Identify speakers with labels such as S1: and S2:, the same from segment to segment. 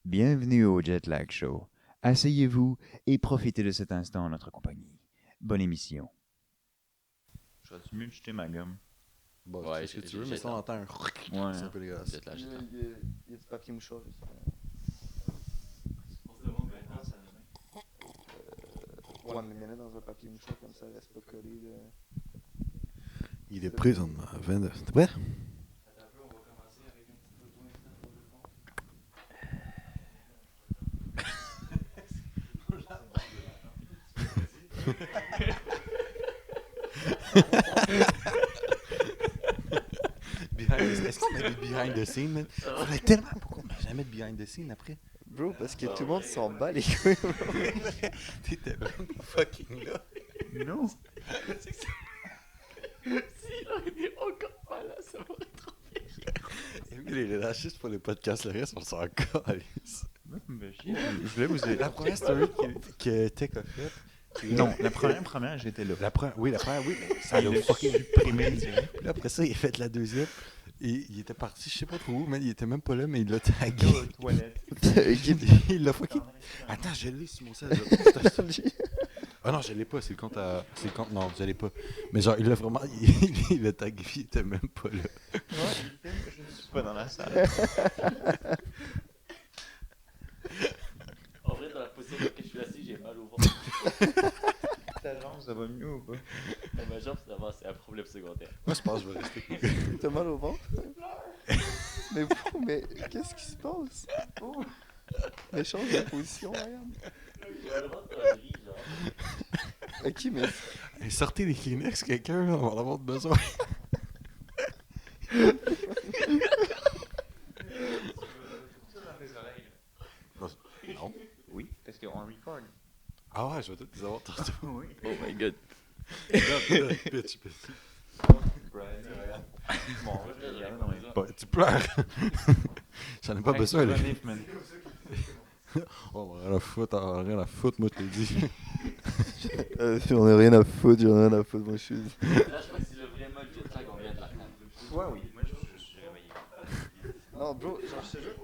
S1: Bienvenue au Jetlag Show. Asseyez-vous et profitez de cet instant en notre compagnie. Bonne émission. Je vais mieux de jeter ma gomme.
S2: Bon,
S3: Ouais,
S2: c'est ce que tu
S3: j'ai-
S2: veux,
S3: j'ai
S2: mais ça, on
S3: le
S2: entend un
S1: Ouais.
S2: c'est un peu dégueulasse.
S3: Jette la
S4: Il y,
S3: jette
S4: a,
S3: la.
S4: il y a- il y a du papier mouchoir juste. Ouais, mais mets-le dans un papier mouchoir comme ça, reste pas collé.
S2: Il est présentement à 22. T'es prêt? Est-ce qu'on met des behind the scenes, man? Faudrait tellement pourquoi on met jamais de behind the scenes après?
S4: Bro, parce que tout le monde s'en bat les couilles.
S2: T'étais même pas fucking là.
S1: Non.
S3: Si il aurait été encore pas là, ça m'aurait trop fait chier.
S2: Et oui, les relâchistes pour le podcast, le reste, on s'en calisse.
S1: Moi, ça me fait chier. Je voulais vous
S2: La première story que Tech a faite.
S1: Non, la première, j'étais là.
S2: La première, oui, mais ça
S1: Il
S2: l'a
S1: l'a
S2: fucking
S1: supprimé direct.
S2: Puis là, après ça, il a fait la deuxième. Et il était parti, je sais pas trop où, mais il était même pas là, mais il l'a tagué.
S1: Aux toilettes.
S2: Il l'a fucking. Attends, je l'ai sur mon sel. Ah non, je l'ai pas, c'est le compte à. C'est le compte. Non, je l'ai pas. Mais genre, il l'a vraiment. Il l'a tagué, il était même pas là.
S1: Ouais, je ne suis pas dans la salle.
S3: En vrai, dans la position dans laquelle je suis assis, j'ai mal au ventre.
S1: Ta jambe, ça va mieux ou pas?
S3: Dans ma jambe, ça va, c'est un problème secondaire.
S2: Moi, je pense que je vais rester.
S4: T'as mal au ventre? Mais bro, mais qu'est-ce qui se passe? Oh. Mais change de position, regarde.
S3: J'ai mal au ventre dans la vie, genre.
S4: Ok, mais
S2: Hey, sortez les Kleenex, quelqu'un, on va en avoir besoin. Non.
S1: Oui, parce qu'on record.
S2: Ah ouais, je vais peut-être les avoir tantôt.
S1: Oui.
S3: Oh my god.
S2: Bitch.
S1: Bon, je vais regarder dans mes
S2: Bah, tu pleures. J'en ai pas besoin, là. Oh, on a rien à foutre, moi, je te dis.
S4: j'en ai rien à foutre, moi je suis.
S3: Là, je crois que c'est le vraiment le jet lag, on vient de la prendre.
S1: Ouais, oui. Moi, je suis réveillé.
S4: Non, bro, genre, je te jure.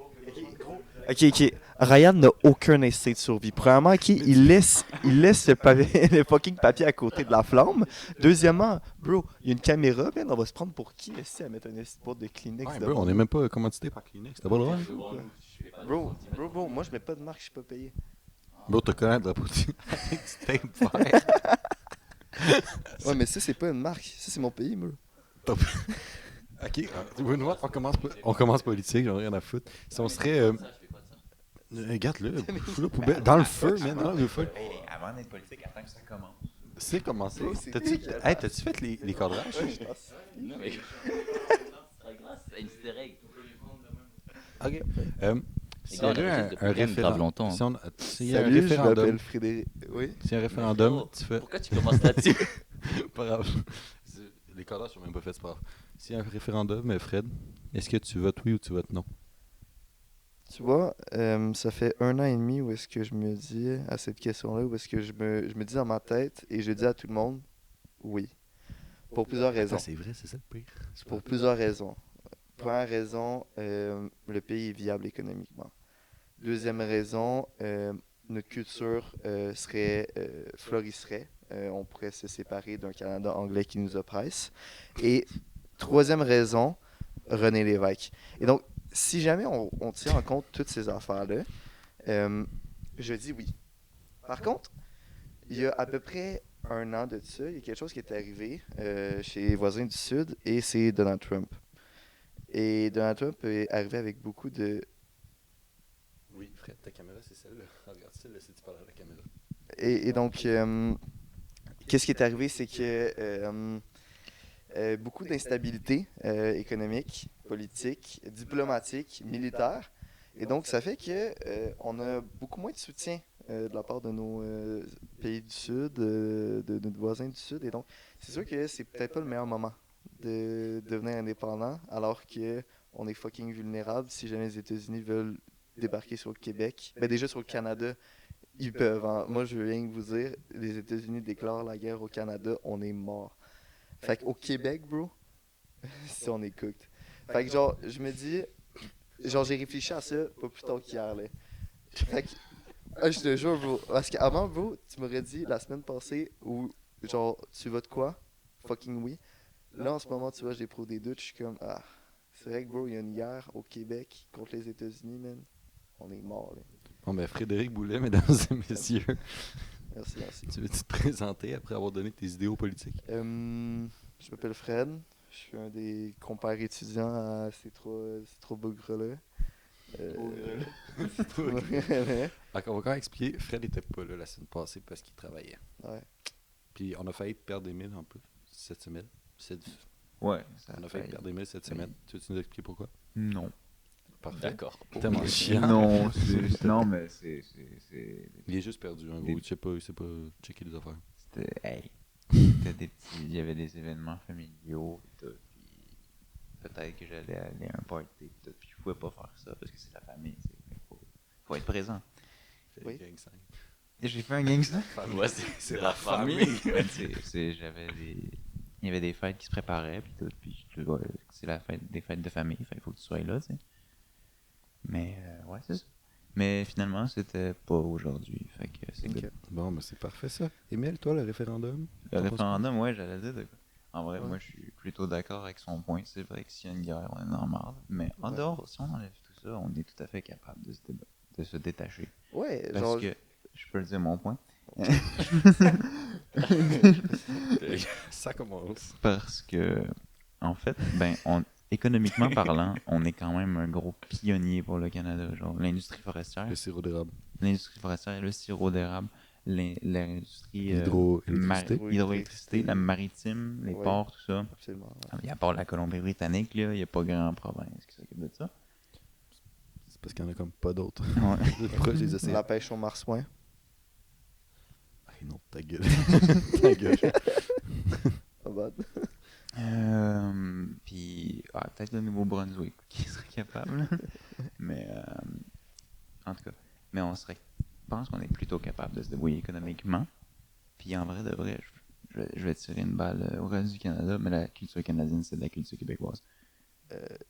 S4: Ok. Ryan n'a aucun instinct de survie. Premièrement, il laisse le fucking papier à côté de la flamme. Deuxièmement, bro, il y a une caméra, man, on va se prendre pour qui essaie à mettre un boîte de Kleenex
S2: Ouais,
S4: devant
S2: bro, on est même pas commandité par Kleenex, t'as pas le droit?
S4: Bro, moi je mets pas de marque, je suis pas payé.
S2: Bro, t'as connais de la poutine avec du tape vert.
S4: Ouais, mais ça, c'est pas une marque. Ça, c'est mon pays, bro.
S2: Ok, tu veux nous voir? On commence politique, j'en ai rien à foutre. Si on serait. Regarde-le, fous-le poubelle. Dans le feu, man, dans le feu.
S1: Hey, avant d'être politique, attends que ça commence.
S2: C'est commencé.
S4: Bro, c'est
S2: T'as-tu
S4: dégueulasse.
S2: t'as-tu fait les cadrages?
S3: Non, mais. C'est grâce, c'est un easter egg.
S2: Ok. S'il y
S3: gars, on
S2: avait
S3: enregistre depuis
S2: un
S3: quand même grave
S2: référendum.
S3: longtemps,
S2: Si on- S'il y a un
S4: Salut, je
S2: référendum.
S4: m'appelle Frédéric. Oui.
S2: S'il y a un référendum,
S3: Oh,
S2: tu fais.
S3: Pourquoi tu commences là-dessus?
S2: Pas grave. Les cadrages sont même pas faits, c'est pas grave. S'il y a un référendum, Fred, est-ce que tu votes oui ou tu votes non?
S4: Tu vois, ça fait 1 an et demi où est-ce que je me dis à cette question-là, où est-ce que je me dis dans ma tête et je dis à tout le monde oui. Pour plusieurs raisons.
S2: Attends, c'est vrai, c'est ça le pire.
S4: Pour plusieurs raisons. Première raison, le pays est viable économiquement. Deuxième raison, notre culture florisserait. On pourrait se séparer d'un Canada anglais qui nous oppresse. Et troisième raison, René Lévesque. Et donc, si jamais on tient en compte toutes ces affaires-là, je dis oui. Par contre, il y a à peu près 1 an de ça, il y a quelque chose qui est arrivé chez les voisins du Sud, et c'est Donald Trump. Et Donald Trump est arrivé avec beaucoup de...
S2: Oui, Fred, ta caméra, c'est celle-là. Regarde celle-là si tu parles à la caméra.
S4: Et donc, qu'est-ce qui est arrivé, c'est que beaucoup d'instabilité économique, politique, diplomatique, militaire. Et donc, ça fait que on a beaucoup moins de soutien de la part de nos pays du Sud, de nos voisins du Sud. Et donc, c'est sûr que c'est peut-être pas le meilleur moment de devenir indépendant, alors que on est fucking vulnérable si jamais les États-Unis veulent débarquer sur le Québec. Ben déjà sur le Canada, ils peuvent. Hein. Moi, je veux rien que vous dire, les États-Unis déclarent la guerre au Canada, on est mort. Fait qu'au Québec, bro, si on est cooked. Fait que genre, je me dis, genre j'ai réfléchi à ça pas plus tard qu'hier, là. Fait que- je te jure, bro. Parce qu'avant, bro, tu m'aurais dit la semaine passée où, genre, tu vas de quoi? Fucking oui. Là, en ce moment, tu vois, j'ai pro des doutes. Je suis comme, ah, c'est vrai que, bro, il y a une guerre au Québec contre les États-Unis, man. On est mort, là.
S2: Bon, ben, Frédéric Boulet, mesdames et messieurs,
S4: Merci.
S2: tu veux te présenter après avoir donné tes idéaux politiques?
S4: Je m'appelle Fred. Je suis un des compères étudiants à ces trois bougres-là. Ces trois bougres-là.
S2: On va quand même expliquer, Fred était pas là la semaine passée parce qu'il travaillait.
S4: Ouais.
S2: Puis on a failli perdre Émile en plus cette semaine.
S1: Ouais, ça
S2: On a failli perdre Émile cette semaine. Tu veux nous expliquer pourquoi?
S1: Non.
S2: Parfait.
S3: D'accord.
S2: Tellement chiant.
S1: Non, non, mais c'est.
S2: Il est juste perdu, en gros. Il sait pas checker les affaires.
S1: C'était. Hey. C'était des petits. Il y avait des événements familiaux, pis tout. Puis peut-être que j'allais aller à un party, pis tout. Puis je pouvais pas faire ça parce que c'est la famille, tu sais. Faut être présent.
S4: Oui.
S2: Gang sign.
S1: Et j'ai fait un gangster.
S3: Ouais, c'est la famille.
S1: Ouais, il y avait des fêtes qui se préparaient, puis tout. Puis ouais, c'est des fêtes de famille, il faut que tu sois là, tu sais. Mais ouais, c'est ça. Mais finalement, c'était pas aujourd'hui. Fait que c'est
S4: Ok.
S1: good.
S2: Bon, ben c'est parfait ça. Émile, toi, le référendum?
S1: Le référendum, ouais, j'allais dire de quoi. En vrai,
S4: Ouais.
S1: moi, je suis plutôt d'accord avec son point. C'est vrai que s'il y a une guerre, on est dans la marde. Mais en
S4: Ouais.
S1: dehors, si on enlève tout ça, on est tout à fait capable de se détacher.
S4: Ouais,
S1: Parce
S4: genre.
S1: que, je peux le dire mon point.
S2: Ça commence.
S1: Parce que, en fait, économiquement parlant, on est quand même un gros pionnier pour le Canada. Genre, l'industrie forestière.
S2: Le sirop d'érable.
S1: L'industrie forestière, le sirop d'érable, l'industrie
S2: Hydroélectricité.
S1: hydroélectricité, la maritime, les
S4: Ouais.
S1: ports, tout ça.
S4: Absolument.
S1: À part la Colombie-Britannique, il n'y a pas grand province qui s'occupe de ça.
S2: C'est parce qu'il y en a comme pas d'autres.
S1: Ouais.
S2: Pourquoi je les essaie?
S4: La pêche au marsouin.
S2: Hey, non, ta gueule. Ta gueule.
S4: Pas bad.
S1: Puis, peut-être le Nouveau-Brunswick qui serait capable. Mais, en tout cas, mais je pense qu'on est plutôt capable de se débrouiller économiquement. Puis, en vrai, de vrai, je vais tirer une balle au reste du Canada, mais la culture canadienne, c'est de la culture québécoise.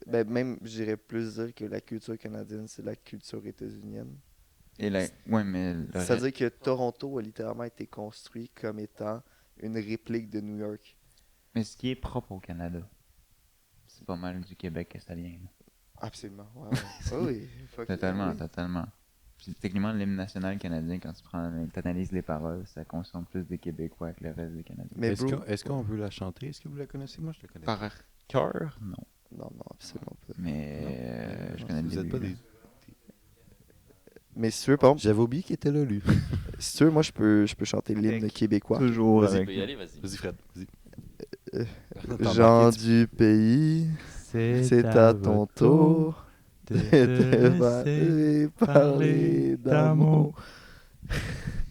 S4: Ben, même, je dirais plus dire que la culture canadienne, c'est la culture états-unienne.
S1: Ouais, mais le reste-
S4: C'est-à-dire que Toronto a littéralement été construit comme étant une réplique de New York.
S1: Mais ce qui est propre au Canada, c'est pas mal du Québec que ça vient. Là.
S4: Absolument. Ouais, ouais. Ah oui. Fuck,
S1: Totalement,
S4: oui.
S1: totalement. Puis, techniquement, l'hymne national canadien, quand tu t'analyses les paroles, ça consomme plus des Québécois que le reste des Canadiens.
S4: Mais bro,
S2: Est-ce qu'on veut la chanter? Est-ce que vous la connaissez? Moi, je la connais.
S1: Par cœur, non.
S4: non, absolument pas.
S1: Mais je
S2: Non,
S1: connais le
S2: vous êtes
S1: début,
S2: pas
S1: là.
S2: des...
S4: Mais si tu veux, par exemple,
S2: J'avais oublié qu'il était là, lui.
S4: si tu veux, moi, je peux chanter l'hymne québécois.
S1: Toujours
S2: Vas-y,
S3: Tu
S1: avec
S3: peux y aller, vas-y.
S2: Vas-y, Fred. Vas-y.
S4: Euh,
S2: T'as
S4: Gens
S2: embarqué,
S4: du pays, c'est à ton tour de te parler, parler d'amour.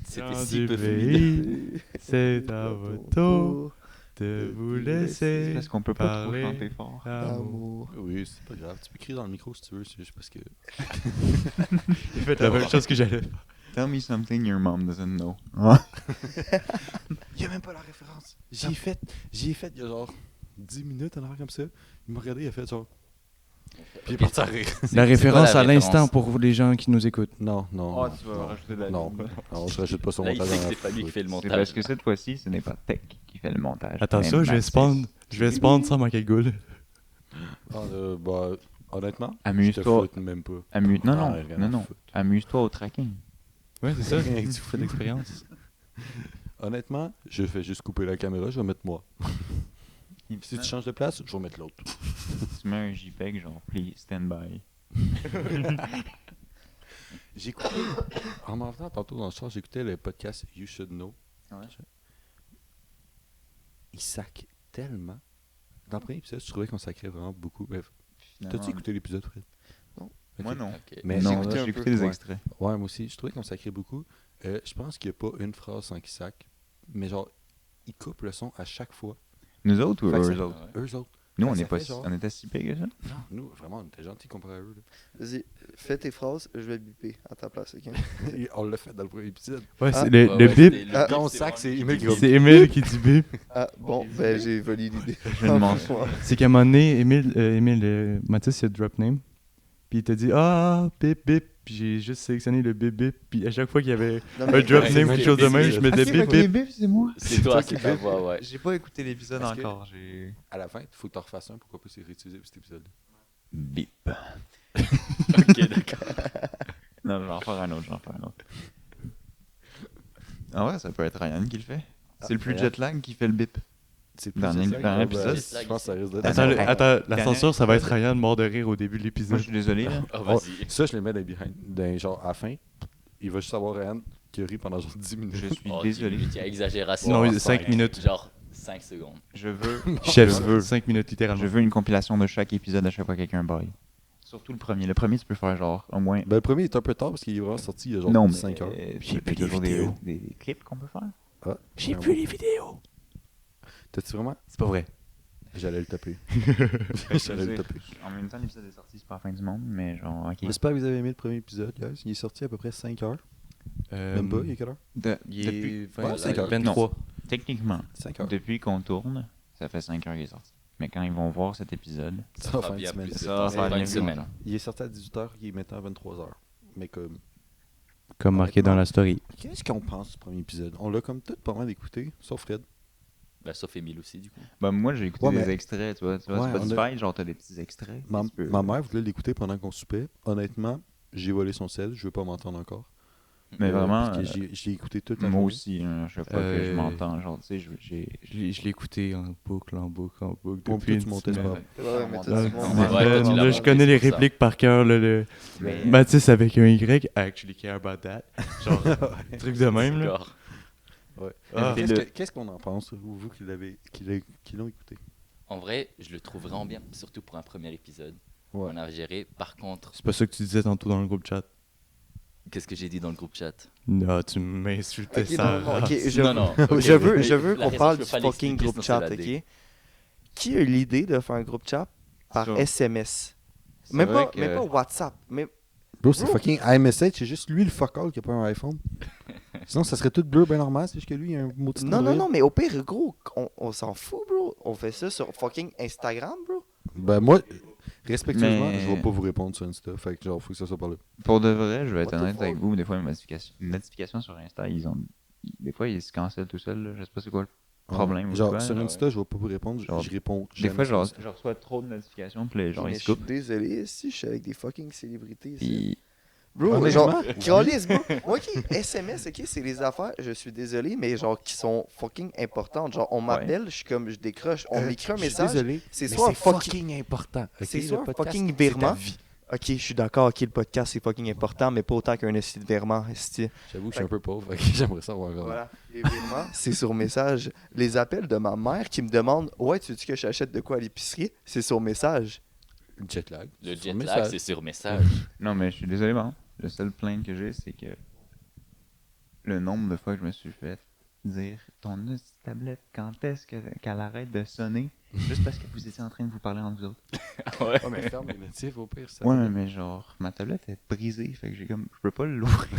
S3: C'était
S5: Gens
S3: si
S5: du
S3: peu
S5: pays,
S3: familier.
S5: c'est à votre tour de vous laisser
S1: Parce qu'on peut pas trop
S5: parler
S1: chanter fort.
S5: d'amour.
S4: D'amour.
S2: Oui, c'est pas grave. Tu peux crier dans le micro si tu veux. C'est juste parce que...
S5: J'ai fait la même chose que j'allais faire.
S1: Tell me something your mom doesn't know.
S2: Il y a même pas la référence. J'y ai fait il y a genre 10 minutes, en arrière comme ça. Il m'a regardé, il a fait genre... Puis il est parti à rire.
S5: La référence
S3: la
S5: à l'instant
S3: référence?
S5: pour les gens qui nous écoutent.
S2: Non.
S1: tu vas rajouter de la
S2: Non, non, je rajoute pas son
S3: Là, il
S2: montage.
S3: sait
S2: dans
S3: que
S2: la
S3: c'est pas lui qui fait le
S1: C'est
S3: montage.
S1: parce que cette fois-ci, ce n'est pas Tech qui fait le montage.
S5: Attends
S1: mais
S5: ça, je vais
S1: Mathis.
S5: spawn. Je vais spawn sans ma cagoule.
S2: Bah, honnêtement, je te
S1: Amuse-toi.
S2: foute même pas.
S1: Non,
S2: rien
S1: non,
S2: à
S1: non.
S2: foutre.
S1: Amuse-toi au tracking.
S5: Ouais, c'est ça. Tu fais l'expérience.
S2: Honnêtement, je fais juste couper la caméra, je vais mettre moi. Si tu changes de place, je vais mettre l'autre.
S1: Tu mets un JPEG, genre, please stand by.
S2: J'ai écouté, en m'en venant tantôt dans le char, j'écoutais le podcast You Should Know. Il sac tellement. Dans le premier épisode, je trouvais qu'on sacrait vraiment beaucoup. Bref, t'as-tu écouté l'épisode, Fred?
S4: Non.
S2: Ok.
S1: Moi, non.
S3: Ok.
S2: Mais
S1: Non,
S4: écouté
S1: là,
S4: un
S1: j'ai
S4: peu,
S1: écouté des
S2: ouais.
S1: extraits.
S2: Ouais, moi aussi, je trouvais qu'on sacrait beaucoup. Je pense qu'il n'y a pas une phrase sans qu'il sac. Mais genre, il coupe le son à chaque fois.
S1: Nous autres ou
S2: Fait que ça-
S1: eux autres?
S2: Eux autres.
S1: Nous,
S2: Fait
S1: on
S2: que
S1: est
S2: ça
S1: pas
S2: fait genre-
S1: on était si pire que ça.
S2: Non, nous, vraiment, on était gentils comparé à eux. Là.
S4: Vas-y, fais tes phrases, je vais biper à ta place, ok?
S2: Et on l'a fait dans le premier épisode.
S5: Ouais,
S4: Ah.
S5: c'est le
S3: Ouais,
S5: bip.
S3: c'était-
S4: Ah,
S2: Quand on
S3: c'est
S2: sac,
S3: vraiment
S2: c'est
S3: lui
S2: Emile
S3: qui
S2: qui
S3: dit
S5: C'est Emile qui dit bip.
S4: Ah, bon, ben j'ai volé l'idée.
S1: Je ne mens pas.
S5: C'est qu'à un moment donné, Emile Mathis, il a drop name. Puis il t'a dit ah, bip, bip, puis j'ai juste sélectionné le bip bip, puis à chaque fois qu'il y avait
S4: Non,
S5: un
S4: mais-
S5: drop
S3: Ouais,
S5: name ou
S3: c'est
S5: quelque chose de même, je mettais
S1: Ok,
S5: bip
S1: ok,
S5: bip.
S1: bip, c'est moi.
S3: C'est toi,
S2: toi
S3: c'est
S2: qui
S3: ta
S2: bip.
S3: voix, ouais.
S1: J'ai pas écouté l'épisode
S2: Est-ce que-
S1: encore. J'ai.
S2: À la fin, il faut que tu en refasses un pour qu'on puisse les réutiliser pour cet épisode.
S1: Bip.
S3: Ok, d'accord.
S1: Non, je vais en faire un autre. En vrai, ça peut être Ryan qui le fait. C'est le plus
S2: Ryan.
S1: jet lag qui fait le bip.
S2: C'est
S1: Dans
S2: plus
S1: un- dans un épisode.
S2: Je pense que ça risque d'être.
S5: Attends,
S1: Attends,
S5: attends, la
S1: Daniel-
S5: censure, ça va être Ryan mort de rire au début de
S1: Moi,
S5: l'épisode.
S1: je suis désolé. Là.
S3: Oh,
S2: Oh,
S3: vas-y.
S2: ça, je les mets dans les behind. Genre, à la fin, il va juste avoir Ryan qui rit pendant genre 10 minutes.
S1: Je suis
S3: Oh,
S1: désolé.
S3: Il y a exagération.
S5: Non,
S2: Ouais,
S5: 5
S2: cinq.
S5: minutes.
S3: Genre 5 secondes.
S1: Je veux.
S5: Chef,
S1: je veux.
S5: 5 minutes littéralement.
S1: Je veux une compilation de chaque épisode à chaque fois que quelqu'un baille. Surtout le premier. Le premier, tu peux faire genre au moins.
S2: Ben, le premier est un peu tard parce qu'il est vraiment sorti il y a genre
S1: non, mais
S2: 5 heures.
S1: j'ai plus toujours des clips qu'on peut faire.
S2: Ah,
S5: J'ai
S2: ben
S5: plus
S2: ouais.
S5: les vidéos.
S2: T'as-tu vraiment?
S5: C'est pas vrai.
S2: J'allais le taper.
S1: Je
S2: J'allais
S1: veux
S2: le
S1: dire,
S2: taper.
S1: En même temps, l'épisode est sorti, c'est pas la fin du monde, mais genre, ok.
S2: J'espère que vous avez aimé le premier épisode, guys. Il est sorti à peu près 5 heures. Même pas, il est quelle heure?
S5: Il
S1: Depuis-
S5: est
S2: Ouais, 5 heures.
S5: 23.
S1: Techniquement,
S2: 5 heures.
S1: depuis qu'on tourne, ça fait 5 heures qu'il est sorti. Mais quand ils vont voir cet épisode,
S2: Ça va
S3: fera
S2: faire une
S3: bien
S2: semaine.
S3: plus de
S1: ça
S3: temps.
S1: va
S3: Ça
S1: faire
S3: va
S1: bien
S3: une
S1: plus
S3: semaine.
S1: longtemps.
S2: Il est sorti à 18h, il est maintenant à 23h. Mais comme.
S5: Comme marqué dans la story.
S2: Qu'est-ce qu'on pense du premier épisode? On l'a comme tout pas mal écouté, sauf Fred.
S3: Ben, sauf Émile aussi, du coup.
S1: bah, moi j'ai écouté
S2: Ouais,
S1: des
S2: mais-
S1: extraits, tu vois,
S2: Ouais,
S1: Spotify, genre t'as des petits extraits.
S2: Ma,
S1: Tu peux-
S2: ma mère voulait l'écouter pendant qu'on soupait. Honnêtement, j'ai volé son sel, je veux pas m'entendre encore.
S1: Mais vraiment,
S2: Parce que j'ai écouté toute la
S1: moi
S2: journée.
S1: aussi, hein, à chaque fois que je
S5: Euh,
S1: m'entends, genre, tu sais,
S5: Je l'ai écouté en boucle.
S2: Bon,
S5: Depuis
S2: toi,
S5: une
S2: tu montais, c'est
S5: semaine.
S2: pas
S4: Ouais, mais tout
S5: Là,
S4: le monde-
S3: Ouais, toi, tu l'as
S5: là, je
S3: monté,
S5: connais les
S3: c'est pour ça.
S5: répliques par cœur.
S1: Mais-
S5: Mathis avec un Y, I actually care about that. Genre, truc de même. Là.
S3: D'accord.
S2: Ouais.
S5: Ah.
S2: Qu'est-ce qu'on en pense, vous qui l'ont écouté?
S3: En vrai, je le trouve vraiment bien, surtout pour un premier épisode.
S2: Ouais.
S3: On a géré. Par contre,
S5: C'est pas ça que tu disais tantôt dans le groupe chat.
S3: qu'est-ce que j'ai dit dans le groupe chat?
S5: Non, tu m'insultais
S4: Ok,
S5: ça.
S4: non, non, ok, je,
S3: Non, non. ok,
S4: je veux,
S3: mais
S4: je veux
S3: la
S4: qu'on
S3: raison,
S4: parle
S3: je
S4: du
S3: peux pas
S4: fucking
S3: l'expliquer,
S4: groupe
S3: sinon
S4: chat,
S3: c'est la
S4: ok? Qui a eu l'idée de faire un groupe chat par
S1: Ça.
S4: SMS?
S1: C'est
S4: Même
S1: vrai
S4: pas,
S1: que-
S4: même pas WhatsApp. Mais
S2: Bro, c'est
S4: Bro.
S2: fucking iMessage, c'est juste lui le fuck all qui a pas un iPhone. Sinon, ça serait tout bleu, ben normal, c'est juste que lui, il a un mot de
S4: non, mais au pire, gros, on s'en fout, bro. On fait ça sur fucking Instagram, bro.
S2: Ben moi, respectueusement,
S1: Mais-
S2: je vais pas vous répondre sur Insta. Fait que genre, faut que ça soit par là.
S1: Pour de vrai, je vais être
S2: What the
S1: honnête
S2: fuck?
S1: avec vous, des fois, une notification sur Insta, des fois, ils se cancellent tout seuls, là. Je sais pas c'est quoi le problème. ou
S2: Genre,
S1: quoi,
S2: sur
S1: là.
S2: Insta, je vais pas vous répondre,
S1: Genre,
S2: je réponds
S1: Des
S2: jamais
S1: fois,
S2: sur
S1: genre,
S2: Insta.
S1: je reçois trop de notifications, puis les gens,
S4: Mais
S1: ils
S4: je
S1: se
S4: suis
S1: coupent.
S4: désolé, si je suis avec des fucking célébrités. ici.
S1: Puis,
S4: Bro,
S2: Honnêtement,
S4: genre, Calis, bro. Ok, SMS, ok, c'est les affaires, je suis désolé, mais genre, qui sont fucking importantes. Genre, on m'appelle, je suis comme, je décroche, on m'écrit un
S2: Je suis
S4: message.
S2: désolé,
S4: c'est
S2: mais
S4: soit
S2: c'est fucking important.
S4: C'est
S2: ok?
S4: soit
S2: Le podcast,
S4: fucking
S2: c'est ta
S4: virement.
S2: vie.
S4: Ok, je suis d'accord, ok, le podcast c'est fucking important, mais pas autant qu'un esti de virement, esti.
S2: J'avoue que je suis un peu pauvre, fait que j'aimerais ça avoir
S4: Voilà, les virements, c'est sur message. Les appels de ma mère qui me demandent ouais, tu veux que j'achète de quoi à l'épicerie? C'est sur message.
S2: une jet lag.
S3: Le
S2: sur
S3: jet lag,
S2: message.
S3: c'est sur message.
S1: non, mais je suis désolé, bon. Le seul plainte que j'ai, c'est que le nombre de fois que je me suis fait dire ton tablette, quand est-ce qu'elle arrête de sonner juste parce que vous étiez en train de vous parler entre vous autres.
S3: Ouais.
S2: Ouais, mais ferme les notifs au pire. Ça
S1: Ouais, mais genre, ma tablette est brisée, fait que j'ai comme, je peux pas l'ouvrir,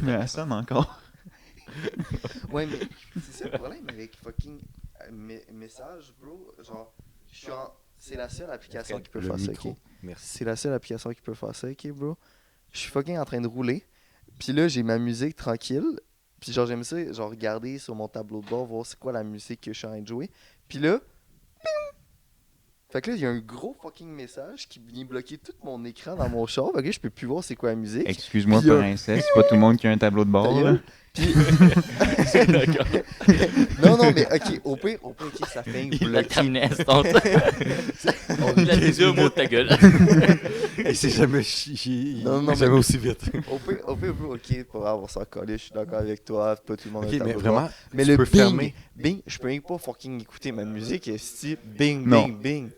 S1: mais elle sonne encore.
S4: Ouais, mais c'est ça le problème avec fucking message, bro. Genre, je suis en. C'est la seule application qui peut
S2: le
S4: faire ça,
S2: micro.
S4: ok?
S2: Merci.
S4: C'est la seule application qui peut faire ça, ok, bro? Je suis fucking en train de rouler. Puis là, j'ai ma musique tranquille. Puis genre, j'aime ça, genre, regarder sur mon tableau de bord, voir c'est quoi la musique que je suis en train de jouer. Puis là, ping! Fait que là, il y a un gros fucking message qui vient bloquer tout mon écran dans mon char. Fait que là, je peux plus voir c'est quoi la musique.
S1: Excuse-moi,
S4: Puis,
S1: princesse, c'est pas tout le monde qui a un tableau de bord,
S4: Ta
S1: là.
S4: gueule. Puis...
S3: D'accord.
S4: non, mais ok, au pire, ok, ça fait
S3: Il a
S4: bloquer.
S3: terminé instant. Il a dit deux mots de ta gueule.
S2: Et c'est jamais chié.
S4: Non, non,
S2: jamais
S4: mais-
S2: aussi vite.
S4: Au pire, bro, ok, pour avoir ça collé, je suis d'accord avec toi, pas tout le monde a
S2: Ok,
S4: un
S2: mais
S4: tableau de bord.
S2: vraiment,
S4: Mais
S2: tu
S4: le
S2: peux
S4: bing,
S2: fermer.
S4: bing, je peux même pas fucking écouter ma musique, esti, bing,
S1: Non.
S4: bing, bing.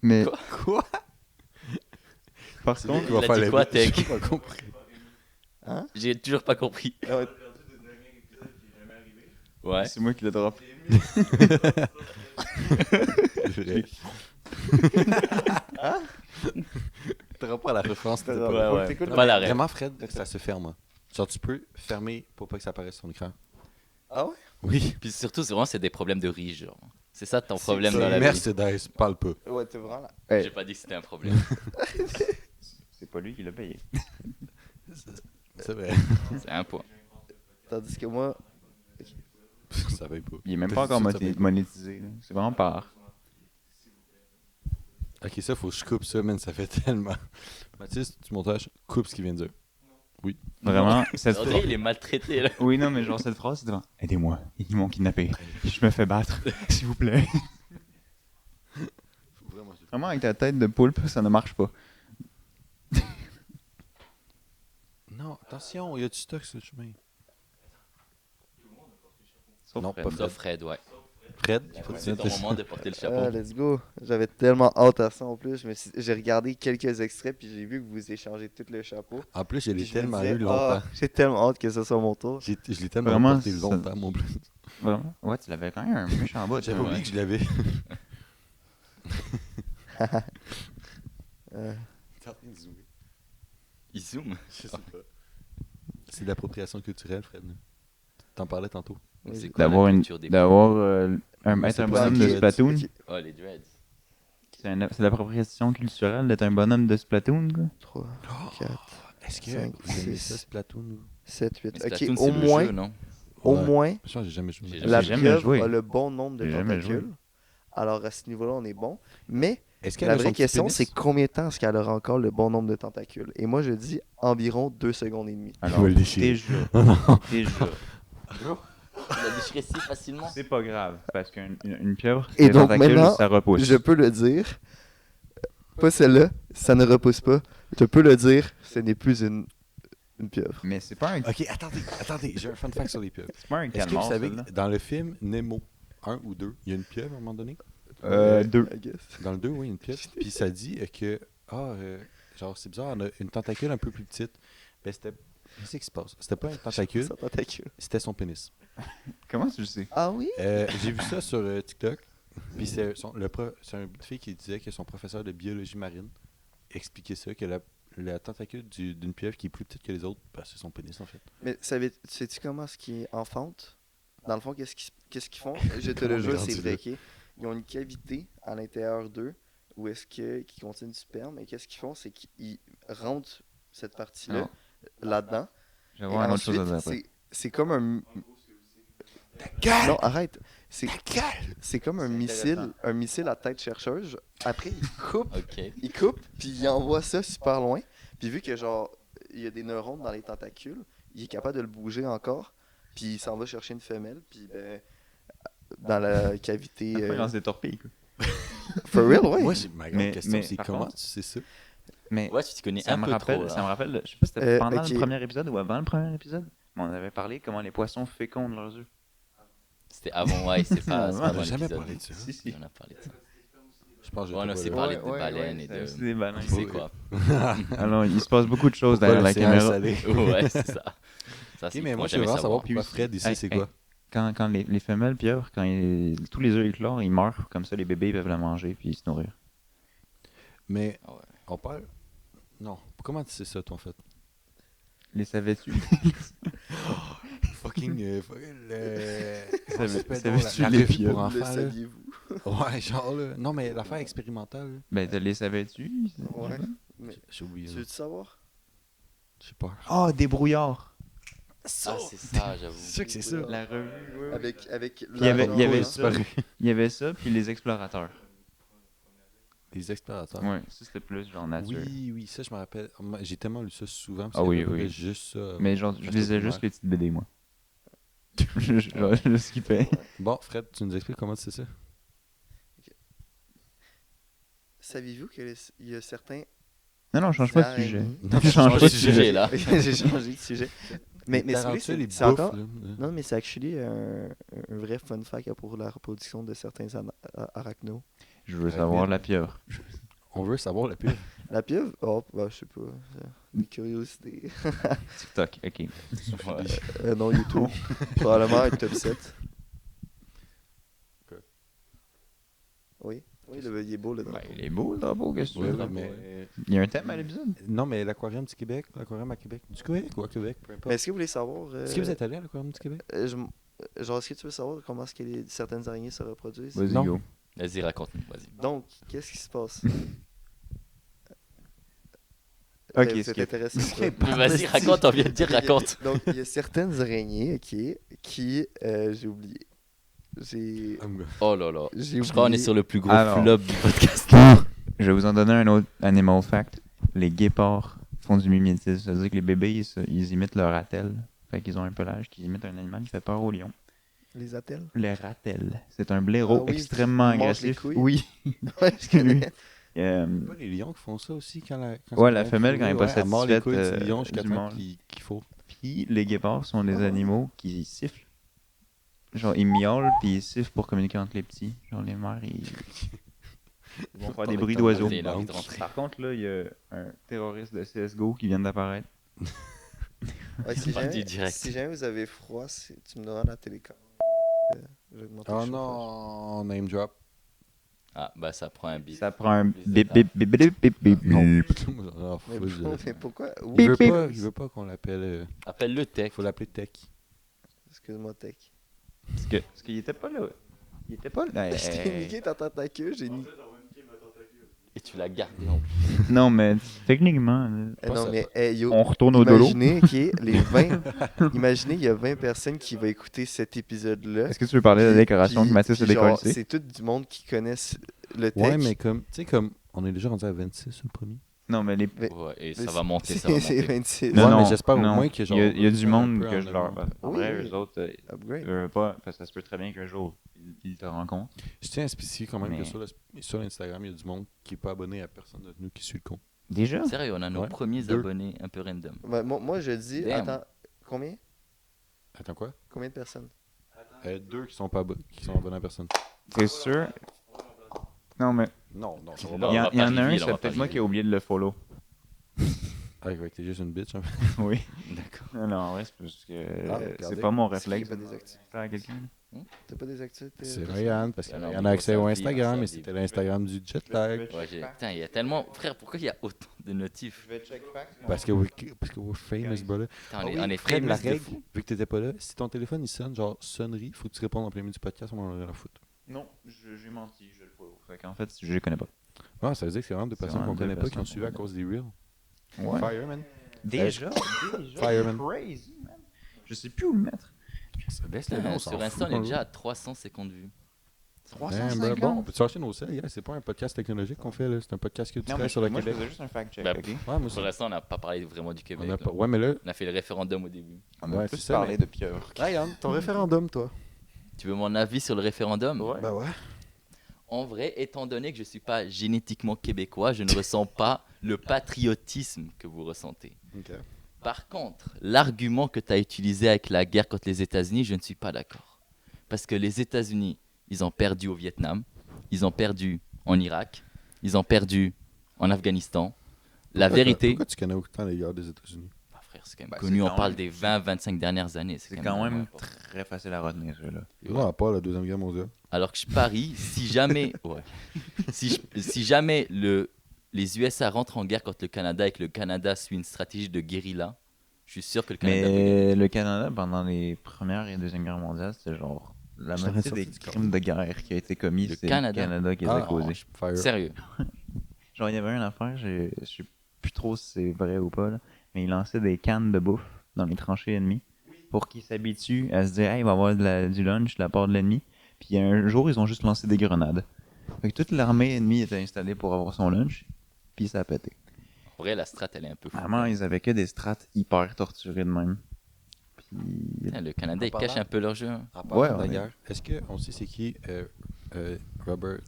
S1: Mais
S2: Quoi?
S1: par contre,
S2: Tu vas
S3: Il a
S2: faire
S3: dit
S2: la
S3: quoi,
S2: bite,
S3: Tech?
S2: j'ai pas compris.
S3: J'ai toujours pas compris.
S4: Ah ouais.
S3: Ouais.
S1: c'est moi qui le drop.
S2: Vrai. T'auras pas la référence. t'as pas
S3: Ouais,
S2: la-
S3: ouais.
S4: t'écoutes
S3: Pas l'arrêt.
S2: Vraiment, Fred, ça se ferme. hein. Genre, tu peux fermer pour pas que ça apparaisse sur ton écran.
S4: Ah ouais?
S2: Oui.
S3: Puis surtout, c'est vraiment, c'est des problèmes de riche, genre. C'est ça ton problème
S2: C'est
S3: dans la vie.
S2: Mercedes, parle pas.
S4: Ouais, t'es vraiment là.
S3: J'ai pas dit que c'était un problème.
S1: C'est pas lui qui l'a payé.
S2: C'est vrai.
S3: C'est un point.
S4: Tandis que moi,
S2: Ça va pas.
S1: Il est même pas encore
S2: Ça va pas.
S1: monétisé. Là. C'est vraiment par.
S2: Ok, ça, faut que je coupe ça, man. Ça fait tellement. Mathis, tu montage, coupe ce qu'il vient de dire.
S1: Vraiment, cette
S3: André, il est maltraité, là.
S1: Oui, non, mais genre cette phrase, c'est devant. Aidez-moi, ils m'ont kidnappé. Je me fais battre, s'il vous plaît.
S2: Faut vraiment.
S1: Vraiment, avec ta tête de poulpe, ça ne marche pas.
S2: Non, attention, il y a du stock sur le chemin.
S1: Sauf
S2: Non,
S1: Fred.
S2: pas
S3: Sauf Fred, ouais.
S2: Fred,
S3: C'est ton moment de porter le chapeau.
S4: ah, let's go. J'avais tellement hâte à ça en plus. J'ai regardé quelques extraits puis j'ai vu que vous échangez tout le chapeau.
S2: En plus, je
S4: Puis
S2: l'ai
S4: je me
S2: tellement
S4: disais,
S2: eu longtemps.
S4: j'ai tellement hâte que ce soit mon tour.
S2: Je l'ai tellement
S1: Vraiment,
S2: porté
S1: ça-
S2: longtemps, mon plus.
S1: Vraiment? Ouais, tu l'avais quand même un méchant bout.
S2: J'avais
S1: toi.
S2: oublié que je l'avais.
S4: Euh,
S2: T'es en train de zoomer.
S3: Il zoome.
S2: Je sais pas. C'est de l'appropriation culturelle, Fred. T'en parlais tantôt.
S4: oui,
S3: C'est quoi la
S1: D'avoir
S3: culture des
S1: être un
S2: pas
S1: bonhomme
S2: ok.
S1: de Splatoon.
S4: Ok.
S3: Oh, les dreads.
S1: C'est l'appropriation culturelle d'être un bonhomme de Splatoon, quoi.
S4: 3, 4,
S2: Est-ce que
S4: Cinq,
S2: vous aimez
S4: six.
S2: ça, Splatoon? Ou...
S4: 7, 8.
S3: Mais
S4: Ok,
S3: Splatoon,
S4: au
S3: c'est le
S4: moins,
S3: jeu, non?
S4: au
S2: Ouais.
S4: moins,
S2: Je pense que j'ai jamais joué.
S3: J'ai
S4: la
S1: jamais
S4: pieuvre
S1: joué.
S4: a le bon nombre de
S1: J'ai jamais
S4: tentacules. Alors à ce niveau-là, on est bon. Mais
S2: Est-ce qu'elle
S4: la
S2: a son
S4: vraie
S2: petit
S4: question,
S2: pénis?
S4: c'est combien de temps est-ce qu'elle aura encore le bon nombre de tentacules? Et moi, je dis environ 2 secondes et demie.
S1: Alors,
S2: va le déchirer.
S1: t'es jure. T'es jure.
S3: Il a déchiré si facilement.
S1: C'est pas grave, parce qu'une pieuvre,
S4: Et
S1: ses
S4: donc
S1: tentacules,
S4: maintenant,
S1: ça repousse.
S4: Je peux le dire. Pas celle-là, ça ne repousse pas. Je peux le dire, ce n'est plus une pieuvre.
S1: Mais c'est pas un,
S2: Ok, attendez, j'ai un fun fact sur les pieuvres.
S1: c'est pas un
S2: Est-ce que vous
S1: calmar,
S2: savez
S1: celle-là.
S2: que dans le film Nemo 1 ou 2, il y a une pieuvre à un moment donné?
S1: 2.
S4: I guess.
S2: Dans le 2, oui, une pieuvre. Puis ça dit que, genre, c'est bizarre, on a une tentacule un peu plus petite. Ben, c'était. Qu'est-ce qui se passe? C'était pas une tentacule,
S4: Sans tentacule.
S2: c'était son pénis.
S1: Comment tu le sais?
S4: Ah oui?
S2: J'ai vu ça sur TikTok. Puis c'est une fille qui disait que son professeur de biologie marine expliquait ça, que la tentacule d'une pieuvre qui est plus petite que les autres, ben, c'est son pénis en fait.
S4: Mais sais-tu comment ce qui enfante? Dans le fond, qu'est-ce qu'ils font? Je te
S2: Comment
S4: le
S2: on est
S4: jure,
S2: rendu
S4: c'est vrai,
S2: là?
S4: ok? Ils ont une cavité à l'intérieur d'eux où est-ce qu'ils contiennent du sperme. Et qu'est-ce qu'ils font? C'est qu'ils rentrent cette partie-là
S1: Non.
S4: là-dedans.
S1: Je vais
S4: Et
S1: voir une autre chose à
S4: ensuite,
S1: dire après.
S4: c'est comme un... Non, arrête. C'est comme un missile à tête chercheuse. Après,
S3: Ok.
S4: il coupe, puis il envoie ça super loin. Puis vu que genre il y a des neurones dans les tentacules, il est capable de le bouger encore. Puis il s'en va chercher une femelle, puis ben dans la cavité.
S1: Après, dans ses torpilles, quoi.
S4: For real, ouais.
S2: Moi, ma grande
S1: Mais-
S2: question,
S1: mais
S2: c'est
S1: par
S2: comment
S1: contre-
S2: tu sais ça?
S1: Mais
S3: Ouais, tu te connais
S1: ça
S3: un
S1: me
S3: peu
S1: rappelle,
S3: trop.
S1: ça me
S3: là.
S1: rappelle, je sais pas si c'était pendant
S4: ok.
S1: le premier épisode ou avant le premier épisode, mais on avait parlé comment les poissons fécondent leurs œufs.
S3: C'était avant, ouais, c'est pas
S2: On
S3: dans
S2: n'a jamais
S3: l'épisode.
S2: parlé de ça.
S1: Si, si.
S3: On a parlé de ça.
S2: Je pense que
S3: Ouais, on a aussi
S2: pas
S3: parlé
S4: Ouais,
S3: de
S4: ouais,
S3: baleines
S4: ouais,
S3: et de.
S1: C'est des baleines.
S3: Tu sais quoi?
S1: Alors, il se passe beaucoup de choses
S2: Pourquoi
S1: derrière la
S2: l'océan est
S1: caméra.
S2: salé?
S3: Ouais, c'est ça. Ça,
S2: Ok,
S3: c'est
S2: mais
S3: qu'ils
S2: moi,
S3: vont
S2: je veux
S3: jamais
S2: vraiment savoir
S3: savoir.
S2: pourquoi Fred ici,
S1: Hey,
S2: c'est
S1: hey.
S2: quoi?
S1: Quand les femelles pieuvres, tous les œufs éclorent, ils meurent. Comme ça, les bébés peuvent la manger puis se nourrir.
S2: Mais
S3: Ah ouais.
S2: on parle. Non, comment tu sais ça, toi, en fait?
S1: Les savais-tu?
S2: Fucking.
S1: Savais-
S2: s'appelle
S1: savais-tu
S2: la
S1: les
S2: revue
S1: pieuvres?
S2: pour
S4: Le
S2: enfants, là?
S4: saviez-vous?
S2: Ouais, genre là. Non, mais l'affaire expérimentale, là.
S1: Ben, les savais-tu?
S4: Ouais. Mais
S2: J'ai oublié.
S4: tu
S2: là.
S4: veux-tu savoir?
S2: J'ai peur.
S1: Ah, des brouillards!
S3: Ah, c'est ça, j'avoue.
S2: C'est sûr que c'est ça.
S1: La revue.
S4: Avec
S1: il y avait- il y avait
S4: l'argent,
S1: ça. Il y avait ça, puis les explorateurs.
S2: Les explorateurs.
S1: Ouais, ça c'était plus genre nature.
S2: Oui, ça, je me rappelle. Moi, j'ai tellement lu ça souvent.
S1: Ah oui,
S2: c'est à peu
S1: oui.
S2: près juste ça.
S1: Mais genre, je
S2: Reste
S1: lisais
S2: au
S1: juste
S2: primaire.
S1: les petites BD, moi. Je skippais.
S2: Bon, Fred, tu nous expliques comment c'est ça?
S4: Saviez-vous qu'il y a certains...
S1: Non, change pas de sujet.
S4: araignées-
S2: Non,
S1: Je change pas de sujet.
S3: là.
S4: J'ai changé de sujet. Mais si vous voulez,
S2: tarentules, les
S4: c'est
S2: bouffes,
S4: encore...
S2: là.
S4: Non, mais c'est actually un vrai fun fact pour la reproduction de certains arachnos.
S1: Je veux savoir la pieuvre.
S2: On veut savoir la pire.
S4: La pieuvre? Oh, bah, je sais pas. Une curiosité.
S1: TikTok, ok.
S3: Ouais.
S4: Non, YouTube. Probablement un top 7.
S2: Quoi?
S4: Oui. Oui, il est beau, le drapeau.
S1: Ben, il est beau le drapeau, qu'est-ce que tu
S2: Oui,
S1: veux?
S2: mais...
S1: Il y a un thème à l'épisode?
S2: Non, mais l'aquarium du Québec, l'aquarium à Québec. Du Québec ou à Québec, peu importe.
S4: Mais est-ce que vous voulez savoir...
S2: Est-ce que vous êtes allé à l'aquarium du Québec?
S4: Genre, est-ce que tu veux savoir comment est-ce que certaines araignées se reproduisent?
S1: Vas-y,
S2: Non.
S1: go.
S3: Vas-y, raconte-nous, vas-y.
S4: Donc, qu'est-ce qui se passe?
S1: Ok,
S4: vous êtes
S1: skip.
S4: intéressé ou
S3: Mais
S4: pas?
S3: vas-y, raconte, on vient de dire, raconte.
S4: Donc, il y a certaines araignées, ok, qui... j'ai oublié. J'ai
S3: Oh là là.
S4: j'ai
S3: Je crois qu'on est
S4: oublié.
S3: sur le plus gros
S1: Alors.
S3: flop du podcast.
S1: Je vais vous en donner un autre animal fact. Les guépards font du mimétisme. Ça veut dire que les bébés, ils imitent leur ratel. Fait qu'ils ont un pelage qui imite un animal qui fait peur aux lions.
S4: Les attelles?
S1: Le ratel. C'est un blaireau
S4: Ah oui,
S1: extrêmement
S4: qui mange les
S1: agressif.
S4: couilles.
S1: Oui.
S4: Ouais, je connais.
S2: Pas les lions qui font ça aussi quand la.
S1: Ouais, la femelle, quand elle est pas
S2: elle mord les couilles
S1: satisfaite,
S2: du lion jusqu'à
S1: du
S2: temps
S1: mâle.
S2: qu'il faut.
S1: Puis les guépards sont des animaux qui sifflent. Genre, ils miaulent puis ils sifflent pour communiquer entre les petits. Genre, les mères, ils vont faire des bruits d'oiseaux.
S3: Il a envie de rentrer.
S1: Par contre, là, il y a un terroriste de CSGO qui vient d'apparaître.
S4: Ouais, si,
S3: Pas
S4: jamais,
S3: du direct.
S4: si jamais vous avez froid, tu me donneras la télécommande. Je vais augmenter le
S2: Oh
S4: chauffage.
S2: non, name drop.
S3: Ah, bah ça prend un bip.
S1: Ça prend un
S3: Les
S1: bip bip bip bip bip bip.
S2: Non. Ah,
S4: Mais,
S2: faut que je-
S4: mais pourquoi? Oui,
S2: Il veut pas qu'on l'appelle.
S3: Appelle-le Tech.
S2: Faut l'appeler Tech.
S4: excuse-moi, Tech.
S1: Parce qu'il était pas là. Il était pas là.
S4: Je t'ai niqué ta tentacule, j'ai niqué.
S3: Et tu l'as gardé en plus.
S1: Non, mais techniquement, là,
S4: Non, mais hey, yo,
S1: on retourne au dolo.
S4: imaginez imaginez, il y a 20 personnes qui vont écouter cet épisode-là.
S1: Est-ce que tu veux parler de la décoration que Mathis a
S4: puis genre,
S1: décollée?
S4: c'est tout du monde qui connaissent le tech.
S2: Ouais, mais comme. Tu sais, comme. On est déjà rendu à 26 le premier.
S1: Non, mais les...
S4: Mais-
S3: Ouais, et
S4: Mais
S3: ça va monter, ça va
S4: C'est
S3: monter.
S4: 26.
S1: Non,
S2: Ouais,
S1: non,
S2: mais j'espère au
S1: non.
S2: moins que genre.
S1: Il y a du
S2: un
S1: monde
S2: peu
S1: que
S2: en
S1: je leur...
S2: amont.
S1: En
S4: Oui,
S1: vrai,
S4: oui.
S1: eux autres,
S4: Upgrade.
S1: pas, parce que ça se peut très bien qu'un jour, ils te rencontrent.
S2: Je tiens à spécifier quand même
S1: Mais-
S2: que sur l'Instagram, il y a du monde qui n'est pas abonné à personne de nous qui suit le compte.
S1: Déjà?
S3: Sérieux, on a nos
S2: Ouais.
S3: premiers
S2: Deux.
S3: abonnés un peu random.
S4: Moi, je dis,
S3: Damn.
S4: attends, combien?
S2: Attends quoi?
S4: Combien de personnes?
S2: 2 qui sont pas qui sont abonnés à personne.
S1: C'est sûr? Non, mais
S2: Non, non, ça va
S3: Non,
S1: il y,
S3: on va
S1: il y
S3: pas
S1: en a un,
S3: reveal, on
S1: c'est
S3: va pas
S1: peut-être moi
S3: reveal.
S1: qui ai oublié de le follow.
S2: Ah, ouais, t'es juste une bitch. Hein.
S1: Oui.
S3: D'accord.
S1: Non, non, en vrai, c'est parce que
S4: regardez.
S1: c'est pas mon
S4: C'est qui
S1: réflexe
S4: qui
S1: de
S4: pas désactivé?
S1: faire à quelqu'un.
S4: T'as pas désactivé?
S2: C'est Ryan, parce
S3: Ah non,
S2: qu'il y en
S3: mais
S2: a
S3: faut
S2: accès
S3: ça
S2: au
S3: vit,
S2: Instagram,
S3: ça
S2: mais
S3: vit.
S2: c'était l'Instagram du jet lag.
S3: Ouais, putain, il y a tellement. Frère, pourquoi il y a autant de notifs?
S2: Parce que we're famous, brother.
S3: Putain,
S2: Ah oui,
S3: on est
S2: Fred, la
S3: famous de
S2: règle,
S3: fou.
S2: vu que t'étais pas là, si ton téléphone il sonne, genre sonnerie, faut que tu répondes en plein milieu du podcast, on en a la foutre.
S1: Non, j'ai menti, je le follow. Fait qu'en fait, je les connais pas.
S2: Ah, ça veut dire que c'est vraiment des
S1: C'est
S2: personnes
S1: vraiment
S2: qu'on connaît
S1: des
S2: pas qui ont
S1: personnes
S2: suivi à
S1: qu'on
S2: cause des reels.
S1: Ouais.
S2: Fireman.
S1: Déjà?
S2: Fireman.
S1: Crazy, man. Je sais plus où le mettre.
S2: Ça baisse le
S3: Putain,
S2: nom,
S3: sur Insta, on est déjà à 350 vues.
S1: 350.
S2: Bon, on peut-tu acheter nos selles, c'est pas un podcast technologique qu'on fait, là, c'est un podcast culturel sur le
S1: moi, je
S2: Québec.
S1: faisais juste un fact-check,
S3: Bah,
S1: ok?
S2: Ouais, moi
S3: Pour
S2: aussi.
S3: l'instant, on n'a pas parlé vraiment du Québec.
S2: On a
S3: là.
S2: pas... Ouais, mais là,
S3: On a fait le référendum au début.
S1: On a
S2: Ouais,
S1: plus
S2: c'est ça,
S1: parlé
S2: mais-
S1: de Pierre.
S2: Ryan, ton référendum, toi.
S3: Tu veux mon avis sur le référendum?
S2: Ben ouais.
S3: En vrai, étant donné que je ne suis pas génétiquement québécois, je ne ressens pas le patriotisme que vous ressentez.
S2: Ok.
S3: Par contre, l'argument que tu as utilisé avec la guerre contre les États-Unis, je ne suis pas d'accord. Parce que les États-Unis, ils ont perdu au Vietnam, ils ont perdu en Irak, ils ont perdu en Afghanistan. La vérité,
S2: Pourquoi tu connais autant les guerres des États-Unis?
S3: bah frère, c'est quand même
S1: Bah,
S3: connu,
S1: c'est
S3: on
S1: quand
S3: parle
S1: même-
S3: des 20-25 dernières années.
S1: C'est quand même
S3: vraiment-
S1: très facile à retenir, celui-là.
S2: Non, à part la Deuxième Guerre mondiale.
S3: Alors que je parie, si jamais, ouais, si jamais les USA rentrent en guerre contre le Canada et que le Canada suit une stratégie de guérilla, je suis sûr que le Canada peut gagner.
S1: Mais le Canada, pendant les premières et deuxième guerres mondiales, c'était genre la
S2: Je t'arrête
S1: moitié
S2: de
S1: des
S2: sortir du
S1: crimes de guerre qui a été commis,
S3: Le
S1: c'est
S3: Canada.
S1: le Canada qui les a
S2: Ah,
S1: causés.
S2: Fire.
S3: Sérieux.
S1: Genre, il y avait une affaire, je sais plus trop si c'est vrai ou pas, là, mais ils lançaient des cannes de bouffe dans les tranchées ennemies pour qu'ils s'habituent à se dire, hey, il va y avoir du lunch de la part de l'ennemi. Puis un jour, ils ont juste lancé des grenades. Fait que toute l'armée ennemie était installée pour avoir son lunch, puis ça a pété.
S3: En vrai, la strat, elle est un peu fou.
S1: Vraiment, ils avaient que des strates hyper torturées de même. Puis.
S3: Putain, le Canada,
S2: En
S3: ils cachent
S2: parlant-
S3: un peu leur jeu. hein.
S2: En
S1: Ouais,
S2: parlant de la
S1: ouais.
S2: guerre, est-ce qu'on sait c'est qui Robert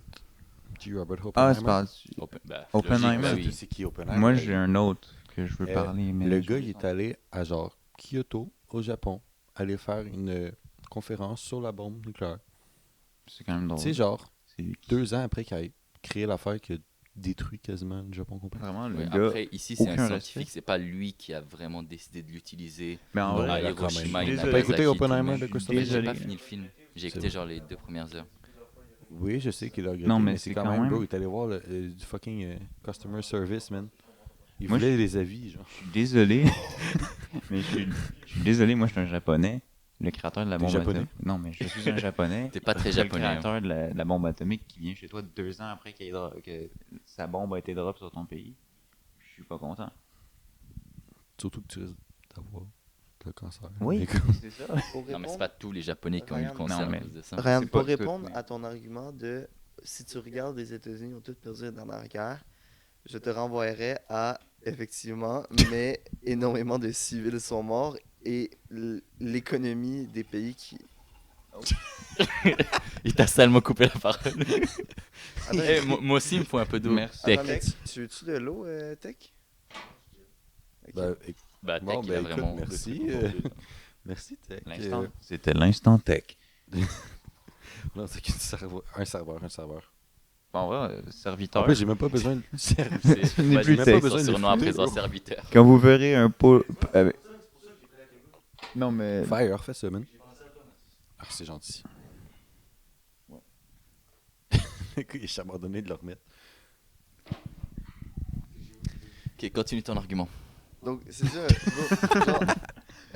S2: Robert
S1: Ah,
S2: Oppenheimer?
S1: c'est pas. Oppenheimer.
S3: Bah
S2: Tu
S3: oui.
S2: sais qui est Oppenheimer?
S1: Moi, j'ai un autre que je veux
S2: Euh,
S1: parler. Mais
S2: Le
S1: je-
S2: gars, il est allé à genre Kyoto, au Japon, aller faire une conférence sur la bombe nucléaire.
S1: C'est quand même drôle.
S2: Tu sais, genre,
S1: C'est
S2: 2 ans après qu'il ait créé l'affaire qui a détruit quasiment le Japon complet.
S1: vraiment le
S3: Ouais,
S1: gars.
S3: après, ici, c'est un
S1: aucun
S3: scientifique,
S1: respect.
S3: c'est pas lui qui a vraiment décidé de l'utiliser.
S1: Mais en
S2: Ouais,
S1: vrai,
S3: à
S2: là, quand
S3: Hiroshima,
S1: même.
S3: et
S1: Désolé.
S3: Nagasaki,
S2: T'as écouté
S3: tout
S2: Oppenheimer
S3: le
S2: de
S3: monde.
S2: Christopher
S3: J'ai
S1: Désolé.
S3: pas fini le film. J'ai écouté genre les 2 premières heures.
S2: Oui, je sais qu'il a regretté,
S1: Non, mais
S2: mais
S1: c'est
S2: c'est quand
S1: quand
S2: même,
S1: même-
S2: bro, il est allé voir du fucking customer service, man. Il
S1: Moi,
S2: voulait les avis, genre.
S1: je suis désolé. mais je suis désolé, moi, je suis un japonais. Le créateur de la
S2: T'es
S1: bombe
S2: japonais?
S1: atomique. Non, mais je suis un japonais.
S3: T'es pas très
S1: Le
S3: japonais. hein.
S1: créateur de la bombe atomique qui vient chez toi 2 ans après que sa bombe a été drop sur ton pays. Je suis pas content.
S2: surtout que tu risques d'avoir le cancer.
S1: Oui,
S2: Mais comme-
S1: c'est ça.
S4: Pour
S3: Non, mais c'est
S4: répondre,
S3: pas tous les Japonais qui ont eu le
S4: Ryan,
S3: cancer
S1: non,
S3: à
S1: mais-
S3: cause de ça.
S4: Ryan,
S1: c'est
S4: pour
S1: pas tout,
S4: répondre
S1: mais-
S4: à ton argument de si tu regardes les États-Unis ont tous perdu la dernière guerre, je te renvoyerais à effectivement, mais énormément de civils sont morts et l'économie des pays qui.
S3: Il t'a salement coupé la parole.
S4: Attends,
S3: Eh, moi aussi, il me faut un peu d'eau.
S1: Merci.
S3: Tech.
S4: attends, mec, tu veux-tu de l'eau, Tech? Ok.
S3: Bah, Tech,
S2: bon,
S3: il a
S2: écoute,
S3: vraiment.
S2: merci. Merci, Tech.
S1: L'instant. C'était l'instant tech.
S2: Non, c'est qu'un serveur. Un serveur.
S1: Bon, en vrai, serviteur.
S2: En plus, j'ai même pas besoin de service.
S3: C'est
S1: n'est
S3: vas-y,
S1: plus
S3: mets
S1: Tech.
S3: pas
S2: besoin
S3: son
S2: de
S3: surnom à
S2: fouiller,
S3: présent
S2: bro.
S3: serviteur.
S1: Quand vous verrez un pot. Non, mais.
S2: Fire, fais ça, man. Ah, c'est gentil. Écoute, il est abandonné de le remettre.
S3: Ok, continue ton argument.
S4: Donc, c'est ça. Bro, genre,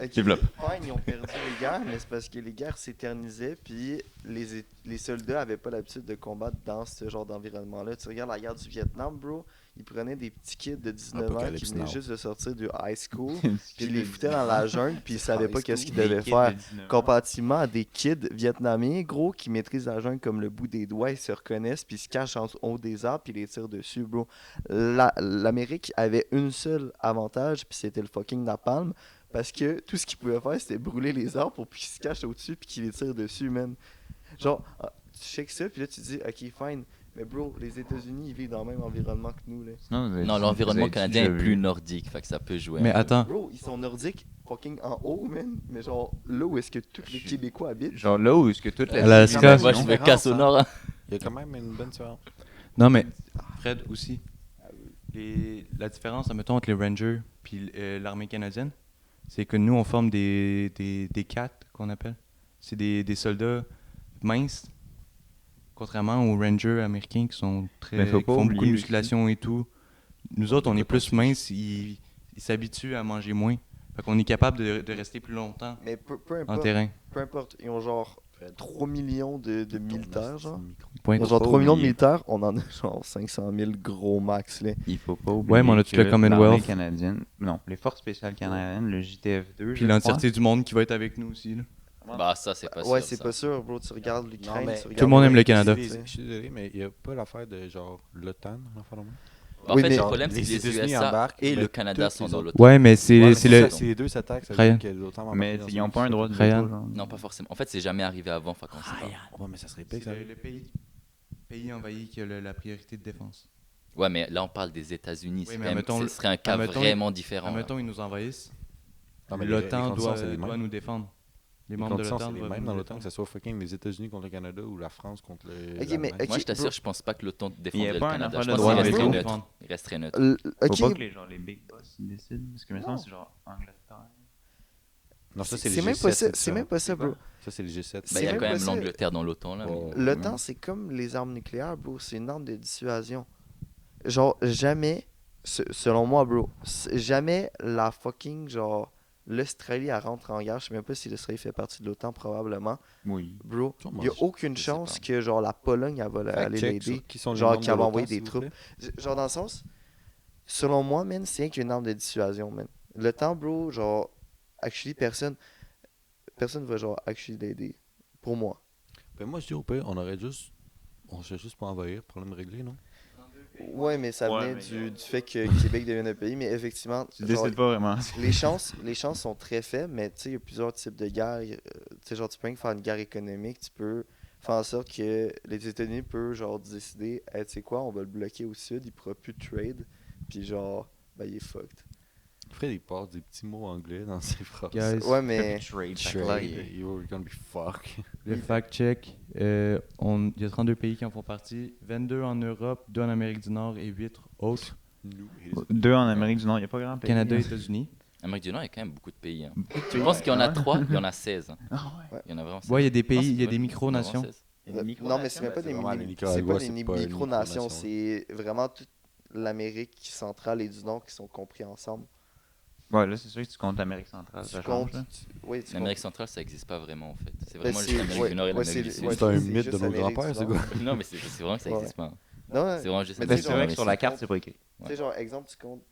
S4: ok,
S1: Développe.
S4: fine, ils ont perdu les guerres, mais c'est parce que les guerres s'éternisaient, puis les soldats avaient pas l'habitude de combattre dans ce genre d'environnement-là. Tu regardes la guerre du Vietnam, bro, ils prenaient des petits kids de 19 ans qui
S2: Apocalypse
S4: venaient
S2: Now.
S4: juste de sortir du high school, puis ils les foutaient dans la jungle, puis ils savaient pas
S2: High
S4: qu'est-ce qu'ils
S2: school.
S4: devaient faire. Comparativement à des kids vietnamiens, gros, qui maîtrisent la jungle comme le bout des doigts, ils se reconnaissent, puis ils se cachent en haut des arbres, puis ils les tirent dessus, bro. L'Amérique avait une seule avantage, puis c'était le fucking napalm, parce que tout ce qu'ils pouvaient faire, c'était brûler les arbres pour qu'ils se cachent au-dessus, puis qu'ils les tirent dessus, man. Genre, tu checkes ça, puis là, tu dis, ok, fine, mais bro, les États-Unis, ils vivent dans le même environnement que nous, là.
S3: Non, l'environnement canadien est plus nordique, fait que ça peut jouer.
S5: Mais
S3: un peu.
S5: attends,
S4: Bro, ils sont nordiques, fucking en haut, man, mais genre, là où est-ce que tous les Québécois habitent.
S1: Genre là où est-ce que toute la.
S5: Alaska,
S3: Moi, je me casse au nord. Hein.
S2: Il y a quand même une bonne différence.
S5: non mais Fred aussi. La différence, admettons, entre les Rangers et l'armée canadienne, c'est que nous, on forme des CAT, qu'on appelle. C'est des soldats minces, contrairement aux Rangers américains qui sont
S1: Mais faut
S5: qui
S1: pas
S5: font beaucoup de
S1: oublier
S5: musculation et tout. Nous autres, on est plus minces, ils s'habituent à manger moins. Fait qu'on est capable de rester plus longtemps
S4: Mais peu
S5: en
S4: importe,
S5: terrain.
S4: peu importe, ils ont genre 3 millions de militaires, genre.
S5: Point.
S4: Ils ont genre
S1: pas
S4: 3 millions de
S1: oublier.
S4: militaires, on en a genre 500 000 gros max, là.
S1: Il faut pas oublier.
S5: Ouais, mais on a tout
S1: que
S5: le Commonwealth.
S1: l'armée canadienne. Non, les forces spéciales canadiennes, le JTF-2.
S5: Puis l'entièreté du monde qui va être avec nous aussi. Là.
S3: Bah, ça, c'est pas sûr.
S4: Ouais, c'est
S3: ça.
S4: pas sûr, bro. Tu regardes l'Ukraine,
S2: mais-
S4: tu regardes
S5: Tout le monde aime le
S4: l'Amérique,
S5: Canada.
S4: tu sais.
S2: Je suis désolé, mais il n'y a pas l'affaire de genre l'OTAN, l'affaire de même.
S3: En
S4: Oui,
S3: fait,
S4: mais-
S3: le problème, c'est
S2: les
S3: que les
S2: États-Unis
S3: USA
S2: embarquent,
S3: et
S2: mais
S3: le Canada
S2: toutes
S3: sont
S2: les
S3: dans
S2: autres-
S3: l'OTAN.
S5: Ouais, mais c'est
S2: Ouais,
S5: c'est
S2: mais
S5: le.
S2: si les deux s'attaquent, ça veut
S5: Ryan.
S2: dire que l'OTAN va
S1: Mais
S2: embarquer
S1: ils n'ont
S2: dans
S1: pas un
S2: ça.
S1: droit de
S5: Ryan.
S1: veto, genre.
S3: Non, pas forcément. En fait, c'est jamais arrivé avant, fait qu'on sait pas.
S2: Ouais, mais ça serait pire, ça.
S5: C'est le pays envahi qui a la priorité de défense.
S3: Ouais, mais là, on parle des États-Unis.
S5: Oui,
S3: c'est
S5: mais
S3: quand même-
S5: admettons-
S3: ce serait un cas
S5: admettons-
S3: vraiment différent. là.
S5: Admettons, ils nous envahissent.
S2: Non, mais
S5: L'OTAN
S2: les conditions,
S5: doit,
S2: c'est les
S5: doit
S2: mêmes.
S5: nous défendre. Les
S2: Les
S5: membres de
S2: conditions,
S5: l'OTAN
S2: c'est les
S5: doivent
S2: mêmes
S5: nous
S2: dans l'OTAN, que
S5: défendre.
S2: ce soit fucking les États-Unis contre le Canada ou la France contre le.
S4: Ok, mais-
S2: l'Allemagne.
S4: ok,
S3: Moi, je t'assure,
S4: bro.
S3: je pense pas que l'OTAN
S1: Il y a
S3: défendrait le
S1: pas un
S3: Canada.
S1: affaire
S3: Je
S1: de
S3: pense
S1: droit
S3: qu'il
S1: de
S3: resterait
S1: veto.
S3: neutre. Il resterait neutre.
S1: Faut
S4: Ok,
S1: pas que les, genre, les big boss ils décident. Parce que maintenant,
S4: Non.
S1: c'est genre Angleterre.
S2: Non, ça,
S4: c'est
S2: les
S4: même
S2: G7,
S4: pas ça, c'est
S2: différent.
S4: même pas ça, bro.
S2: Ça, c'est les G7.
S3: Bah, il y
S4: C'est
S3: a
S4: même
S3: quand
S4: pas
S3: même
S4: ça.
S3: l'Angleterre dans l'OTAN, là.
S2: Bon.
S3: mais-
S4: L'OTAN, c'est comme les armes nucléaires, bro. C'est une arme de dissuasion. Genre, jamais, selon moi, bro, jamais la fucking, genre, l'Australie, elle rentre en guerre. Je sais même pas si l'Australie fait partie de l'OTAN, probablement.
S1: Oui.
S4: Bro,
S2: Sûrement,
S4: il y a aucune
S3: je sais
S4: chance
S3: pas.
S4: que, genre, la Pologne, elle va aller
S2: Fact-check
S4: l'aider.
S2: sur qui sont les
S4: Genre,
S2: membres
S4: qui va
S2: de
S4: envoyer
S2: l'OTAN,
S4: des
S2: s'il vous
S4: troupes.
S2: plaît.
S4: Genre, dans le sens, selon moi, man, c'est rien qu'une arme de dissuasion, man. L'OTAN, bro, genre, actually, personne va, genre, actually l'aider. Pour moi.
S2: Ben, moi, je dis au pire, on serait juste pas envahir, problème réglé, non?
S4: Ouais, mais ça
S1: Ouais,
S4: venait
S1: mais,
S4: du fait que Québec devienne un pays, mais effectivement,
S1: Tu
S4: genre,
S1: décides pas vraiment.
S4: les chances sont très faibles, mais tu sais, il y a plusieurs types de guerres. Tu sais, genre, tu peux rien que faire une guerre économique, tu peux faire en sorte que les États-Unis peuvent, genre, décider, hey, tu sais quoi, on va le bloquer au sud, il pourra plus de trade, puis genre, ben, il est fucked.
S2: Fred, il passe des petits mots anglais dans ses phrases.
S5: Guys,
S4: Ouais, mais
S1: Trade.
S2: Trade, you're gonna be fuck.
S5: le fact-check, il y a 32 pays qui en font partie, 22 en Europe, 2 en Amérique du Nord et 8 autres.
S1: Deux en Amérique du Nord, il n'y a pas grand pays.
S5: Canada et
S1: hein.
S5: États-Unis.
S3: Amérique du Nord, il y a quand même beaucoup de pays. hein.
S1: Tu
S3: Je pense qu'il y en a 3, il y en a 16. hein.
S1: Ah ouais.
S3: Il y en a vraiment 16.
S5: Ouais, il y a des
S3: Je pense
S5: pays, il y a
S3: que
S5: des
S3: ouais,
S5: micro-nations.
S3: il y en a vraiment 16.
S1: Il y a des micro-
S4: non, mais c'est même pas
S2: c'est
S4: des
S2: vraiment les
S4: c'est
S2: Nicaragua,
S4: pas
S2: c'est
S4: des
S2: pas une
S4: micronations,
S2: micronation.
S4: c'est vraiment toute l'Amérique centrale et du Nord qui sont compris ensemble.
S1: Ouais, là, c'est sûr que tu comptes l'Amérique centrale.
S4: Tu
S1: Ça
S4: comptes,
S1: change, là.
S4: oui, tu
S3: L'Amérique centrale, ça n'existe pas vraiment en fait. C'est
S4: Ben,
S3: vraiment
S4: c'est-
S3: juste l'Amérique
S4: ouais,
S3: du Nord et
S4: ouais,
S3: l'Amérique du
S4: c'est-
S3: Sud.
S4: ouais,
S2: C'est un
S4: c'est
S2: mythe
S4: juste
S2: de nos
S4: l'Amérique
S2: grands-pères,
S4: du
S2: c'est
S4: Nord.
S2: quoi?
S3: Non, mais c'est vraiment que ça
S4: Ouais.
S3: n'existe pas.
S4: Non, ouais.
S3: C'est vraiment juste
S4: Mais
S1: Ben,
S4: tu sais,
S1: c'est vrai que
S4: genre,
S1: sur la carte, c'est pas écrit.
S4: Tu sais, genre, exemple, tu comptes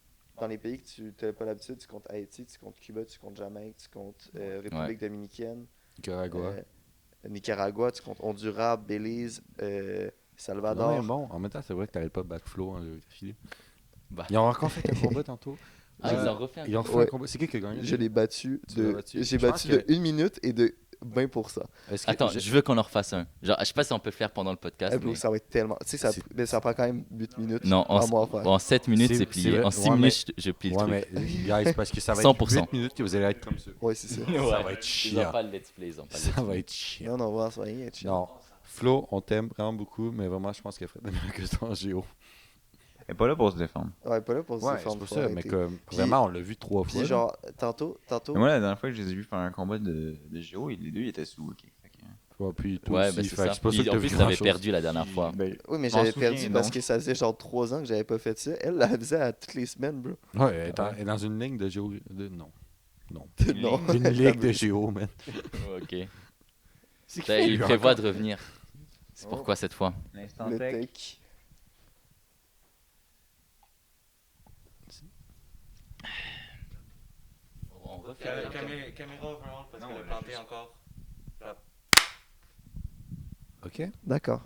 S4: dans les pays que tu n'as pas l'habitude, tu comptes Haïti, tu comptes Cuba, tu comptes Jamaïque, tu comptes République dominicaine,
S2: Nicaragua.
S4: Nicaragua, tu comptes Honduras, Belize,
S2: Non,
S4: Salvador.
S2: mais bon, en même temps, c'est vrai que t'arrêtes pas de battre Flo en géographie.
S3: Bah.
S2: Ils ont encore fait un combat tantôt.
S3: Ah, ils ont refait un
S2: Ils ont refait
S4: Ouais.
S2: un combat. C'est qui a gagné?
S4: Je l'ai battu
S2: Tu l'as battu?
S4: j'ai
S2: Je pense
S4: battu
S2: que-
S4: de 1 minute et de 20%.
S2: Est-ce que-
S3: Attends, je veux qu'on en refasse un. Genre, je sais pas si on peut le faire pendant le podcast.
S4: Bro,
S3: mais-
S4: ça va être tellement. Tu sais,
S2: C'est-
S4: ça prend quand même 8 minutes.
S3: Non,
S4: à moi à faire.
S3: en 7 minutes,
S2: C'est-
S3: c'est
S2: c'est
S3: plié.
S2: vrai.
S3: En 6
S2: Ouais,
S3: minutes, je plie le
S2: Ouais,
S3: truc.
S2: mais guys, parce que ça va être
S3: 100%.
S2: 8 minutes que vous allez être comme ça.
S4: Ouais, c'est ça.
S2: Ça va être
S3: Ils ont
S2: chiant.
S3: pas le let's play, ils ont pas le
S2: Ça
S3: let's
S2: va
S3: play.
S2: être chiant.
S4: Non, non, ça va rien être chiant.
S2: Non. Flo, on t'aime vraiment beaucoup, mais vraiment, je pense qu'elle ferait de mieux que toi en géo.
S1: Elle est pas là pour se défendre.
S4: Ouais, pas là pour se
S2: Ouais, c'est
S4: défendre.
S2: pour
S4: faut
S2: ça, mais
S4: arrêter.
S2: comme,
S4: Puis-
S2: vraiment, on l'a vu 3 fois.
S4: Puis
S2: là.
S4: genre, tantôt.
S1: Mais moi, la dernière fois que je les ai vus faire un combat de Géo, les deux ils étaient sous. Ok. Fait que-
S2: Ouais, puis toi
S3: Ouais,
S2: aussi,
S3: ben
S2: fait
S3: c'est
S2: que
S3: ça.
S2: c'est pas ça
S3: Puis,
S2: que
S3: en
S2: t'as
S3: plus,
S2: vu
S3: t'avais
S2: grand-chose.
S3: perdu la dernière fois.
S1: Ben,
S4: Oui, mais
S1: je m'en
S4: j'avais
S1: souviens,
S4: perdu parce
S1: donc.
S4: que ça faisait genre 3 ans que j'avais pas fait ça. Elle la faisait à toutes les semaines, bro.
S2: Ouais, elle est dans une ligne de géo. Non. Non.
S4: Non.
S2: Une ligue de géo, man.
S3: Ok.
S2: C'est
S3: Ben, il prévoit de revenir. C'est
S4: Oh.
S3: pourquoi cette fois?
S1: L'instant
S4: Le
S1: tech.
S4: tech.
S3: On refait
S5: Caméra overall parce
S1: Non,
S5: que le
S1: là,
S5: planté
S1: juste-
S5: encore.
S2: Ok.
S4: D'accord.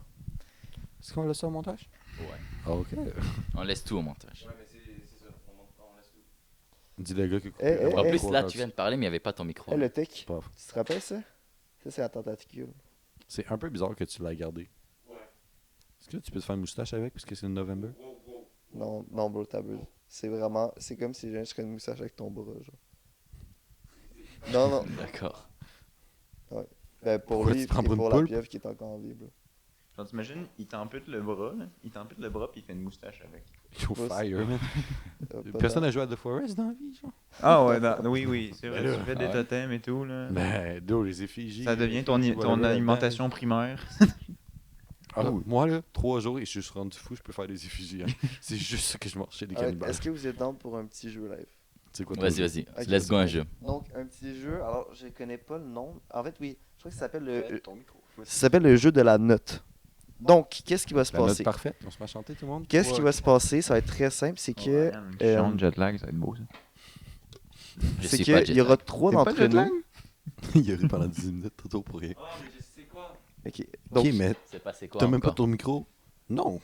S2: Est-ce qu'on laisse ça au montage?
S3: Ouais.
S2: Ah, ok.
S3: On laisse tout au montage.
S5: Ouais, mais c'est ça. On laisse tout.
S2: Dis le gars qui
S4: Eh, eh,
S3: En
S4: eh.
S3: plus, là, tu viens de parler, mais il n'y avait pas ton micro.
S4: Eh, le tech.
S2: Pas-
S4: Tu te rappelles ça? Ça, c'est la tentacule.
S2: C'est un peu bizarre que tu l'aies gardé.
S5: Ouais.
S2: Est-ce que tu peux te faire une moustache avec parce que c'est le November?
S4: Non, non, bro, t'abuses. C'est vraiment. C'est comme si je serais une moustache avec ton bras, genre. Non, non.
S3: D'accord.
S4: Ben, pour
S2: Pourquoi
S4: lui,
S2: tu te prends
S4: et
S2: pour une
S4: pour la
S2: poule?
S4: pieuvre qui est encore en vie, bro.
S1: Genre, t'imagines, il t'ampute le bras, là. Il t'ampute le bras puis il fait une moustache avec.
S2: Yo,
S4: Ouais,
S2: fire, man.
S4: Pas
S2: Personne
S4: tant.
S2: n'a joué à The Forest dans la vie, genre?
S1: Ah ouais, oui, c'est vrai.
S2: Ben là,
S1: Tu fais des
S3: ouais.
S1: totems et tout, là.
S2: Ben, d'où les effigies.
S1: Ça devient ton
S2: Voilà,
S1: alimentation primaire.
S2: Ah,
S1: Cool.
S2: moi, là, 3 jours et je suis rendu fou, je peux faire des effigies. Hein. C'est juste ça que je mange chez des
S4: Alright,
S2: cannibales.
S4: Est-ce que vous êtes dans pour un petit jeu live?
S2: C'est quoi, toi,
S3: Vas-y, vas-y.
S4: Ok,
S3: Let's go un jeu.
S4: Donc, un petit jeu. Alors, je connais pas le nom. En fait, oui. Je crois que ça s'appelle le.
S2: ton micro.
S4: Ça s'appelle le jeu de la note. Donc, qu'est-ce qui va se
S2: La note
S4: passer?
S2: parfaite, on se met à chanter tout le monde?
S4: Qu'est-ce qui va se passer? Ça va être très simple. C'est que.
S1: Chante jet lag, ça va être beau, ça.
S3: Je
S4: C'est
S3: suis pas
S4: qu'il y aura 3
S1: T'es pas
S4: d'entre
S1: jet lag?
S4: nous.
S2: Il a ri pendant 10 minutes, trop tôt pour rien.
S5: Ah, mais je sais quoi.
S4: Ok. Donc,
S2: Ok, mais
S3: C'est passé quoi
S2: t'as même pas
S3: encore?
S2: ton micro? Non.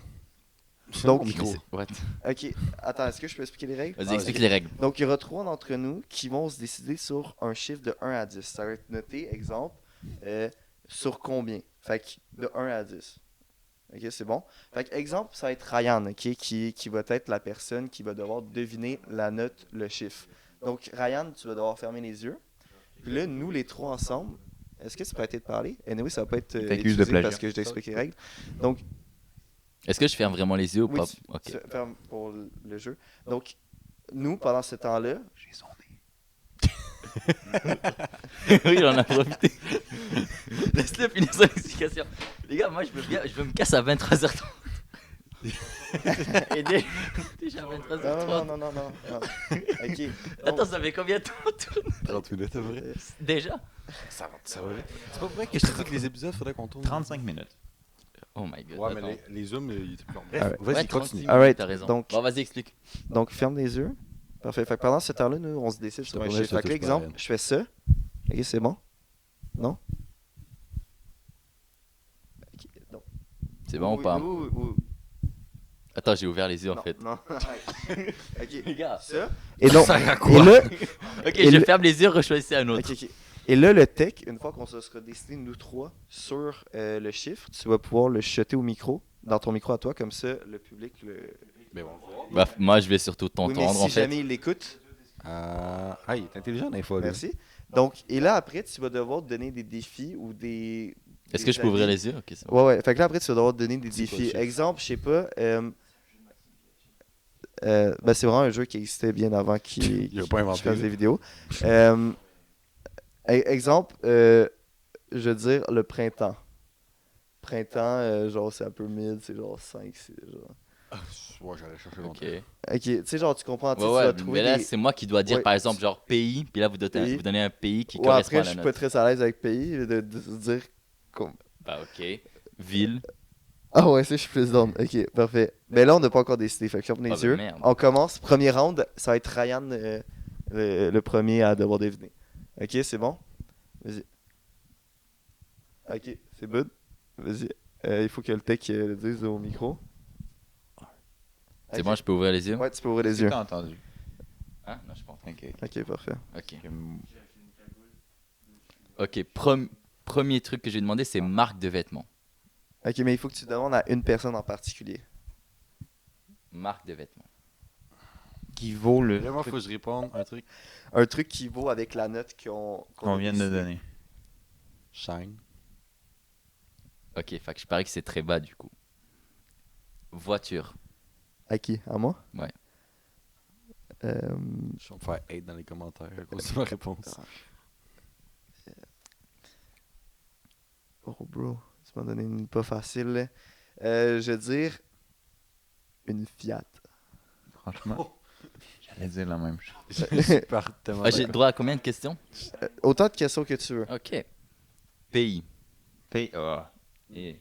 S4: Donc-
S2: Ton micro.
S3: Mais c'est- What?
S4: ok. Attends, est-ce que je peux expliquer les règles?
S3: Vas-y, explique les règles.
S4: Donc, il y aura 3 d'entre nous qui vont se décider sur un chiffre de 1 à 10. Ça va être noté, exemple, sur combien? Fait que de 1 à 10. Ok, c'est bon? Fait que, exemple, ça va être Ryan, ok, qui va être la personne qui va devoir deviner la note, le chiffre. Donc, Ryan, tu vas devoir fermer les yeux. Puis là, nous, les 3 ensemble, est-ce que tu peux arrêter de parler? Anyway, ça va pas être
S1: t'accuse de
S4: utilisé
S1: plagiat.
S4: parce que je t'explique les règles. Donc,
S3: Est-ce que je ferme vraiment les yeux ou
S4: oui,
S3: pas?
S4: tu
S3: Ok.
S4: fermes pour le jeu. Donc, nous, pendant ce temps-là,
S1: J'ai son nez.
S3: Oui, j'en ai profité. Laisse-le finir son explication. Les gars, moi, je me casse à 23h30. Et déjà
S4: non,
S3: 23h30.
S4: non, non, non, non, non. Ok.
S3: Attends,
S4: Donc,
S3: ça fait combien de temps on tourne
S2: 30 minutes, c'est vrai?
S3: déjà?
S2: Ça va vite. C'est pas vrai que je te dis que les épisodes, faudrait qu'on tourne.
S1: 35 minutes.
S3: Oh my god.
S2: Ouais,
S3: attends.
S2: mais les zooms, ils étaient plus longs. Bref,
S4: Alright.
S2: vas-y,
S3: Ouais,
S2: continue.
S3: 36
S4: Alright,
S3: t'as raison.
S4: donc-
S3: Bon, vas-y, explique.
S4: Donc, ferme les yeux. Parfait. Fait que pendant ce temps-là, nous, on se décide
S2: Je
S4: sur
S2: te
S4: un
S2: promets,
S4: chiffre.
S2: je te
S4: Fait que là,
S2: touche pas,
S4: exemple,
S2: Ryan.
S4: je fais ça. Ok, c'est bon? Non? Ok, donc.
S3: C'est bon ou pas? Attends, j'ai ouvert les yeux en
S4: Non,
S3: fait.
S4: non. Ok.
S3: Les gars.
S4: Ça. Et donc,
S2: Ça sert à
S4: et
S2: quoi?
S4: là,
S3: Ok,
S4: Et
S3: je
S4: le-
S3: ferme les yeux, rechoisissez un autre.
S4: ok, ok. Et là, le tech, une fois qu'on se sera décidé, nous 3, sur le chiffre, tu vas pouvoir le jeter au micro, dans ton micro à toi, comme ça, le public le.
S2: Mais bon.
S3: Bah, moi, je vais surtout
S4: Oui, mais
S3: t'entendre
S4: si
S3: en fait.
S4: jamais il l'écoute,
S2: Ah, il est intelligent, des fois. lui.
S4: merci. Donc, et là, après, tu vas devoir te donner des défis ou des.
S3: Est-ce
S4: des
S3: que je peux ouvrir
S4: avis.
S3: les yeux? Ok, c'est bon.
S4: Ouais, ouais. Fait que là, après, tu vas devoir te donner des
S2: C'est quoi le
S4: défis.
S2: chiffre?
S4: Exemple, je sais pas. Ben, c'est vraiment un jeu qui existait bien avant qu'il
S2: Il a pas inventé,
S4: fasse
S2: là.
S4: des vidéos. Exemple, je veux dire le printemps. Printemps, genre, c'est un peu mid, c'est genre 5, c'est genre.
S2: Ouais, j'allais chercher
S3: Ok.
S2: longtemps.
S4: Ok, tu sais, genre, tu comprends, tu sais,
S3: Ouais,
S4: tu vas
S3: ouais,
S4: trouver
S3: mais là,
S4: des...
S3: c'est moi qui dois dire
S4: Ouais.
S3: par exemple, genre pays, puis là, vous
S4: Pays.
S3: donnez un pays qui
S4: Ouais,
S3: correspond
S4: après,
S3: à
S4: je
S3: la
S4: suis
S3: note.
S4: pas très à l'aise avec pays, de se dire...
S3: Bah, ok. Ville.
S4: Ah ouais, ça, je suis plus down. Ok, parfait. Mais là, on n'a pas encore décidé. Fait que ferme les
S3: Ah, ben
S4: yeux.
S3: merde.
S4: On commence. Premier round, ça va être Ryan le premier à devoir deviner. Ok, c'est bon? Vas-y. Ok, c'est good. Vas-y. Il faut que le tech le dise au micro.
S3: C'est
S4: Ok.
S3: bon, je peux ouvrir les yeux?
S4: Ouais, tu peux ouvrir les
S1: Est-ce que
S4: yeux.
S1: t'as entendu?
S3: Hein? Non, je pense pas.
S1: Ok.
S4: Ok, parfait.
S3: Ok.
S1: Comme-
S3: Ok, premier truc que j'ai demandé, c'est marque de vêtements.
S4: Ok, mais il faut que tu demandes à une personne en particulier.
S3: Marque de vêtements.
S1: Qui vaut le
S2: Là, moi,
S1: truc
S2: faut que je réponde un truc.
S4: Un truc qui vaut avec la note qu'on
S1: qu'on
S4: a
S1: vient de
S4: décidé.
S1: donner?
S2: Shine.
S3: Ok, fait que je parie que c'est très bas du coup. Voiture.
S4: À qui? À moi?
S3: Ouais.
S2: Je vais me faire hate dans les commentaires à cause de ma réponse.
S4: Oh, bro. Tu m'as donné une pas facile, là. Je vais dire une Fiat.
S1: Franchement, j'allais dire la même chose.
S2: Je suis partement
S3: Ah, j'ai
S2: d'accord.
S3: droit à combien de questions?
S4: Autant de questions que tu veux.
S3: Ok. Pays.
S1: Paye. Ah.
S3: Et...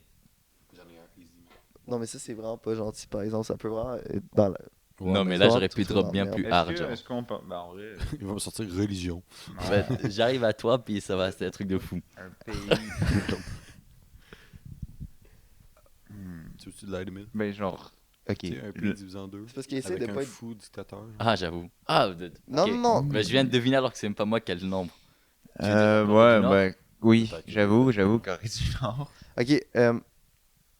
S2: J'en ai un easy.
S4: Non, mais ça, c'est vraiment pas gentil, par exemple. Ça peut vraiment être dans la...
S3: non, mais
S4: mais
S3: là,
S4: ça,
S3: j'aurais
S4: tout
S3: pu
S4: ça
S3: drop
S4: dans
S3: bien
S4: la
S3: plus
S4: merde.
S3: hard. genre.
S1: Est-ce qu'on peut. Ben, en vrai.
S2: Il va me sortir religion.
S3: Ouais, j'arrive à toi, puis ça va, c'est un truc de fou.
S1: Un pays.
S2: Tu veux-tu de l'aide, Emile?
S1: Ben, genre. Ok.
S2: Tu sais, un pays divisé en deux.
S4: C'est parce qu'il essaie
S2: Avec
S4: de
S2: un
S4: pas être...
S2: fou dictateur.
S3: Ah, j'avoue. Ah,
S4: Non,
S3: ok.
S4: non, non.
S3: Mais je viens de deviner alors que c'est même pas moi qui ai le nombre. Tu veux dire Corée du
S1: Ouais,
S3: Nord?
S1: ben. Oui,
S2: Peut-être.
S1: j'avoue, Corée du Nord.
S4: Ok,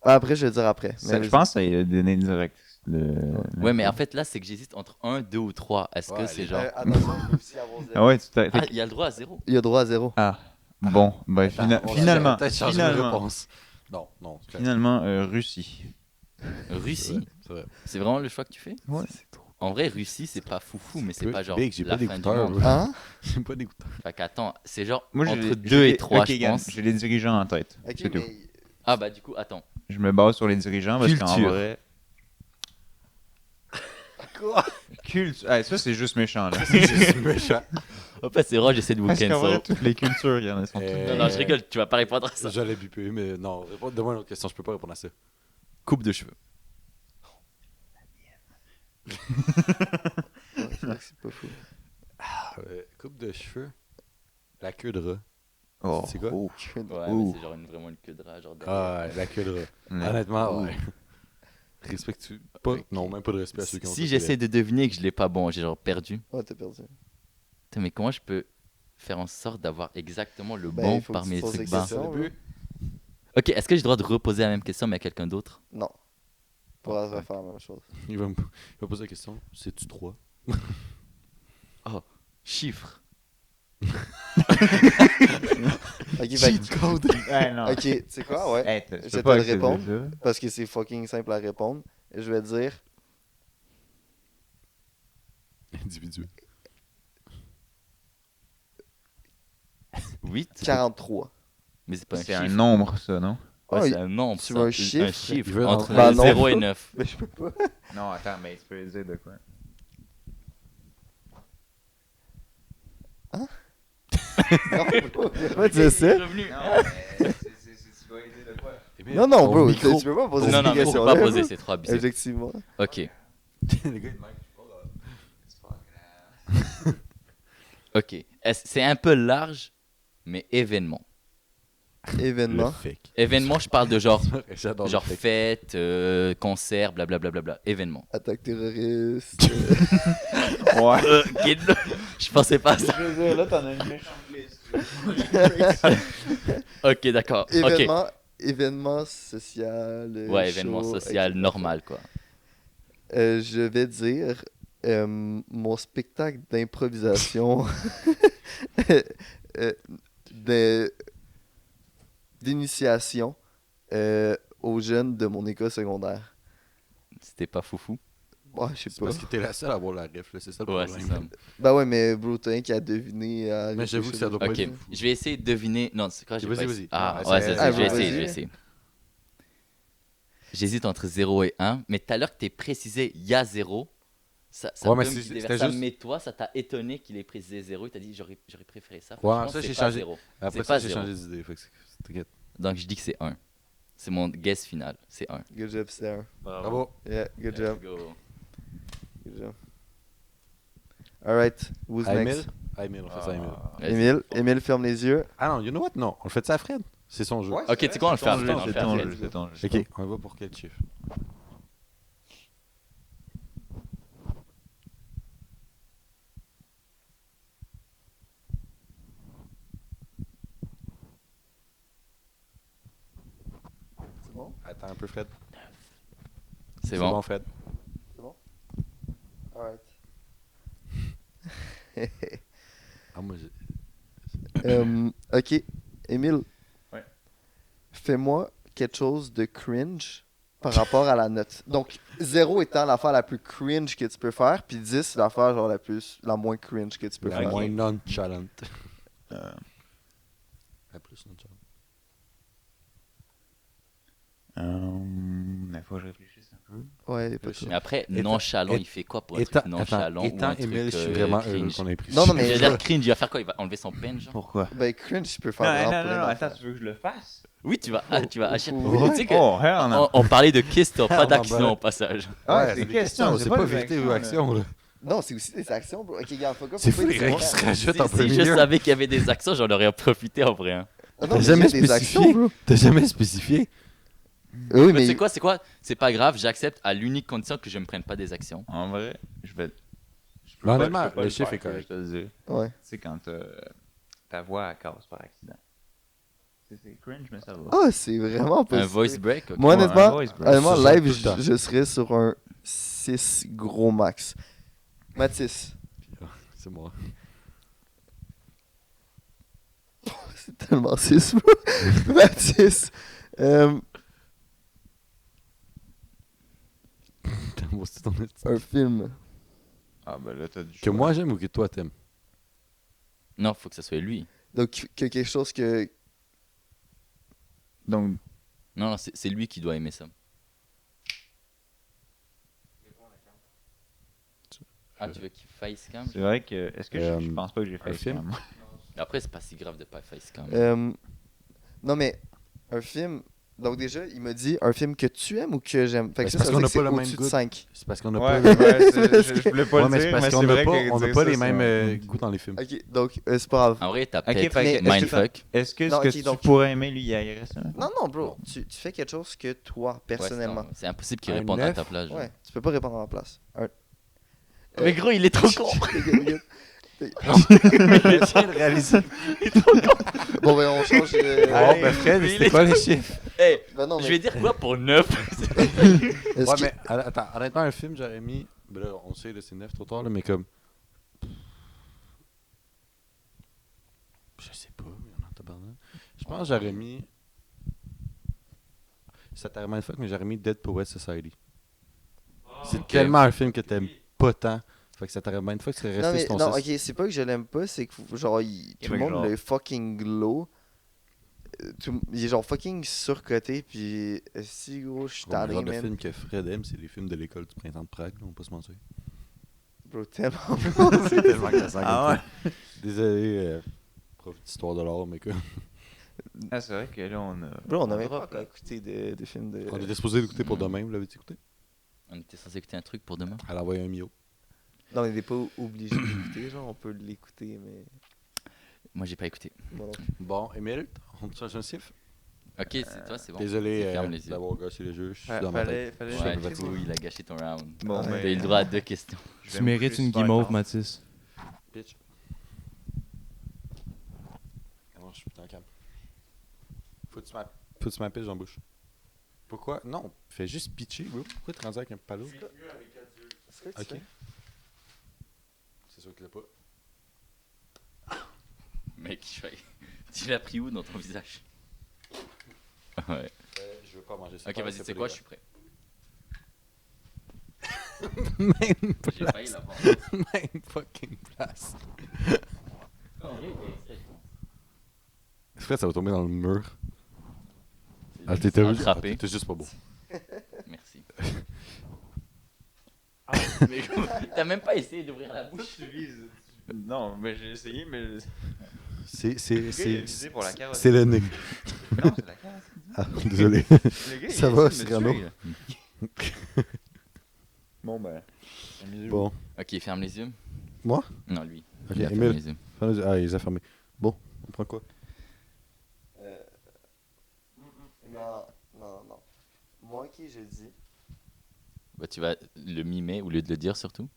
S4: après, je vais dire après. Mais
S1: Je
S4: vas-y.
S1: pense que ça a donné direct.
S3: Ouais, mais en fait, là, c'est que j'hésite entre 1, 2 ou 3. Est-ce que
S2: Ouais,
S3: c'est
S2: les-
S3: genre.
S4: Attention, il peut aussi avoir zéro.
S1: Ah ouais, tu t'as.
S3: Ah, il y a le droit à 0.
S4: Il y a droit à 0.
S1: Ah. Bon, ben,
S2: Attends, on va
S1: finalement.
S2: peut-être changer de
S1: Finalement.
S2: réponse. Non, non. c'est correct.
S1: Finalement, Russie.
S3: Russie.
S2: C'est vrai.
S3: C'est vraiment le choix que tu fais?
S1: Ouais.
S3: En vrai, Russie, c'est pas foufou, mais c'est
S2: Peu-
S3: pas genre
S2: Big, j'ai
S3: la
S2: pas
S3: fin du
S2: d'écouteurs,
S3: monde.
S2: bro.
S4: Hein?
S2: J'ai pas d'écouteurs.
S3: Fait qu'attends, c'est genre
S1: Moi,
S3: entre 2 et 3,
S1: ok,
S3: je
S1: Yann,
S3: pense.
S1: j'ai les dirigeants en tête.
S4: Ok,
S1: C'est tout.
S4: mais...
S3: Ah bah du coup, attends.
S1: Je me base sur les dirigeants parce qu'en
S3: Culture.
S1: vrai.
S4: Quoi?
S1: Culture. Ah, ça, c'est juste méchant, là.
S2: C'est juste méchant.
S3: En fait, c'est vrai, j'essaie de vous
S1: Parce qu'en vrai,
S3: cancel.
S1: toutes les cultures, il y en a sont toutes.
S3: Non, non, je rigole, tu vas pas répondre à ça.
S2: J'allais biper, mais non. Donne-moi une autre question, je peux pas répondre à ça.
S3: Coupe de cheveux.
S4: Ouais, c'est vrai que c'est pas fou.
S2: Coupe de cheveux. La queue de rat.
S1: Oh.
S2: C'est quoi?
S1: Oh.
S3: Ouais,
S1: Ouh.
S3: mais c'est genre vraiment une queue de rat, genre derrière.
S2: Ah, la queue de rat.
S1: Ouais.
S2: Honnêtement, ouais. Respectes-tu pas?
S3: Ok.
S2: Non, même pas de respect à ceux qui ont
S3: Si j'essaie de deviner et que je l'ai pas bon, j'ai genre perdu.
S4: Ouais, t'as perdu.
S3: Putain, mais comment je peux faire en sorte d'avoir exactement le
S4: Ben,
S3: bon
S4: il faut que
S3: parmi
S4: tu
S3: les
S4: poses
S3: trucs
S4: des
S3: bas?
S4: questions.
S2: Au début.
S3: Ok, est-ce que j'ai le droit de reposer la même question mais à quelqu'un d'autre?
S4: Non. Pour refaire la même chose.
S2: Il va poser la question. C'est-tu 3?
S3: Chiffre.
S4: Ok, fait
S2: code.
S1: Ouais, non.
S4: ok, tu sais quoi, ouais.
S1: Hey,
S4: Je
S1: tu
S4: vais
S1: peux
S4: te
S1: pas
S4: le
S1: accepter
S4: répondre.
S1: ça.
S4: Parce que c'est fucking simple à répondre. Et je vais dire
S2: Individuel.
S3: 8?
S4: 43.
S3: Mais c'est pas un
S1: C'est
S3: chiffre.
S1: un nombre, ça, non?
S3: Ouais,
S4: Ah,
S3: c'est
S4: il-
S3: un nombre.
S4: tu
S3: ça.
S4: veux un
S3: Un
S4: chiffre?
S3: chiffre
S2: Il veut
S3: entre
S4: Bah non.
S3: 0 et 9.
S4: Mais je peux pas.
S1: Non, attends, mais tu peux dire de quoi?
S4: Ouais, tu sais.
S1: Non, mais tu vas aider de quoi?
S4: Non, non,
S2: Ton
S4: bro,
S2: micro.
S4: tu peux pas poser
S3: Non,
S4: ces
S3: non, mais faut
S4: questions-là.
S3: pas poser, c'est trop abusé.
S4: Effectivement.
S3: Ok.
S2: Les gars, ils m'aiment.
S3: Ok. C'est un peu large, mais événement.
S4: Événement.
S2: Le fake.
S3: Événement, je parle de genre,
S2: J'adore
S3: genre
S2: le fake.
S3: fête, concert, blablabla. Événement.
S4: Attaque terroriste.
S1: Ouais.
S3: Kid, je pensais pas à ça.
S1: Je veux dire, là, t'en as une méchante liste.
S3: Ok, d'accord. Ok.
S4: Événement social.
S3: Ouais, événement
S4: show,
S3: social
S4: ok.
S3: normal, quoi.
S4: Je vais dire mon spectacle d'improvisation de- d'initiation aux jeunes de mon école secondaire.
S3: C'était pas foufou.
S4: Ouais, je sais
S2: C'est
S4: pas.
S2: parce que t'es la seule à avoir la ref, là, c'est ça le
S3: Ouais,
S2: problème.
S3: c'est ça.
S4: Bah ouais, mais bro, t'as rien qui a deviné.
S2: Mais j'avoue que ça doit pas
S3: Ok,
S2: être
S3: je vais essayer de deviner. Non, c'est quoi? j'ai
S2: Vas-y,
S3: pas
S2: vas-y.
S3: essayé. Ah,
S2: Non,
S3: ouais,
S2: essaie-
S3: c'est ça,
S4: Ah,
S3: je vais
S4: vas-y.
S3: essayer, je vais essayer. J'hésite entre 0 et 1, mais tout à l'heure que t'es précisé, il y a 0. Ça
S2: Ouais,
S3: peut
S2: mais
S3: me
S2: c'est-
S3: guider
S2: c'était
S3: vers ça,
S2: juste-
S3: mais toi, ça t'a étonné qu'il ait précisé 0 et t'as dit j'aurais préféré ça.
S2: Ouais,
S3: Je pense
S2: ça,
S3: que
S2: j'ai
S3: c'est pas
S2: changé.
S3: 0.
S2: Après
S3: C'est
S2: ça,
S3: pas
S2: j'ai
S3: zéro.
S2: changé d'idée. Fait que t'inquiète.
S3: Donc je dis que c'est 1. C'est mon guess final. C'est 1.
S4: Good job, c'était un.
S2: Bravo.
S4: Yeah, good job.
S3: Let's go.
S4: Good job. Alright, who's
S2: À
S4: next?
S2: Emile? À Emile, on fait ça à Emile.
S3: Vas-y.
S4: Émile, ferme les yeux.
S2: Ah non, you know what? Non, on le fait ça à Fred. C'est son jeu.
S3: Ok, tu sais quoi, on le fait après. On le
S1: C'est
S3: fait
S1: ton
S3: après.
S1: jeu, c'est ton jeu.
S2: Ok, on va pour quel chiffre?
S4: C'est bon?
S2: Attends un peu, Fred.
S3: C'est bon.
S2: Fred.
S4: Alright.
S2: Ah, moi,
S4: Ok, Émile.
S1: Ouais.
S4: Fais-moi quelque chose de cringe par rapport à la note. Donc, 0 étant l'affaire la plus cringe que tu peux faire, puis 10 l'affaire genre la moins cringe que tu peux
S2: la
S4: faire.
S2: moins nonchalant.
S1: Euh,
S2: La plus nonchalant.
S1: Mais faut que je réfléchisse un peu.
S4: Ouais, pas de
S3: Mais après, nonchalant, il fait quoi pour un
S2: Étant,
S3: truc nonchalant ou
S2: étant
S3: un truc
S2: Emile, je suis vraiment heureux
S3: cringe?
S2: qu'on ait pris
S4: Non,
S2: ça.
S4: non, mais-
S3: Il va dire cringe, il va faire quoi? Il va enlever son pen, genre?
S1: Pourquoi?
S4: Ben, cringe, tu peux
S1: Non,
S4: faire vraiment
S1: non,
S4: plein
S1: non,
S4: d'affaires.
S1: attends, tu veux que je le fasse?
S3: Oui, tu vas acheter.
S4: Oh,
S3: Tu sais que
S1: Oh, hell no.
S3: on parlait de kiss, t'as pas
S2: Ah,
S3: d'action
S2: ben.
S3: au passage.
S1: Ah,
S2: Ouais,
S1: c'est
S2: des
S1: questions,
S2: c'est pas
S1: des
S2: vérité
S1: actions,
S2: ou
S1: là.
S2: action, là.
S4: Non, c'est aussi des actions, bro. Ok, regarde, fuck off,
S2: C'est
S4: faut
S2: fou
S4: pas
S2: les
S4: dire
S2: règles qui
S4: ça.
S2: se rajoutent en
S3: Si
S2: premier
S3: je
S2: lieu.
S3: savais qu'il y avait des actions, j'en aurais profité en vrai. Hein.
S4: Ah non,
S2: T'as
S4: mais
S2: jamais
S4: il y a des actions,
S2: spécifié.
S4: bro.
S2: T'as jamais spécifié.
S4: Oui,
S3: Mais
S4: mais.
S3: c'est quoi? C'est pas grave, j'accepte à l'unique condition que je me prenne pas des actions.
S1: En vrai, je vais. Je
S2: Mais honnêtement,
S1: je peux pas
S2: le chiffre
S1: faire,
S2: est correct.
S1: Je te le dis.
S4: Ouais.
S1: Tu sais, quand ta voix elle casse par accident. C'est cringe, mais ça va.
S4: Ah, c'est vraiment pas
S3: Un
S4: si
S3: voice
S4: pire.
S3: break? ok.
S4: Moi,
S1: Ouais, un
S4: honnêtement,
S1: voice break.
S4: honnêtement,
S2: Ça sort
S4: live,
S2: tout le temps.
S4: je serais sur un 6 gros max. Mathis.
S2: C'est moi.
S4: C'est tellement 6, bro. Mathis.
S2: Moi, c'est ton style.
S4: Un film.
S1: Ah, ben là, t'as du
S2: Que
S1: choix.
S2: moi j'aime ou que toi t'aimes?
S3: Non, faut que ça soit lui.
S4: Donc, quelque chose que.
S1: Donc,
S3: Non, non, c'est lui qui doit aimer ça. Ah, tu veux qu'il facecam?
S1: c'est vrai que. Est-ce que je pense pas que j'ai fait
S2: un film?
S1: film?
S3: Après, c'est pas si grave de pas facecam.
S4: Non, mais un film. Donc, déjà, il m'a dit un film que tu aimes ou que j'aime. Fait que
S2: Ben, c'est
S4: ça,
S2: parce
S4: ça
S2: qu'on
S4: veut
S2: a
S4: dire que
S2: pas le
S4: c'est
S2: même
S4: au-dessus de
S2: goût.
S4: 5.
S2: C'est parce qu'on a
S1: Ouais,
S2: pas.
S1: je voulais pas
S2: Ouais,
S1: le
S2: mais
S1: dire,
S2: c'est parce
S1: mais
S2: qu'on
S1: c'est
S2: a
S1: vrai
S2: pas,
S1: que
S2: on a
S1: dire
S2: pas
S1: ça,
S2: les mêmes
S1: c'est-
S2: goûts dans les films.
S4: Ok, donc, c'est pas grave.
S3: En vrai, t'as
S1: Ok,
S3: peut-être
S1: fait que-
S3: mindfuck.
S1: Est-ce que
S4: Non,
S1: ce que
S4: ok,
S1: tu
S4: donc-
S1: pourrais aimer, lui, il irait ça?
S4: Non, non, bro. Tu fais quelque chose que toi,
S3: Ouais,
S4: personnellement.
S3: c'est impossible qu'il
S2: Un
S3: réponde à
S2: 9?
S3: ta place. genre.
S4: Ouais, tu peux pas répondre à ma place.
S3: Mais gros, il est trop con.
S4: Bon, ben, on change.
S2: Oh, ben Fred,
S3: mais
S2: c'était
S3: il
S2: quoi
S3: est
S2: les chiffres?
S3: Hey,
S4: Ben non,
S3: je
S4: mais.
S3: vais dire quoi pour 9?
S4: Est-ce
S2: Ouais,
S4: que-
S2: mais attends, honnêtement, un film, j'aurais mis. Ben là, on sait, là, c'est 9 trop tard, là, mais comme. Je sais pas, mais on en tabarnak. Je pense que j'aurais mis. Ça t'arrive une fois, mais j'aurais mis Dead Poets Society. C'est
S3: Ok.
S2: tellement un film que t'aimes pas tant. Fait que ça t'arrive une fois que tu serais
S4: Non,
S2: resté
S4: mais
S2: sur ton
S4: non,
S2: 6.
S4: ok, c'est pas que je l'aime pas, c'est que genre, tout le
S1: mais
S4: monde
S1: genre-
S4: le fucking glow. Il est genre fucking surcoté, puis si gros, je suis
S2: Le
S4: tanné,
S2: genre de
S4: man.
S2: film que Fred aime, c'est les films de l'école du printemps de Prague, là, on va pas se mentir.
S4: Bro, tellement.
S2: C'est tellement classique.
S1: Ah ouais?
S2: Désolé, prof d'histoire de l'art, mais que.
S1: Ah, c'est vrai que là, on a.
S4: Bro, on avait
S1: drop,
S4: pas encore écouté de films de.
S2: On était supposé l'écouter pour demain, vous l'avez écouté?
S3: On était censé écouter un truc pour demain.
S2: Elle a envoyé un mio.
S4: Non, on n'est pas obligé d'écouter, genre, on peut l'écouter, mais.
S3: Moi, j'ai pas écouté.
S4: Moi non plus.
S2: Bon, Emile, on te change un chiffre?
S3: Ok, c'est toi, c'est bon.
S2: Désolé
S3: Ferme les yeux.
S2: d'avoir gâché les jeux, je suis dans ma tête.
S1: Fallait.
S3: Ouais,
S2: un peu
S3: du coup, il a gâché ton round.
S1: Bon,
S4: Ouais.
S1: mais.
S3: T'as eu le droit à 2 questions.
S1: je vais
S5: Tu
S1: me
S5: mérites
S1: coucher
S5: une
S1: super
S5: guimauve,
S1: tard.
S5: Mathis.
S2: Bitch. Non, je suis putain calme. Faut que tu m'appelles, Jean-Bouche. Pourquoi? Non, fais juste pitcher, bro. Pourquoi tu rendu avec un palo?
S4: C'est quoi que tu
S2: Ok.
S4: fais?
S2: C'est sûr qu'il l'a pas.
S3: Mec, tu l'as pris où dans ton visage? Ouais.
S2: Je veux pas manger ça.
S3: Ok, vas-y, c'est quoi? Je suis prêt.
S2: Même
S3: J'ai failli l'avoir.
S2: Même fucking place. Fred, ça va tomber dans le mur. Ah, t'étais
S3: attrapé.
S2: T'es juste pas beau.
S3: Merci. Mais t'as même pas essayé d'ouvrir la bouche.
S1: Non, mais j'ai essayé, mais.
S2: C'est
S1: j'ai utilisé pour la carotte.
S2: c'est le nez.
S1: Non, c'est la carotte.
S2: Ah, désolé.
S1: Le gars,
S2: Ça
S1: il
S2: va,
S1: essaie de me
S2: Cyrano?
S1: tuer, là. Bon, ben.
S2: Bon.
S3: Ok, ferme les yeux.
S2: Moi?
S3: Non, lui.
S2: Ok,
S3: Il a fermé
S2: Émile.
S3: les yeux.
S2: Ah, il les a fermés. Bon, on prend quoi?
S4: Non. Moi qui j'ai dit.
S3: Bah, tu vas le mimer au lieu de le dire surtout.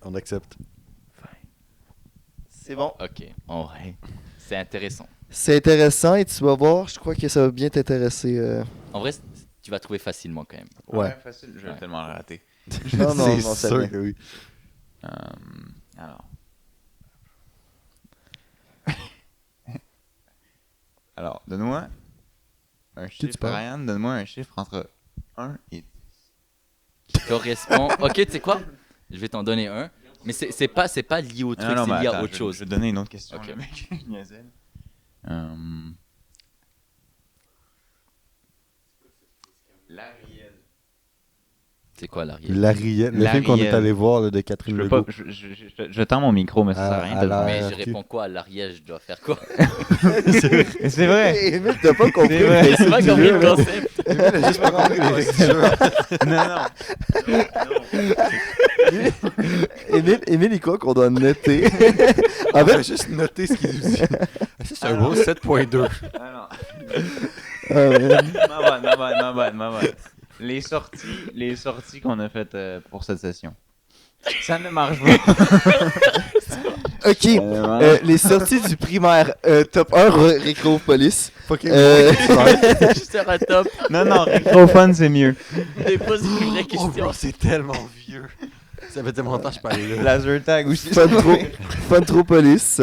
S2: On accepte.
S4: C'est bon.
S3: Ok, en vrai, c'est intéressant.
S4: C'est intéressant et tu vas voir, je crois que ça va bien t'intéresser.
S3: En vrai, tu vas trouver facilement quand même.
S4: Ouais.
S1: Facile, je vais
S3: Ouais.
S1: tellement le rater.
S4: Non,
S2: C'est
S4: ça
S2: sûr
S4: vient.
S2: que oui.
S1: Alors. Alors, donne-moi un chiffre.
S2: parles?
S1: Ryan, donne-moi un chiffre entre 1 et
S3: Qui correspond. Ok, tu sais quoi? Je vais t'en donner un. Mais c'est pas lié au truc, c'est
S1: mais
S3: lié
S1: attends,
S3: à autre
S1: je
S3: chose.
S1: vais te donner une autre question.
S3: Ok.
S1: Le mec, je niaisais, là. L'Ariel.
S3: C'est quoi l'arrière?
S2: L'Ariel, le film qu'on est
S1: L'Ariel.
S2: allé voir là, de
S1: Je
S2: Catherine
S1: peux
S2: Legault.
S1: pas. Je tends mon micro, mais ça sert à rien.
S2: À la-
S3: Mais je
S2: ok.
S3: réponds quoi à l'ariège, je dois faire quoi?
S1: Mais c'est vrai.
S4: Émile, t'as pas compris.
S1: C'est vrai.
S3: C'est pas compris le concept.
S2: Émile a juste pas compris les règles du jeu.
S1: Non.
S4: Émile, il croit qu'on doit noter.
S2: On va juste noter ce qu'il nous dit. Ah, ça, c'est un gros 7.2.
S1: Alors.
S4: Ah, man.
S1: Ma bonne. Les sorties qu'on a faites pour cette session. Ça ne marche pas.
S4: Ok, les sorties du primaire. Top 1, Récropolis.
S2: Fucking
S3: Je sers à top.
S1: Non, Récrophone, c'est mieux.
S3: Et pose une vraie
S2: Oh,
S3: question.
S2: bro, c'est tellement vieux. Ça fait tellement longtemps que je peux aller là.
S1: Laser tag aussi.
S4: Funtropolis.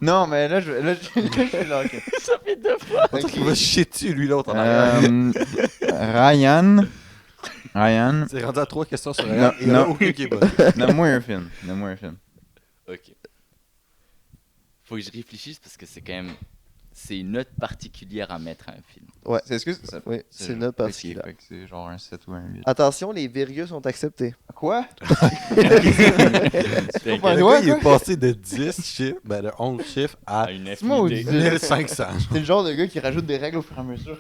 S1: Non, mais là, je suis là. ok.
S3: Ça fait 2 fois.
S2: Attends, il va se chier dessus, lui, l'autre, en arrière.
S1: Ryan,
S2: C'est rendu à 3 questions sur
S1: Non,
S2: rien. Il y en a
S1: non.
S2: aucun qui est bon.
S1: donne-moi un film.
S3: Ok. Faut que je réfléchisse parce que c'est quand même. C'est une note particulière à mettre à un film.
S4: Ouais,
S1: C'est ce que ça.
S4: oui, c'est une note
S1: Ok,
S4: particulière.
S1: fait que c'est genre un 7 ou un 8.
S4: Attention, les virgules sont acceptées.
S1: Quoi?
S3: C'est
S1: pas
S2: Le
S1: loin,
S2: gars, il est
S1: quoi.
S2: passé de 10 chiffres, de 11 chiffres à
S3: à une
S1: maudit.
S3: infinité.
S2: 1500.
S1: C'est le genre de gars qui rajoute des règles au fur et à mesure.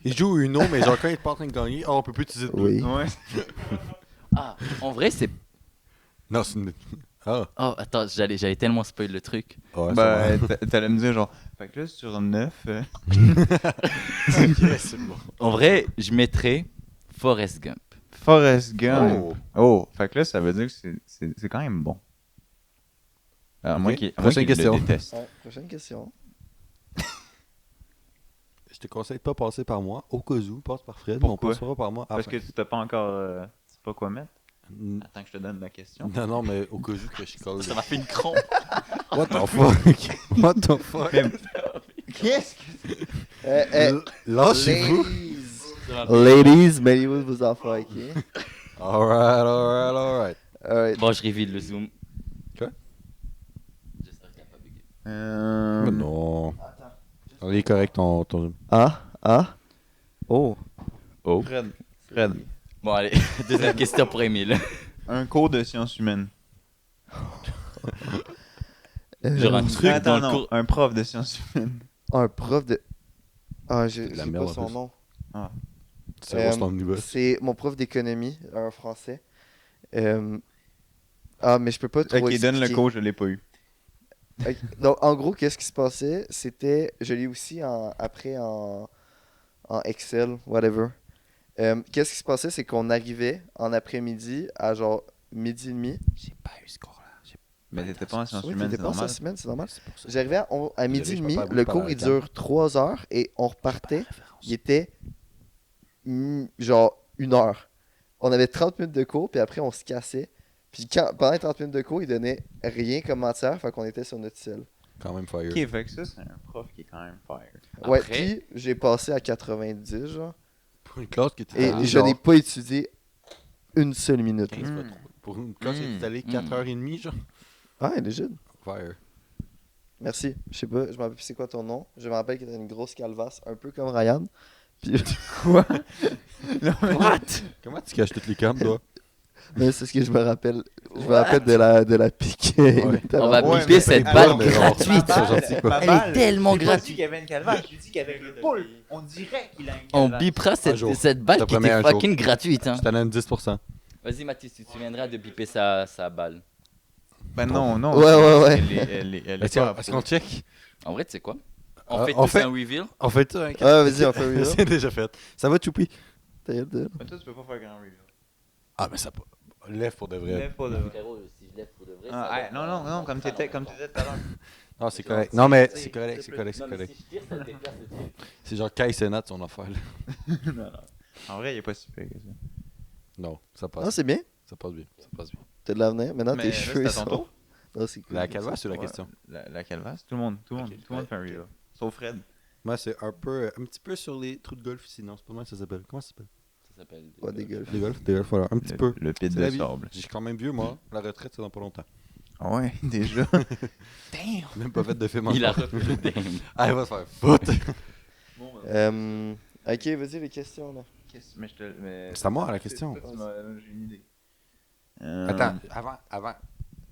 S2: Il joue Uno, mais genre quand il est pas en train de gagner, on peut plus utiliser de
S4: Oui.
S1: Ouais.
S3: Ah, en vrai, c'est.
S2: Non, c'est une. Ah,
S3: Oh, attends, j'allais tellement spoil le truc.
S2: ouais,
S1: Ben, t'allais me dire genre. Fait que là, sur 9.
S2: c'est bon.
S3: En vrai, je mettrais Forrest Gump.
S1: Forrest Gump.
S2: Oh.
S1: Oh, fait que là, ça veut dire que c'est quand même bon. Alors, moi
S2: Ok.
S1: qui,
S2: Prochaine question.
S1: le déteste.
S4: Ouais, prochaine question.
S2: Je te conseille de pas passer par moi. Au cas où, passe par Fred,
S1: Pourquoi?
S2: mais on passera par moi
S1: Parce
S2: après.
S1: que tu t'as pas encore. Tu sais pas quoi mettre.
S2: Mm,
S1: Attends que je te donne ma question.
S2: Non, mais au cas où que je colle.
S3: Ça m'a fait une crampe.
S2: What the fuck? What the fuck?
S1: Qu'est-ce que
S2: Lâchez-vous.
S4: Ladies, Mellywood vous en fait, ok?
S2: Alright.
S4: Alright.
S3: Bon, je révèle le zoom.
S2: Quoi?
S3: J'espère qu'il a pas bugué.
S2: Mais non. Il est correct ton zoom.
S4: Oh.
S3: Oh.
S1: Fred.
S3: Bon, allez, deuxième question pour Émile.
S1: Un cours de sciences humaines.
S3: Genre un truc
S1: Attends,
S3: dans le
S1: non,
S3: cours.
S1: un prof de sciences humaines.
S4: Un prof de. Ah,
S2: C'est de la
S4: j'ai
S2: merde,
S4: pas
S2: en
S4: son
S2: plus.
S4: nom.
S2: C'est bon, c'est ton niveau.
S4: C'est mon prof d'économie, un français. Mais je peux pas trop
S1: Ok, donne le
S4: expliquer.
S1: cours, je l'ai pas eu.
S4: Ok, donc, en gros, qu'est-ce qui se passait? C'était. Je l'ai aussi après en Excel, whatever. Qu'est-ce qui se passait? C'est qu'on arrivait en après-midi à genre midi et demi.
S2: J'ai pas eu ce cours-là.
S1: Mais t'étais pas en sciences
S4: Oui,
S1: humaines,
S4: t'étais
S1: c'est
S4: pas en
S1: normal.
S4: sciences humaines, c'est normal. J'arrivais à midi et
S2: je
S4: demi,
S2: peux pas
S4: le
S2: parler
S4: cours il
S2: à la
S4: dure 3 heures et on repartait. Il était genre 1 heure. On avait 30 minutes de cours, puis après on se cassait. Puis pendant les 30 minutes de cours, il donnait rien comme matière, fait qu'on était sur notre selle.
S2: Quand même fire.
S1: Ok, fait que ça, c'est un prof qui est quand même fire.
S4: Ouais,
S3: Après-
S4: puis j'ai passé à 90, genre.
S2: Pour une classe qui était
S4: Et
S2: allée,
S4: je
S2: genre,
S4: n'ai pas étudié une seule minute.
S2: 15 pas trop. Pour une classe qui était allée 4h30, genre.
S4: Ouais, légit.
S2: Fire.
S4: Merci. Je sais pas, je m'en rappelle plus c'est quoi ton nom. Je me rappelle que t'as une grosse calvasse, un peu comme Ryan. Puis
S1: Quoi? Non, mais
S2: Comment tu caches toutes les câbles, toi?
S4: Mais c'est ce que je me rappelle. Je me rappelle de la pique.
S3: On va
S1: Ouais,
S3: biper
S1: mais
S3: cette
S1: c'est-
S3: balle
S2: mais genre,
S3: gratuite.
S2: c'est gentil, quoi.
S3: Elle est tellement
S1: J'ai pas dit
S3: gratuite.
S1: qu'il y avait une calvaire, j'ai dit qu'avec le pool, on dirait qu'il a une
S3: On
S1: calvaire.
S3: bipera
S2: Un jour.
S3: cette balle
S2: Je te
S3: qui
S2: promets
S3: était
S2: un jour.
S3: fucking gratuite. Hein.
S2: Je t'en donne 10%.
S3: Vas-y, Mathis, tu te souviendras de biper sa balle.
S1: Ben non, non.
S4: Ouais.
S1: Elle est pas
S2: Est-ce qu'on check?
S3: En vrai, tu sais quoi?
S2: Ah,
S3: On fait
S2: on
S3: tous
S2: fait-
S3: un reveal.
S2: On fait ça, hein?
S4: Ah, vas-y, on fait un reveal.
S2: C'est déjà fait. Ça va, Choupi?
S4: Ta gueule de-
S1: Mais toi, tu peux pas faire grand review.
S2: Ah, mais ça pas. Lève pour de vrai.
S1: Lève pas de vrai.
S3: Frérot, si je lève pour de vrai.
S1: Ah,
S3: ça
S1: hey,
S3: va.
S1: non, comme t'étais tout à l'heure.
S2: Non, c'est correct. Non, mais c'est correct,
S3: Non,
S2: c'est
S3: mais
S2: correct, c'est
S3: si
S2: correct.
S3: je tire, ça te déplace le tir.
S2: C'est genre Kai Senat, son affaire. Là.
S1: Non. En vrai, il est pas si pire que ça.
S2: Non, ça
S4: Ah,
S2: passe.
S4: c'est bien.
S2: Ça passe bien. Ça passe bien.
S4: T'as de l'avenir. Maintenant,
S1: Mais
S4: tes
S1: là,
S4: cheveux,
S1: c'est
S4: ils
S1: à ton
S4: sont.
S1: tour.
S4: Ah, c'est cool.
S2: La calvaire, c'est la
S1: Ouais.
S2: question.
S1: La calvasse, tout le monde fait un review. Sauf Fred.
S2: Moi, c'est un petit peu sur les trous de golf ici. Non, c'est pas moi, ça s'appelle. Comment ça s'appelle?
S3: Ça s'appelle.
S4: Ouais, des golfs.
S2: Des golf, voilà. Un petit peu.
S1: Le pit
S2: C'est la
S1: de
S2: vie.
S1: sable.
S2: Je suis quand même vieux, moi. La retraite, c'est dans pas longtemps.
S1: Ah ouais, déjà.
S2: Même pas fait de film
S3: Il a
S2: encore.
S3: refait le dame.
S2: Ah, il va se faire foutre.
S4: Ok, vas-y, les questions, là.
S1: Mais je te. mais-
S2: C'est à moi, la question.
S1: Toi, j'ai une idée.
S2: Attends, avant.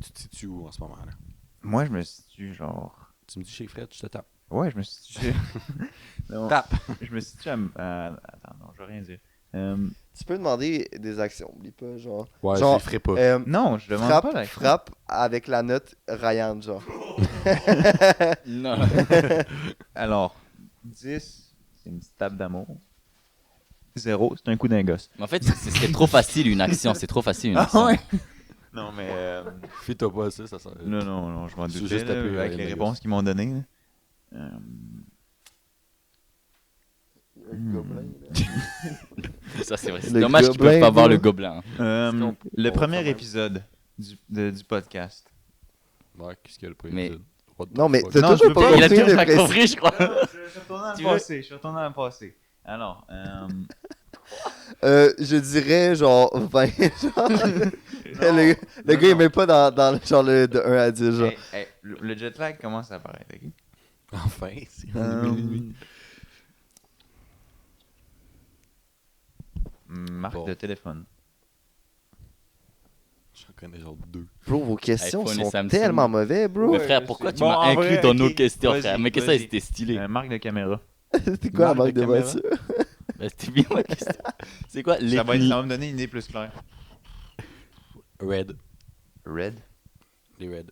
S2: Tu te situes où en ce moment, là?
S1: Moi, je me situe genre.
S2: Tu me dis chez Fred, je te tape.
S1: Ouais, je me situe. Non,
S2: Tape.
S1: je me situe attends, non, je vais rien dire.
S4: Tu peux demander des actions, oublie pas, genre.
S2: Ouais,
S4: Genre,
S2: je les ferai pas.
S1: Non, je demande
S4: frappe,
S1: pas la
S4: frappe avec la note Ryan, genre.
S3: Non.
S1: Alors, 10, c'est une petite tape d'amour. 0, c'est un coup d'un gosse.
S3: Mais en fait, c'est trop facile une action. C'est trop facile une action.
S1: Non, mais.
S2: Fais-toi pas ça, ça sert.
S1: Non, je m'en
S2: Je suis
S1: doutais
S2: juste
S1: là,
S2: tapé,
S1: avec
S2: un
S1: les
S2: gosse.
S1: réponses qu'ils m'ont données. là.
S3: Ça, c'est vrai. C'est
S4: Le
S3: dommage qu'ils
S4: gobelin,
S3: peuvent pas voir
S4: bro.
S3: le gobelin.
S1: Le
S2: on
S1: premier
S2: va faire
S1: épisode du podcast.
S2: Ouais, qu'est-ce qu'il y a le premier
S3: Mais-
S2: épisode? What the
S4: Non, mais
S2: fuck?
S4: t'as
S1: Non, je
S4: toujours
S1: peux
S4: pas
S1: pas.
S3: Il a
S4: compris
S3: toujours
S4: le
S3: pas
S4: principe.
S3: compris, je crois.
S1: Je suis retourné dans le passé. Alors,
S4: Je dirais genre 20. Genre. Le gars, il met pas dans le genre de 1 à 10, genre.
S1: le jet lag commence à apparaître. ok?
S2: Enfin, c'est
S1: Marque
S2: Bon.
S1: de téléphone.
S2: J'en connais genre 2.
S4: Bro, vos questions
S3: iPhone et
S4: sont
S3: Samsung.
S4: tellement mauvais, bro.
S3: Mais frère, pourquoi tu
S1: Bon,
S3: m'as
S1: en
S3: inclus
S1: vrai,
S3: dans
S1: ok,
S3: nos questions,
S1: vas-y,
S3: frère? Mais que ça,
S1: vas-y.
S3: c'était stylé.
S1: Marque de caméra.
S4: C'était quoi la marque
S1: marque de
S4: de
S1: caméra.
S4: voiture?
S3: Bah, c'était bien ma question. C'est quoi
S1: Ça va
S3: l'ethnie?
S1: me donner une idée plus claire.
S2: Red.
S1: Red.
S2: Les Red.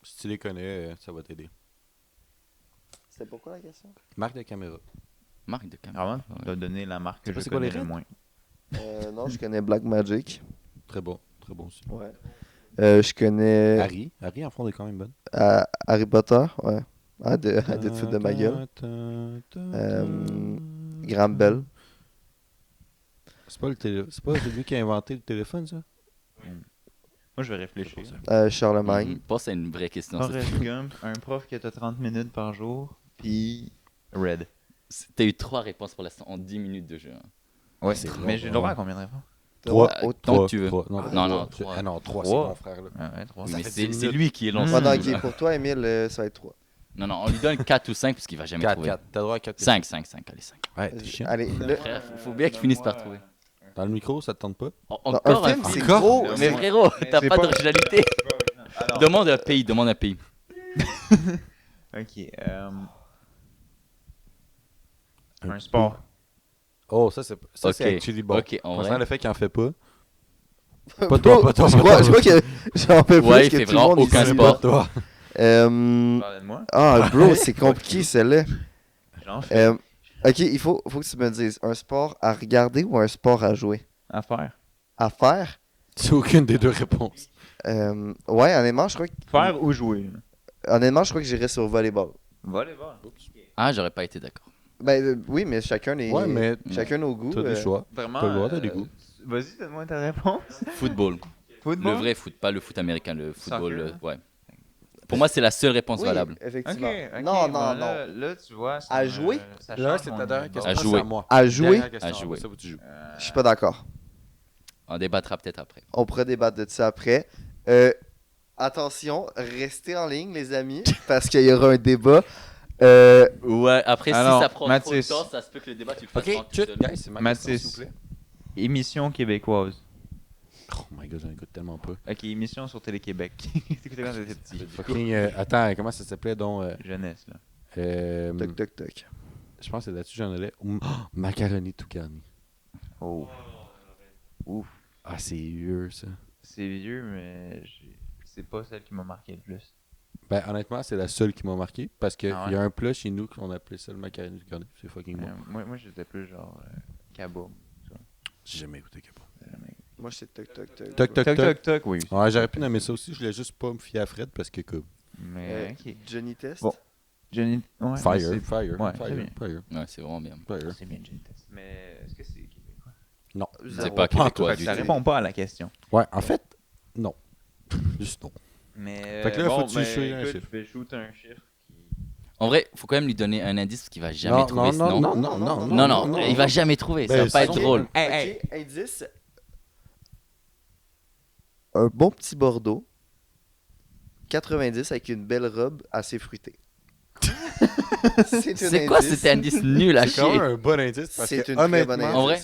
S2: Si tu les connais, ça va t'aider.
S4: C'était pourquoi la question?
S2: Marque de caméra.
S3: Marque de caméra.
S1: Vraiment, tu dois donner la marque que
S2: pas
S1: je
S2: c'est quoi les
S1: connais le
S2: Red?
S1: moins.
S4: Non, je connais Black Magic.
S2: Très bon aussi.
S4: Ouais. Je connais
S2: Harry, en fond, est quand même bonne.
S4: Harry Potter, ouais. Ah, de te foutre de ma gueule. Graham Bell.
S2: C'est pas lui qui a inventé le téléphone, ça?
S1: Moi, je vais réfléchir.
S4: Charlemagne.
S3: Pense à une vraie question. ça.
S1: Forrest Gump, un prof qui a 30 minutes par jour, puis Red.
S3: T'as eu 3 réponses pour l'instant en 10 minutes de jeu. hein.
S1: Ouais,
S2: c'est
S1: mais j'ai le droit
S2: ouais.
S1: à combien de réponses?
S3: Tant que tu veux.
S2: Non,
S3: Non,
S2: 3.
S3: 3.
S2: Ah non, 3, c'est
S1: Trois.
S2: mon frère, là.
S1: Ah ouais, 3.
S3: Mais
S2: fait
S3: c'est
S2: 10
S3: c'est
S2: minutes.
S3: lui qui est lancé.
S4: Pendant qu'il est pour toi, Emile, ça va être 3.
S3: Non, on lui donne 4 ou 5 parce qu'il va jamais
S2: 4,
S3: trouver.
S2: 4. T'as droit à 4.
S3: 5, allez 5.
S2: Ouais, t'es chiant.
S4: Allez,
S3: Frère, faut bien qu'il finisse par trouver.
S2: Dans le micro, ça te tente pas?
S3: Encore
S4: un
S3: un
S4: film, c'est
S2: Encore?
S4: gros.
S3: Mais frérot, t'as
S1: c'est
S3: pas
S1: pas-
S3: d'originalité. Demande un pays.
S1: Ok. Un sport.
S2: Oh, ça, c'est
S3: Ok.
S2: actually bon.
S3: Ok, en
S2: Concernant
S3: vrai.
S2: le fait qu'il en fait pas.
S4: Bro,
S2: toi, pas toi,
S4: Je
S2: pas
S4: crois
S2: toi.
S4: que j'en peux plus
S3: Ouais, il
S4: que
S3: fait
S4: tout le
S3: vraiment
S4: monde
S3: aucun
S4: ici.
S3: sport.
S2: Toi.
S1: Parlez de moi.
S4: Ah, bro, c'est compliqué, celle-là.
S1: J'en fais
S4: Ok, il faut que tu me dises un sport à regarder ou un sport à jouer?
S1: à faire.
S4: À faire?
S2: C'est aucune des deux réponses.
S4: Ouais, honnêtement, je crois que
S1: Faire ou jouer.
S4: j'irais sur volleyball.
S1: Volleyball.
S3: Ah, j'aurais pas été d'accord.
S4: Ben oui, mais chacun nos goûts.
S2: T'as des choix.
S1: Vraiment.
S2: T'as le droit, t'as des goûts.
S1: Vas-y, donne-moi ta réponse.
S3: Football.
S1: Football.
S3: Le vrai foot, pas le foot américain, le football.
S1: Soccer.
S3: Ouais. Pour moi, c'est la seule réponse
S4: Oui,
S3: valable.
S4: effectivement.
S1: Ok.
S4: Non,
S1: bon,
S4: non.
S1: Là, tu vois. ça
S4: À
S1: me-
S4: jouer?
S1: ça
S2: Là,
S1: change
S2: c'est
S1: mon-
S2: ta dernière
S1: bon.
S2: question.
S3: À
S2: c'est
S3: jouer.
S2: moi.
S4: À jouer?
S2: Dernière question,
S3: À jouer.
S2: Ça, où tu joues.
S4: Je suis pas d'accord.
S3: On débattra peut-être après.
S4: On pourrait débattre de ça après. Attention, restez en ligne, les amis, parce qu'il y aura un débat.
S3: Ouais, après,
S1: Alors,
S3: si ça prend
S1: Mathis.
S3: trop de temps, ça se peut que le débat, tu le fasses
S2: Ok,
S3: tout
S2: chut,
S3: seul.
S2: guys, c'est ma question,
S1: Mathis.
S2: s'il vous plaît.
S1: Émission québécoise.
S2: Oh my god, j'en écoute tellement pas.
S1: Ok, émission sur Télé-Québec. T'écoutais quand t'étais petit.
S2: Fucking, attends, comment ça s'appelait donc
S1: Jeunesse, là.
S4: Toc, toc, toc.
S2: Je pense que c'est là-dessus j'en allais. Macaroni tout garni.
S1: Oh. Ouf.
S2: Ah, c'est vieux, ça.
S1: C'est vieux, mais c'est pas celle qui m'a marqué le plus.
S2: Ben, honnêtement, c'est la seule qui m'a marqué. Parce qu'il
S1: Ah ouais?
S2: y a un plat chez nous qu'on appelait ça le macaroni tout garni. C'est fucking bon.
S1: Moi j'étais plus genre kaboom.
S2: J'ai jamais écouté Capo.
S4: Moi, c'est toc, toc, toc.
S2: Toc, toc,
S1: Toc,
S2: toc.
S1: toc, toc, oui.
S2: Ouais, j'aurais pu nommer ça aussi. Je voulais juste pas me fier à Fred parce que, comme.
S1: Mais, ok.
S4: Johnny Test.
S1: Bon. Johnny... Ouais,
S2: Fire,
S1: mais c'est-
S2: fire,
S1: Ouais,
S2: fire,
S1: c'est bien.
S2: fire,
S3: Ouais, c'est vraiment bien.
S2: fire.
S1: C'est bien Johnny Test. Mais est-ce que c'est québécois?
S2: Non.
S3: C'est pas québécois
S1: Fait que
S3: du
S1: ça
S3: tout.
S1: répond pas à la question.
S2: Ouais, en fait, non. Juste non.
S1: Mais
S2: Fait que là,
S1: bon,
S2: faut-tu
S1: ben,
S2: choisir un
S1: écoute,
S2: chiffre.
S1: je vais shooter un chiffre qui...
S3: En vrai, faut quand même lui donner un indice parce qu'il va jamais trouver sinon. Non, il va jamais trouver. Ça
S2: Ben,
S3: va pas être
S2: sinon-
S3: drôle.
S4: Ok, indice. Un bon petit Bordeaux. 90 avec une belle robe assez fruitée.
S3: C'est quoi cet indice nul à
S2: C'est quand
S3: chier?
S2: même un bon indice parce
S4: C'est
S2: que,
S4: une très bonne
S2: honnêtement,
S4: indice.
S3: En vrai,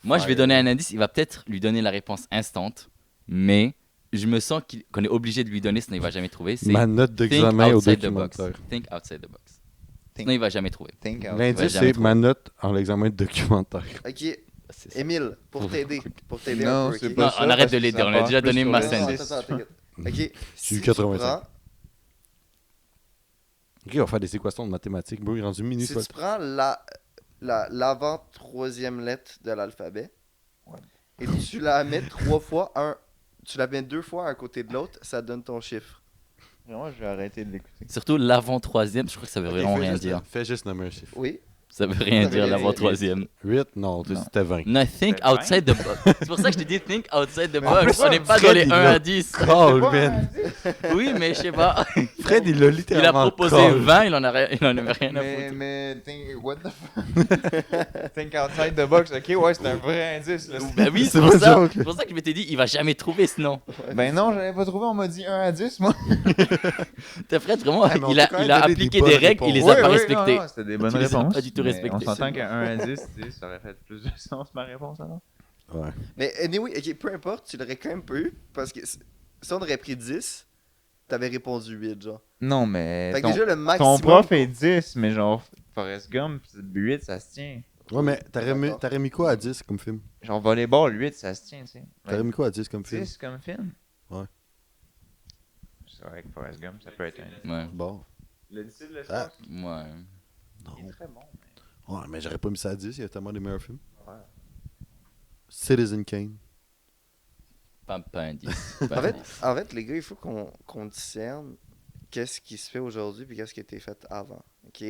S3: Moi, je vais donner un indice. Il va peut-être lui donner la réponse instante, mais je me sens qu'on est obligé de lui donner, sinon il va jamais trouver. C'est
S2: ma note
S3: think
S2: d'examen au
S3: outside the box.
S2: documentaire.
S3: Think outside the box. Sinon, il va jamais trouver.
S1: Think out.
S3: Ouais,
S2: L'indice,
S3: jamais
S2: c'est
S3: trouvé.
S2: ma note en l'examen de documentaire.
S4: Ok,
S3: C'est ça.
S4: Émile, pour t'aider. Pour t'aider
S1: Non,
S4: un peu.
S1: c'est
S4: ok?
S1: pas
S3: Non,
S1: ça,
S3: on arrête
S1: parce
S3: de
S1: que
S3: l'aider.
S1: ça
S3: On a
S1: part
S3: déjà
S1: plus
S3: donné
S1: sur
S3: ma
S1: le
S3: scène.
S1: indice.
S4: Attends, t'inquiète. Ok, si
S2: eu
S4: tu
S2: 85.
S4: prends,
S2: Ok, on va faire des équations de mathématiques. Bro, il est rendu minuit.
S4: si tu prends l'avant-troisième lettre de l'alphabet et tu la mets tu la mets 2 fois à un côté de l'autre, ça donne ton chiffre.
S1: Moi, je vais arrêter de l'écouter.
S3: Surtout l'avant-troisième, je crois que ça veut vraiment rien dire.
S2: Fais juste nommer un chiffre.
S4: Oui.
S3: Ça veut rien
S4: Ça veut
S3: dire
S4: rien
S3: l'avant-troisième.
S2: 8, non, c'était 20.
S3: No, think
S1: Ben,
S3: outside the box. C'est pour ça que je te dis think outside the
S2: En
S3: box.
S2: plus,
S3: On n'est pas
S2: Fred,
S3: dans les
S2: il
S3: 1
S2: l'a-
S3: à 10.
S2: Oh, man.
S3: Oui, mais je sais pas.
S2: Fred, il l'a
S3: Il a
S2: littéralement
S3: proposé
S2: call.
S3: 20, il en avait rien à foutre.
S1: Mais what the fuck? Think outside the box, ok, ouais, c'est un vrai indice. Là.
S3: Ben oui,
S2: C'est
S3: c'est pour
S2: pas
S3: ça.
S2: joke.
S3: C'est pour ça que je m'étais dit, il va jamais trouver sinon.
S1: Ben non, j'avais pas trouvé, on m'a dit 1 à 10, moi.
S3: T'as Fred, vraiment,
S2: Ah, mais on
S3: il
S2: peut
S3: a,
S2: quand même
S3: il a
S2: donner
S3: appliqué
S2: des
S3: des
S2: bonnes
S3: règles, il les a
S2: réponses.
S3: pas
S1: Ouais,
S3: respectées.
S1: non, c'était des bonnes
S3: Tu les as
S1: réponses.
S3: pas du tout
S1: mais
S3: respectées.
S1: On s'entend qu'un 1 à 10, tu sais, ça aurait fait plus de sens ma réponse alors.
S2: Ouais.
S4: Mais anyway, ok, peu importe, tu l'aurais quand même pas eu parce que si on aurait pris 10, t'avais répondu 8, genre.
S1: Non, mais
S4: Fait que déjà, le maximum.
S1: ton prof est 10, mais genre Forrest Gump, 8, ça se tient.
S2: Ouais, mais t'aurais mis quoi à 10 comme film?
S1: Genre volleyball, 8, ça se tient, tu sais.
S2: T'aurais mis quoi à 10 comme film?
S1: 10 comme film?
S2: Ouais.
S1: C'est vrai que Forrest Gump, ça peut être un...
S3: Ouais,
S2: Bon.
S1: Le disciple de
S2: Ah.
S1: l'espace,
S3: ouais.
S1: il est
S2: Non.
S1: très bon.
S2: Ouais, mais j'aurais pas mis ça à 10, il y a tellement des meilleurs films.
S1: Ouais.
S2: Citizen Kane.
S3: Pas un 10.
S4: En fait, les gars, il faut qu'on discerne qu'est-ce qui se fait aujourd'hui puis qu'est-ce qui a été fait avant. Ok?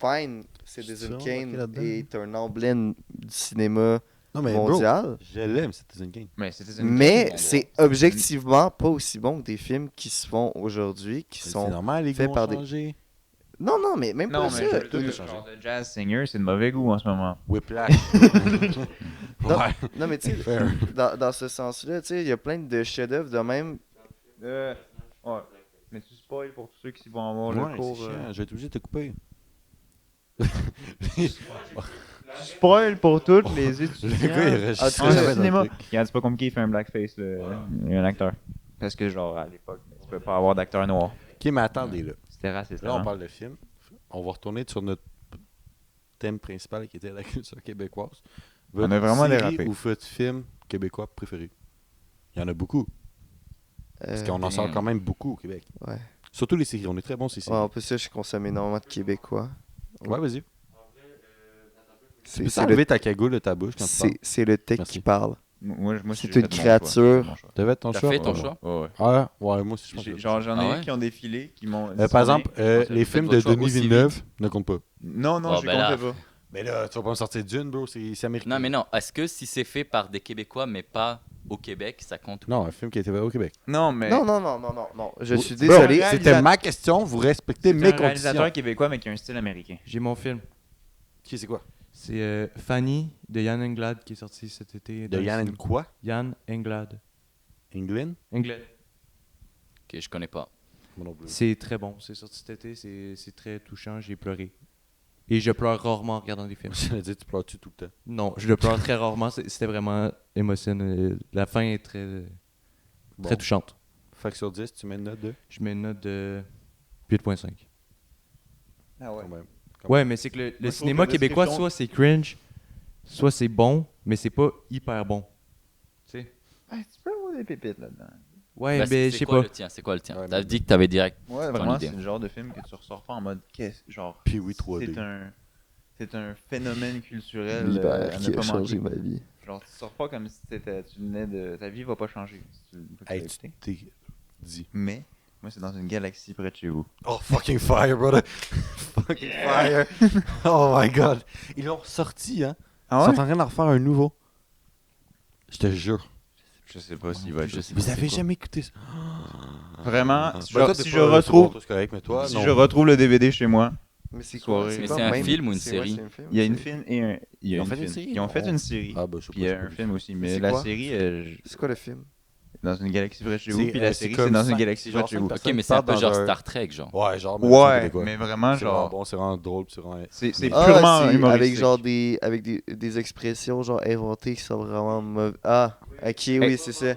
S4: Fine, Citizen
S2: Tu
S4: Kane
S2: là-dedans?
S4: est un emblème du cinéma
S2: Non, mais bro,
S4: mondial.
S2: je l'aime, Citizen Kane.
S1: Mais c'était
S4: Mais
S3: bon
S4: c'est objectivement pas aussi bon que des films qui se font aujourd'hui, qui
S2: C'est
S4: sont...
S2: normal, les
S4: faits
S2: gars
S4: par
S2: ont
S4: des-
S2: changé.
S4: Non, non, mais même
S1: Non,
S4: pas
S1: mais
S4: ça.
S1: je veux dire, genre de jazz singer, c'est de mauvais goût en ce moment.
S2: Whiplash.
S4: Non,
S2: Ouais,
S4: non, mais tu sais,
S2: fair.
S4: dans ce sens-là, tu sais, il y a plein de chefs-d'œuvre de même.
S1: Ouais. Mais tu spoil pour tous ceux qui vont avoir
S2: Ouais,
S1: le cours.
S2: c'est chiant, je vais être obligé de te couper.
S1: Tu spoil pour tous les
S2: Le
S1: étudiants.
S2: gars, il reste
S4: Ah,
S2: juste
S4: tu
S1: En
S4: sais,
S2: jamais dans le
S1: cinéma.
S2: truc.
S1: Regarde, c'est pas compliqué, il fait un blackface, un acteur. Parce que, genre, à l'époque, tu peux pas avoir d'acteur noir.
S2: Ok, mais attendez, là.
S1: C'était raciste.
S2: Là, on
S1: hein.
S2: parle de film. On va retourner sur notre thème principal qui était la culture québécoise.
S1: On a vraiment
S2: série
S1: dérapé.
S2: ou votre film québécois préféré? Il y en a beaucoup. Parce qu'on en sort
S1: damn.
S2: quand même beaucoup au Québec.
S4: Ouais.
S2: Surtout les séries. On est très bons ces séries.
S4: Ouais, en plus, ça, je consomme énormément de Québécois.
S2: Ouais, vas-y.
S4: C'est
S2: Tu peux
S4: c'est le,
S2: enlever ta cagoule de ta bouche quand tu parles?
S4: c'est le tech
S2: Merci.
S4: qui parle.
S1: Moi,
S4: C'est
S1: j'ai
S4: une
S1: fait mon
S4: créature.
S1: choix.
S2: T'as fait ton
S3: T'as
S2: choix?
S3: fait ton
S2: Ouais.
S3: choix?
S1: Ouais, ouais.
S2: Ah, ouais, moi aussi, je pense que
S1: Genre, j'en ai
S3: Ah
S1: eu
S3: ouais?
S1: qui ont défilé, qui m'ont.
S2: par exemple, les
S3: Faites
S2: films
S3: votre
S2: de
S3: choix
S2: Denis
S3: aussi
S2: Villeneuve ne comptent pas.
S1: Non, non,
S3: Bon,
S1: je
S3: ben là.
S1: comptais pas.
S2: Mais là, tu vas pas me sortir d'une, bro, c'est américain.
S3: Non, mais non. Est-ce que si c'est fait par des Québécois, mais pas au Québec, ça compte?
S2: Non, un film qui a été fait au Québec.
S1: Non, mais.
S4: Non, non, non, non, non, non. Je suis
S2: Bro,
S4: désolé.
S2: C'était ma question, vous respectez
S1: C'est
S2: mes
S1: un
S2: conditions.
S1: réalisateur québécois, mais qui a un style américain.
S5: J'ai mon film.
S2: Qui c'est quoi?
S5: C'est Fanny de Yann Englad qui est sorti cet été.
S2: De
S5: dans le
S2: Yann
S5: cinéma.
S2: quoi?
S5: Yann Englad.
S2: England?
S5: Englad.
S3: Ok, je connais pas.
S2: Moi non plus.
S5: C'est très bon. C'est sorti cet été. C'est très touchant. J'ai pleuré. Et je pleure rarement en regardant des films.
S2: J'allais dire, tu pleures-tu tout le temps?
S5: Non, je le pleure très rarement. C'était vraiment émotionnel. La fin est très,
S2: Bon.
S5: très touchante.
S2: Fait que sur 10, tu mets une note de?
S5: Je mets une note de 8.5.
S1: Ah ouais.
S2: Quand même.
S5: Ouais, mais c'est que le
S1: je trouve
S5: cinéma
S1: que
S5: québécois,
S1: description-
S5: soit c'est cringe, soit c'est bon, mais c'est pas hyper bon. Tu sais?
S1: Ouais, tu peux avoir des pépites là-dedans.
S5: Ouais,
S3: Bah,
S5: mais je
S3: c'est
S5: sais
S3: quoi
S5: pas.
S3: le tien? C'est quoi le tien?
S2: Ouais,
S3: T'as
S2: mais-
S3: dit que t'avais direct.
S1: Ouais,
S3: Ton
S1: vraiment,
S3: idée.
S1: c'est le genre de film que tu ressors pas en mode genre.
S2: Puis oui, 3D.
S1: C'est un phénomène culturel
S4: L'hiver
S1: à ne
S4: qui
S1: pas
S4: a changé
S1: manquer.
S4: ma vie.
S1: Genre, tu sors pas comme si tu venais de. Ta vie va pas changer. Si tu, une fois que
S2: Hey,
S1: tu l'as
S2: tu
S1: écouté.
S2: t'es dit.
S1: Mais, moi, c'est dans une galaxie près de chez vous.
S2: Oh, fucking fire, brother. Fucking fire. Oh my god. Ils l'ont sorti, hein. Ils sont en train d'en refaire un nouveau. Je te jure.
S1: Je sais pas s'il va être.
S3: Je sais
S2: Vous
S3: pas
S2: avez
S3: c'est quoi.
S2: jamais écouté ça?
S1: Vraiment,
S2: Ben,
S1: genre,
S2: toi,
S1: si
S2: t'es
S1: je
S2: pas-
S1: retrouve.
S2: c'est bon, c'est correct, mais toi,
S1: Si
S2: non.
S1: je retrouve le DVD chez moi,
S4: Mais c'est
S1: Soirée.
S4: quoi?
S3: Mais
S4: quoi?
S3: c'est un
S4: Même-
S3: film ou une
S4: c'est- ouais,
S3: série?
S4: c'est un film,
S1: il y a une
S4: c'est-
S1: film et un. Il y a
S2: Ils ont
S1: une
S2: fait une
S1: film.
S2: série?
S1: Ils ont fait
S2: Non.
S1: une série.
S2: Ah, bah, je sais
S1: Puis il y a
S2: pas.
S1: un film aussi. Mais
S4: c'est
S1: la
S4: quoi?
S1: série,
S4: C'est quoi le film?
S1: dans une galaxie près de chez vous.
S2: C'est,
S1: Puis la
S2: c'est
S1: série,
S2: comme
S1: c'est dans une
S2: cinq-
S1: galaxie près
S2: genre
S1: de chez
S2: cinq
S1: vous.
S2: personnes.
S3: Ok, mais c'est un
S2: Part
S3: peu
S2: dans
S3: genre
S2: un-
S3: Star Trek, genre.
S2: Ouais, genre.
S1: Ouais, mais vraiment,
S2: C'est vraiment
S1: genre.
S2: bon, c'est vraiment drôle, c'est vraiment.
S1: C'est
S4: Ah,
S1: purement
S4: c'est
S1: humoristique.
S4: avec genre des expressions genre inventées qui sont vraiment mauvaises. Ah, ok, oui, c'est ça.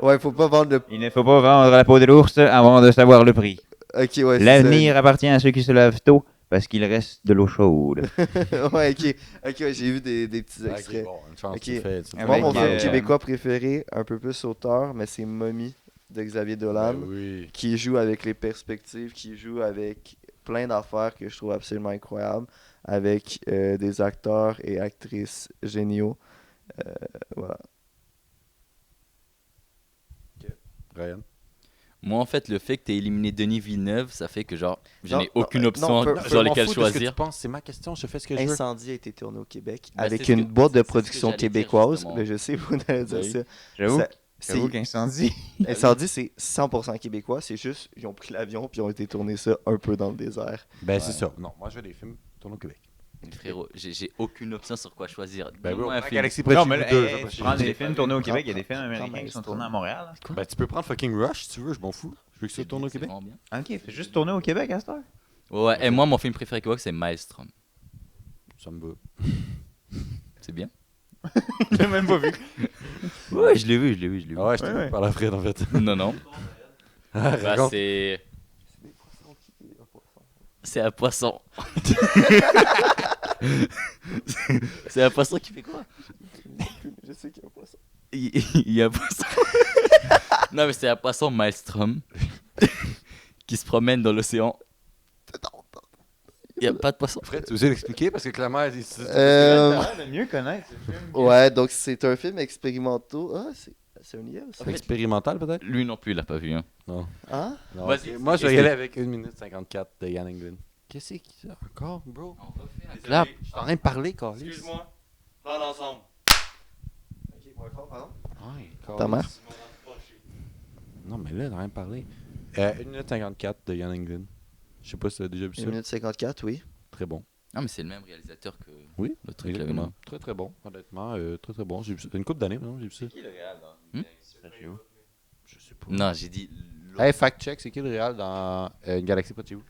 S4: Ouais, faut pas vendre le.
S1: Il ne faut pas vendre la peau de l'ours avant de savoir le prix.
S4: Ok, ouais, c'est
S1: L'avenir appartient à ceux qui se lèvent tôt parce qu'il reste de l'eau chaude.
S4: ça. Ouais, ok. Ok, ouais, j'ai vu des petits
S2: Ah, ok,
S4: extraits.
S2: bon, une chance
S4: Ok.
S2: tu le fais. tu le
S1: Avec,
S4: Moi,
S2: fais.
S4: mon film
S1: euh,
S4: québécois préféré, un peu plus auteur, mais c'est Mommy de Xavier Dolan,
S2: Ben oui.
S4: qui joue avec les perspectives, qui joue avec plein d'affaires que je trouve absolument incroyables, avec des acteurs et actrices géniaux. Voilà.
S2: Ryan.
S3: Moi, en fait, le fait que tu aies éliminé Denis Villeneuve, ça fait que genre, je
S4: Non,
S3: n'ai
S4: non,
S3: aucune
S4: non,
S3: option
S4: peu-
S2: Non, je
S3: sur
S2: m'en
S3: lesquelles
S2: fous de ce que
S3: choisir.
S2: tu penses, c'est ma question, je fais ce que je veux.
S4: Incendie a été tourné au Québec
S3: Bah,
S4: avec
S3: c'est ce
S4: une
S3: que-
S4: boîte de
S3: c'est ce que
S4: production
S3: j'allais dire,
S4: québécoise.
S3: justement.
S4: Là, je sais, vous allez dire
S3: Oui.
S4: ça.
S1: J'avoue,
S4: Ça-
S1: j'avoue
S4: c'est-
S1: qu'incendie.
S4: Incendie, c'est 100% québécois. C'est juste, ils ont pris l'avion puis ils ont été tourner ça un peu dans le désert.
S2: Ben, c'est ça. Non, moi, je veux des films tournés au Québec.
S3: Frérot, j'ai aucune option sur quoi choisir.
S2: Ben,
S3: Dis-moi un
S2: oui,
S3: film.
S2: Galaxy près de
S1: Non,
S2: chez
S1: mais
S2: vous
S1: là,
S2: deux,
S1: hey,
S2: je sais pas
S1: tu
S2: si
S1: prends
S2: j'ai-
S1: des films tournés au Québec, il y a des films
S4: Prends
S1: américains qui
S4: Maelstrom.
S1: sont tournés à Montréal.
S2: Ben, tu peux prendre fucking Rush si tu veux, je m'en fous. Je veux que ça tourne au
S3: C'est
S2: Québec.
S3: vraiment bien.
S1: Ok, fais juste tourner au Québec à cette heure.
S3: Ouais, et moi, mon film préféré québécois, c'est Maelstrom.
S2: Ça me va.
S3: C'est bien.
S1: Je l'ai même pas vu.
S3: Ouais, je l'ai vu.
S2: Ah ouais, je t'ai
S1: Ouais, ouais.
S2: vu par la Fred en fait.
S3: Non, non. Bah,
S2: Raconte.
S3: c'est. C'est un poisson. C'est un poisson qui fait quoi?
S4: Je sais qu'il y a pas ça.
S3: Il y a un poisson. Non, mais c'est un poisson maelstrom qui se promène dans l'océan. Il n'y a pas de poisson.
S2: Fred, tu veux aussi l'expliquer parce que clairement,
S1: de mieux connaître ce film.
S4: Ouais, donc c'est un film expérimental. Ah, c'est un IA aussi.
S2: c'est expérimental peut-être.
S3: Lui non plus, il l'a pas vu. Hein.
S4: Ah?
S2: Non,
S3: Vas-y,
S2: ok. Moi, je vais y
S3: explique.
S2: aller avec 1 minute 54 de Yann Englund. Qu'est-ce qu'il y a encore, bro?
S3: Clap.
S2: Je suis en train de parler, Carlis.
S5: Excuse-moi. Parle ensemble.
S2: Ouais,
S4: Ta
S2: Carlis.
S4: mère?
S2: Non, mais là, t'as rien parlé. 1 minute 54 de Yann Englund. Je sais pas si tu as déjà vu
S4: 1
S2: ça.
S4: minute 54, oui.
S2: Très bon.
S3: Non, mais c'est le même réalisateur que
S2: Oui,
S3: le truc. là,
S2: exactement.
S3: non.
S2: Très très bon, honnêtement. Très très bon. J'ai vu ça. Une couple d'années maintenant, j'ai vu ça.
S1: Qui le réal
S3: Hmm?
S2: Je sais pas.
S3: Non, j'ai dit.
S2: Hey, fact check, c'est qui le réal dans Une galaxie près de chez vous?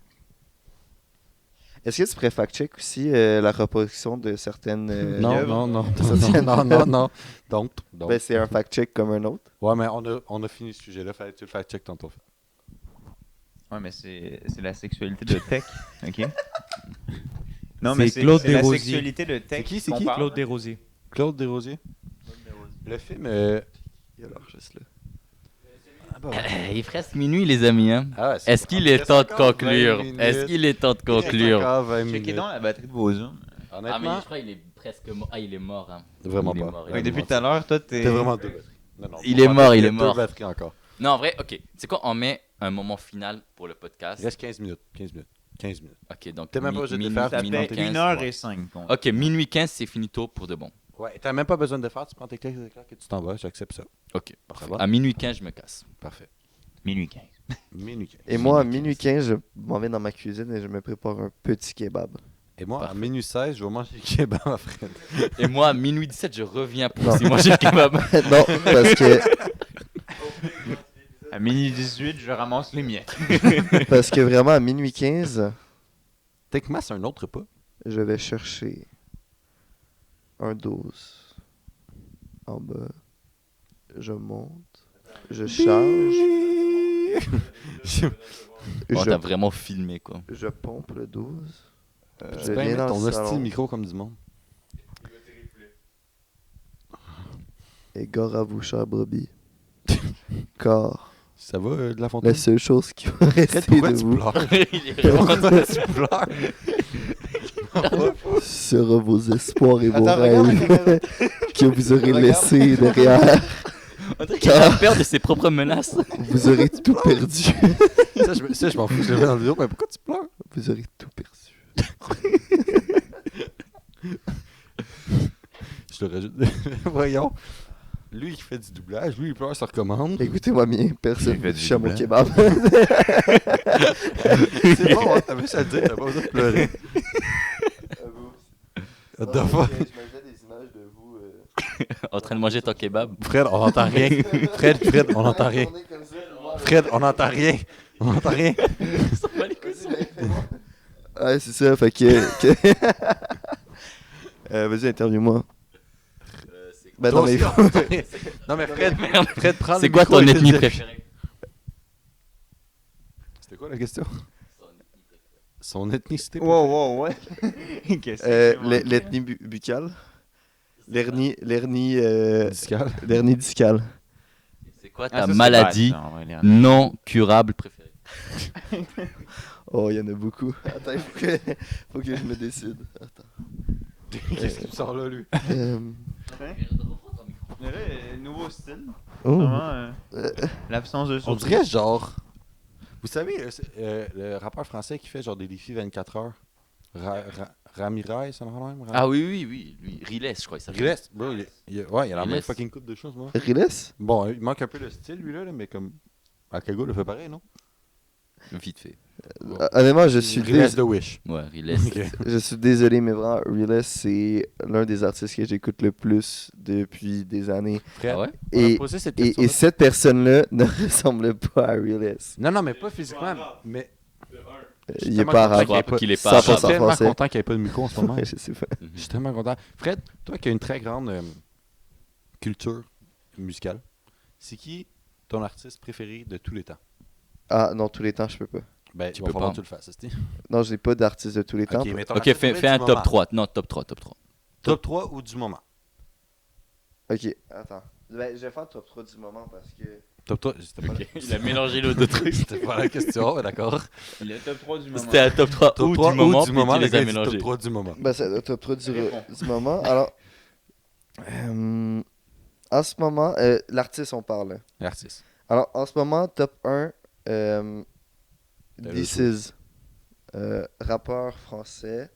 S4: Est-ce que tu pourrais fact-check aussi la reproduction de certaines.
S2: Non,
S4: œuvres?
S2: non, non,
S4: Ça,
S2: non, non, non, non. Donc.
S4: Ben, c'est un fact-check comme un autre.
S2: Ouais, mais on a fini ce sujet-là. Fallait que tu le fact check tantôt.
S1: Ouais, mais c'est la sexualité de Tech, ok? Non, mais
S5: C'est Claude
S1: c'est la
S5: Desrosiers.
S1: sexualité de Tech.
S2: C'est qui, c'est
S1: qu'on
S2: qui?
S1: parle.
S5: Claude Desrosiers.
S2: Claude Desrosiers. Le film.
S4: Il a l'air juste là.
S3: Il est presque minuit, les amis. Hein.
S2: Ah ouais,
S3: Est-ce qu'il est temps de conclure? Est-ce qu'il est temps de conclure?
S1: Checkez donc la batterie de vos zooms.
S3: Ah, mais
S2: Honnêtement,
S3: je crois qu'il est presque mort. Ah, il est mort. Hein.
S2: Vraiment
S3: Il est
S2: pas.
S3: mort, il
S1: Ouais,
S3: est
S1: depuis
S3: mort.
S1: tout à l'heure, toi, t'es.
S2: t'es vraiment deux batteries. Non, non,
S3: Il est mort, il est
S2: deux
S3: mort.
S2: batteries encore.
S3: Non, en vrai, ok. C'est quoi, on met un moment final pour le
S2: Il
S3: podcast.
S2: reste 15 minutes. 15 minutes. 15 minutes.
S3: Ok, donc.
S2: T'as même pas besoin de
S3: minuit-
S2: faire,
S1: Ça
S3: minuit
S1: fait
S3: 15,
S1: 1h05.
S3: ouais. Ok, minuit 15, c'est finito pour de bon.
S2: Ouais, t'as même pas besoin de faire. Tu prends tes clés que tu t'en vas. J'accepte ça.
S3: Ok, parfait.
S2: Ça va?
S3: À minuit 15, je me casse.
S2: Parfait.
S1: Minuit 15.
S2: Minuit 15.
S4: Et moi, à minuit 15, je m'en vais dans ma cuisine et je me prépare un petit kebab.
S2: Et moi, à
S3: Parfait.
S2: minuit 16, je vais manger le kebab à Fred.
S3: Et moi, à minuit 17, je reviens pour
S4: Non.
S3: aussi manger le kebab.
S4: Non, parce que,
S1: À minuit 18, je ramasse les miettes.
S4: parce que vraiment, à minuit 15,
S2: Techma, c'est un autre repas.
S4: Je vais chercher un 12 en bas. Je monte. Je charge.
S3: Oh,
S4: je,
S3: t'as vraiment filmé, quoi.
S4: je pompe le 12. Je
S2: Tu peux
S4: viens
S2: mettre
S4: dans
S2: ton
S4: le
S2: hostie
S4: salon.
S2: micro comme du monde.
S4: Et gare à vous, chère brebis. Car
S2: Ça va, de la fontaine?
S4: la seule chose qui va rester
S2: Pourquoi
S4: de
S2: tu
S4: vous
S2: pleures?
S3: Il est vraiment-
S2: Pourquoi tu pleures?
S4: sera vos espoirs et vos
S1: Attends, regarde la
S4: rêves que vous aurez
S1: Regarde.
S4: laissés derrière.
S3: On dirait qu'il a peur de ses propres menaces.
S4: Vous aurez tout perdu.
S2: Ça, je m'en fous, je le mets dans le vidéo, mais pourquoi tu pleures?
S4: Vous aurez tout perdu.
S2: Je le rajoute. Voyons. Lui, il fait du doublage. Lui, il pleure, ça recommande.
S4: Écoutez-moi bien, personne
S1: Il fait
S4: ne
S1: du
S4: touche à mon
S1: doublage.
S4: kebab.
S2: C'est bon, hein, t'avais ça à dire, t'as pas besoin de pleurer. What the fuck?
S4: Je m'avais des images de vous.
S3: En train de manger ton kebab.
S2: Fred, on n'entend rien. Fred, on n'entend rien. Fred, on n'entend rien. On n'entend rien.
S4: Ouais, c'est ça, fait que. Vas-y, interviewe-moi. Ben non,
S2: Toi
S4: mais
S2: aussi, on n'entend rien. Non, mais Fred, prends le
S3: C'est quoi
S2: micro
S3: ton
S2: et
S3: ethnie
S2: fais-
S3: préférée?
S2: C'était quoi la question? Son ethnicité.
S1: Wow, ouais. Qu'est-ce que c'est, moi?
S4: L'ethnie buccale. L'hernie
S2: Discal.
S4: discale.
S3: C'est quoi
S1: Ah,
S3: ta
S1: ça, c'est
S3: maladie
S1: bad, ça, on va lire.
S3: non curable préférée?
S4: Oh, il y en a beaucoup. Attends, faut que je me décide. Attends.
S2: Qu'est-ce qui me sort là, lui?
S1: Mais là, nouveau style.
S4: Oh.
S1: Vraiment, l'absence de
S2: On
S1: sourcils.
S2: dirait genre. Vous savez, le rappeur français qui fait genre des défis 24 heures. Ramirez, ça me même?
S3: Ah oui, lui. Riles, je crois. Ça
S2: Riles, bro, ouais, il a la même
S3: Riles.
S2: fucking coupe de choses, moi.
S4: Riles?
S2: Bon, il manque un peu le style, lui, là, mais comme. Akago le fait pareil, non?
S3: Vite fait.
S4: Honnêtement, je suis,
S2: Riles de Wish.
S3: Ouais, Riles.
S2: Ok.
S4: je suis désolé, mais vraiment, Riles, c'est l'un des artistes que j'écoute le plus depuis des années.
S2: Fred,
S3: Ah ouais?
S2: on a
S4: Et,
S2: posé cette
S4: et
S2: question-là.
S4: cette personne-là ne ressemble pas à Riles.
S2: Non, mais pas physiquement, mais.
S4: Il est pas
S3: Je
S4: arabe.
S3: crois pas qu'il est
S4: Ça
S3: pas
S2: Je suis
S4: passe en
S3: arabe.
S2: tellement
S4: français.
S2: content qu'il n'y ait pas de micro en ce moment.
S4: Ouais, je sais pas.
S2: Je suis tellement content. Fred, toi qui as une très grande culture musicale, c'est qui ton artiste préféré de tous les temps?
S4: Ah non, tous les temps, je peux pas.
S2: Ben,
S3: Tu
S2: il va
S3: peux
S2: falloir
S3: pas.
S2: que tu le fasses, c'est
S4: Non, j'ai pas d'artiste de tous les temps.
S2: mais ton
S3: Ok,
S2: artiste
S3: fais
S2: préféré
S3: un
S2: du
S3: top
S2: moment.
S3: 3. Non, top 3.
S2: Top 3 ou du moment?
S4: Ok, attends. Ben, je vais faire top 3 du moment parce que.
S2: Top 3, c'était pas,
S3: Il a mélangé les deux trucs.
S2: c'était pas la question, mais d'accord.
S1: Il est top 3 du moment.
S3: C'était un top 3
S2: Top
S3: ou
S2: 3
S3: du moment,
S2: du
S3: puis
S2: moment,
S3: tu
S2: le
S3: les
S2: gars
S3: as
S2: il dit
S3: mélangés.
S2: top 3 du moment.
S4: Ben, c'est le top 3
S1: Réponds.
S4: du moment. Alors. En ce moment, l'artiste, on parle. Là.
S2: L'artiste.
S4: Alors, en ce moment, top 1,
S2: le
S4: This Is. Rappeur français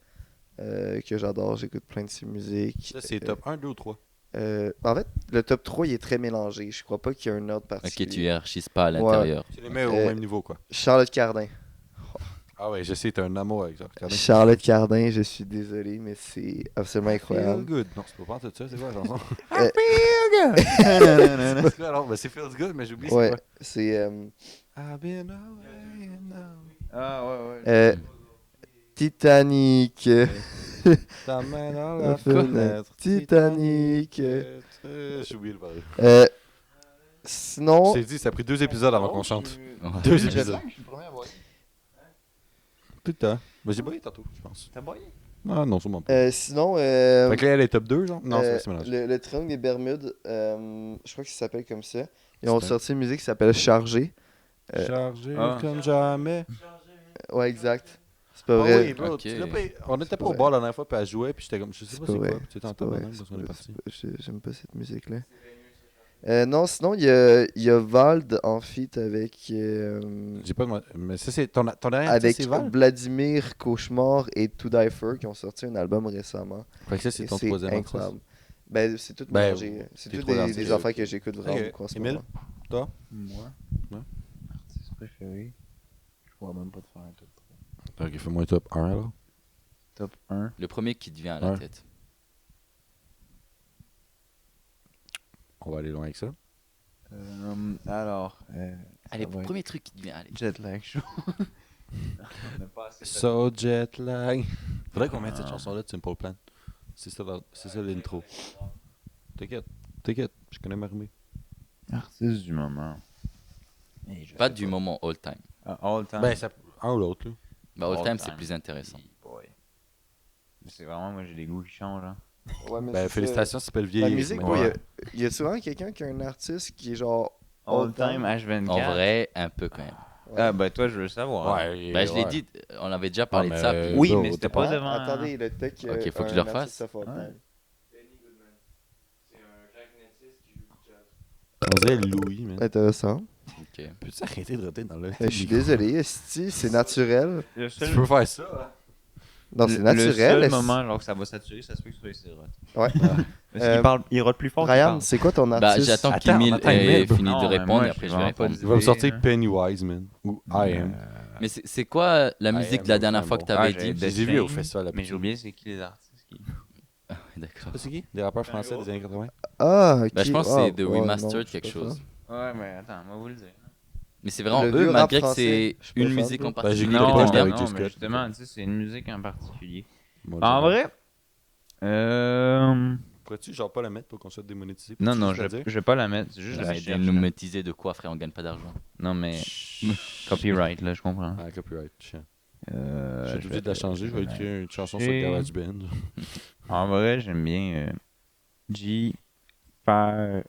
S4: que j'adore, j'écoute plein de ses musiques.
S2: Ça, c'est top 1, 2 ou 3?
S4: En fait, le top 3 il est très mélangé. Je crois pas qu'il y a un ordre particulier.
S3: Ok, tu hiérarchises pas à l'intérieur.
S2: Tu les mets au
S4: Euh,
S2: même niveau, quoi.
S4: Charlotte Cardin.
S2: Ah ouais, je sais, t'as un amour avec ça. Regardez.
S4: Charlotte Cardin, je suis désolé, mais c'est absolument
S2: Feel
S4: incroyable.
S2: good. Non, c'est pas tout ça, c'est quoi la chanson?
S4: Euh,
S2: C'est quoi alors? Ben, c'est Feels good, mais j'oublie
S4: ouais,
S2: c'est
S4: c'est
S2: quoi. I've been away now.
S1: Ah, ouais.
S4: Titanic.
S2: Ta main dans
S4: La
S2: la
S4: fenêtre.
S2: fenêtre.
S4: Titanic.
S2: J'ai oublié le parler.
S4: Sinon,
S2: Je t'ai dit, ça a pris 2 épisodes avant qu'on chante.
S3: Ouais.
S2: 2 épisodes. Putain. Ben, j'ai boyé tantôt, je pense.
S1: T'as boyé?
S2: Ah non, sûrement pas.
S4: sinon
S2: Fait que là, elle est top 2, genre? Non, c'est mélangé.
S4: le Triangle des Bermudes, je crois qu'il s'appelle comme ça. Ils ont
S2: C'est un-
S4: sorti une musique qui s'appelle Chargé.
S2: Chargé
S1: ah.
S2: comme jamais.
S4: Ouais, exact. C'est pas
S2: Ah
S4: vrai.
S2: oui, bro,
S3: Ok.
S2: tu l'as pas- on était pas
S4: pas
S2: au bar la dernière fois, puis elle jouait, puis j'étais comme, je sais
S4: C'est
S2: pas
S4: pas
S2: c'est quoi,
S4: vrai.
S2: puis tu étais en
S4: C'est pas
S2: top
S4: vrai,
S2: même parce qu'on est parti.
S4: J'aime pas cette musique-là. Non, sinon, il y a Vald en feat avec,
S2: J'ai pas demandé, mais ça c'est ton dernier
S4: avec
S2: artiste, c'est Val?
S4: Vladimir Cauchemar et To Die For qui ont sorti un album récemment.
S2: Fait que ça c'est
S4: Et
S2: ton
S4: c'est
S2: troisième
S4: incroyable. Ben, c'est tout
S2: Ben,
S4: mélangé. C'est
S2: tes
S4: tout
S2: trois
S4: des
S2: artistes.
S4: affaires que j'écoute vraiment
S2: Ok.
S4: beaucoup en ce
S2: Émile?
S4: moment.
S2: Toi?
S1: Moi?
S2: Ouais.
S1: Artiste préféré? Je pourrais même pas te faire un top 3.
S2: Ok, fais-moi un top 1 alors.
S1: Top 1.
S3: Le premier qui te vient à la
S2: Ouais.
S3: tête.
S2: On va aller loin avec ça.
S1: Alors,
S3: Allez,
S1: ça va être
S3: premier truc qui te vient. Allez.
S1: Jet Lag Show. On n'a pas assez fait.
S2: So jet lag. Faudrait qu'on mette cette chanson-là de Simple Plan. C'est ça l'intro. T'inquiète, je connais ma rumée.
S1: Artiste du moment. Et je
S3: Pas
S1: sais
S3: du moment all time.
S1: All time.
S2: Ben, un ou l'autre, là.
S3: Bah, all
S1: All
S3: time,
S1: time.
S3: c'est plus intéressant.
S1: Boy. C'est vraiment, moi j'ai des goûts qui changent. Hein.
S4: Ouais, mais
S2: Ben,
S4: c'est
S2: félicitations, ça s'appelle
S4: ça.
S2: vieillir.
S4: La musique,
S2: mais-
S4: bro,
S1: ouais.
S4: y a souvent quelqu'un qui a un artiste qui est genre.
S1: All time H24.
S3: En vrai, un peu quand même.
S1: Ah, ben toi, je veux le savoir.
S2: Ouais,
S3: Bah, je l'ai
S2: ouais.
S3: dit, on avait déjà parlé
S2: Ouais,
S3: de ça.
S2: mais-
S3: puis-
S1: Oui,
S2: bro,
S1: mais c'était
S2: t'es
S1: pas
S4: Ah,
S1: devant.
S4: attendez, le tech.
S3: Ok, faut que je le refasse.
S1: Ouais.
S5: Benny Goodman. C'est un clarinetiste qui joue du jazz.
S2: On dirait Louis, man.
S4: Intéressant.
S3: Ok.
S2: Peux-tu arrêter de roter dans le.
S4: Je suis désolé, esti, c'est naturel.
S1: Le
S2: Tu
S1: seul,
S2: peux faire ça.
S4: Non, c'est
S1: le
S4: naturel.
S1: seul
S4: esti.
S1: moment alors que ça va saturer, ça se peut que ce soit les sirotes.
S4: Ouais.
S1: Parce qu'il parle, il rote plus fort. qu'il
S4: Ryan,
S1: parle.
S4: c'est quoi ton
S3: Bah,
S4: artiste?
S3: j'attends
S2: Attends,
S3: qu'Emile
S2: attends,
S3: ait
S2: Emile.
S3: fini
S1: Non,
S3: de
S1: mais
S3: répondre
S1: moi,
S3: et après
S1: j'ai
S3: je vais
S1: vraiment pas
S3: répondre.
S1: de-
S2: Il va me sortir
S1: hein.
S2: Pennywise, man. Ou I am.
S3: Mais c'est quoi la musique de la dernière fois que t'avais
S1: j'ai
S3: dit?
S2: Je les ai vus au festival.
S1: Mais j'ai oublié c'est qui les artistes. Qui...
S3: D'accord.
S2: C'est qui? Des rappeurs français des années 80?
S4: Ah, ok.
S3: Bah, je pense que
S4: Ah,
S3: c'est The
S4: ouais,
S3: Remastered
S4: non, je
S3: quelque
S4: sais pas
S3: chose.
S4: ça.
S1: Ouais, mais attends, moi vous le dire.
S3: Mais c'est vraiment
S4: Le
S3: eux,
S4: vieux rap
S3: malgré que
S4: français,
S3: c'est
S4: je suis pas
S3: une
S4: fan,
S3: musique
S4: bro.
S3: en
S2: Bah, j'ai
S3: particulier
S2: écouté
S3: que
S2: le
S3: t'aimes
S2: podcast
S3: bien.
S2: avec
S1: non,
S2: Jessica.
S1: mais justement, tu sais, c'est une musique en particulier.
S2: Moi,
S1: En
S2: j'adore.
S1: vrai,
S2: Pourrais-tu genre pas la mettre pour qu'on soit démonétisé?
S1: non,
S2: Peux-tu
S1: non,
S2: juste
S1: je
S2: le dire?
S1: je vais pas la mettre. C'est juste
S3: Vous
S1: la
S3: allez
S1: recherche.
S3: nous monétiser de quoi, frère? On gagne pas d'argent.
S1: Non, mais copyright, là, je comprends.
S2: Ah, copyright, chiant.
S1: Je
S2: J'ai tout dit de la changer, je vais écrire une chanson sur
S1: Et-
S2: GarageBand.
S1: En vrai, j'aime bien G. Far...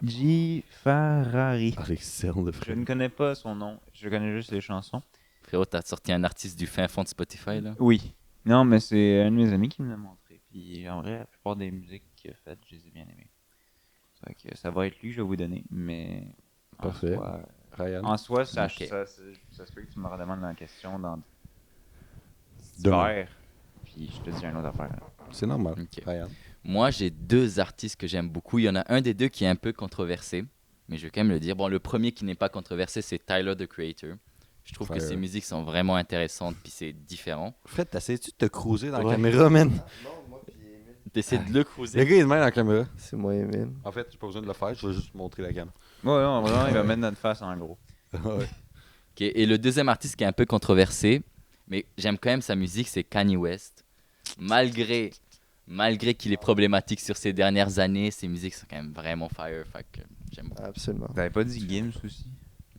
S1: G. Ferrari.
S2: Alexandre de
S1: Je
S2: Fred.
S1: ne connais pas son nom, je connais juste les chansons.
S3: Frérot, t'as sorti un artiste du fin fond de Spotify, là?
S1: Oui. Non, mais c'est un de mes amis qui me l'a montré. Puis en vrai, la plupart des musiques qu'il a faites, je les ai bien aimées. Fait que ça va être lui que je vais vous donner, mais. en
S2: Parfait.
S1: soi-
S2: Ryan.
S1: En soi, ça,
S3: Ok.
S1: ça se peut que tu me redemandes la question dans
S2: Demain.
S1: l'hiver. Puis je te dis une autre affaire.
S2: C'est normal.
S3: Ok.
S2: Ryan.
S3: Moi, j'ai deux artistes que j'aime beaucoup. Il y en a un des deux qui est un peu controversé, mais je vais quand même le dire. Bon, le premier qui n'est pas controversé, c'est Tyler, the Creator. Je trouve que
S2: Fire.
S3: ses musiques sont vraiment intéressantes, puis c'est différent.
S2: Fred, t'essayes-tu de te cruiser dans la
S3: Ouais.
S2: caméra, man?
S4: Non, moi puis Emile.
S3: T'essaies de le
S2: Le
S3: cruiser.
S2: gars, il est de même dans la caméra.
S4: C'est moi, Emile.
S2: En fait, j'ai pas besoin de le faire, je vais juste montrer la gamme.
S1: Ouais, non, vraiment, il va mettre notre face en gros.
S2: Ouais.
S3: Ok, et le deuxième artiste qui est un peu controversé, mais j'aime quand même sa musique, c'est Kanye West. Malgré qu'il est problématique sur ces dernières années, ses musiques sont quand même vraiment fire. Fait que j'aime beaucoup.
S4: Absolument.
S1: T'avais pas dit Gims aussi?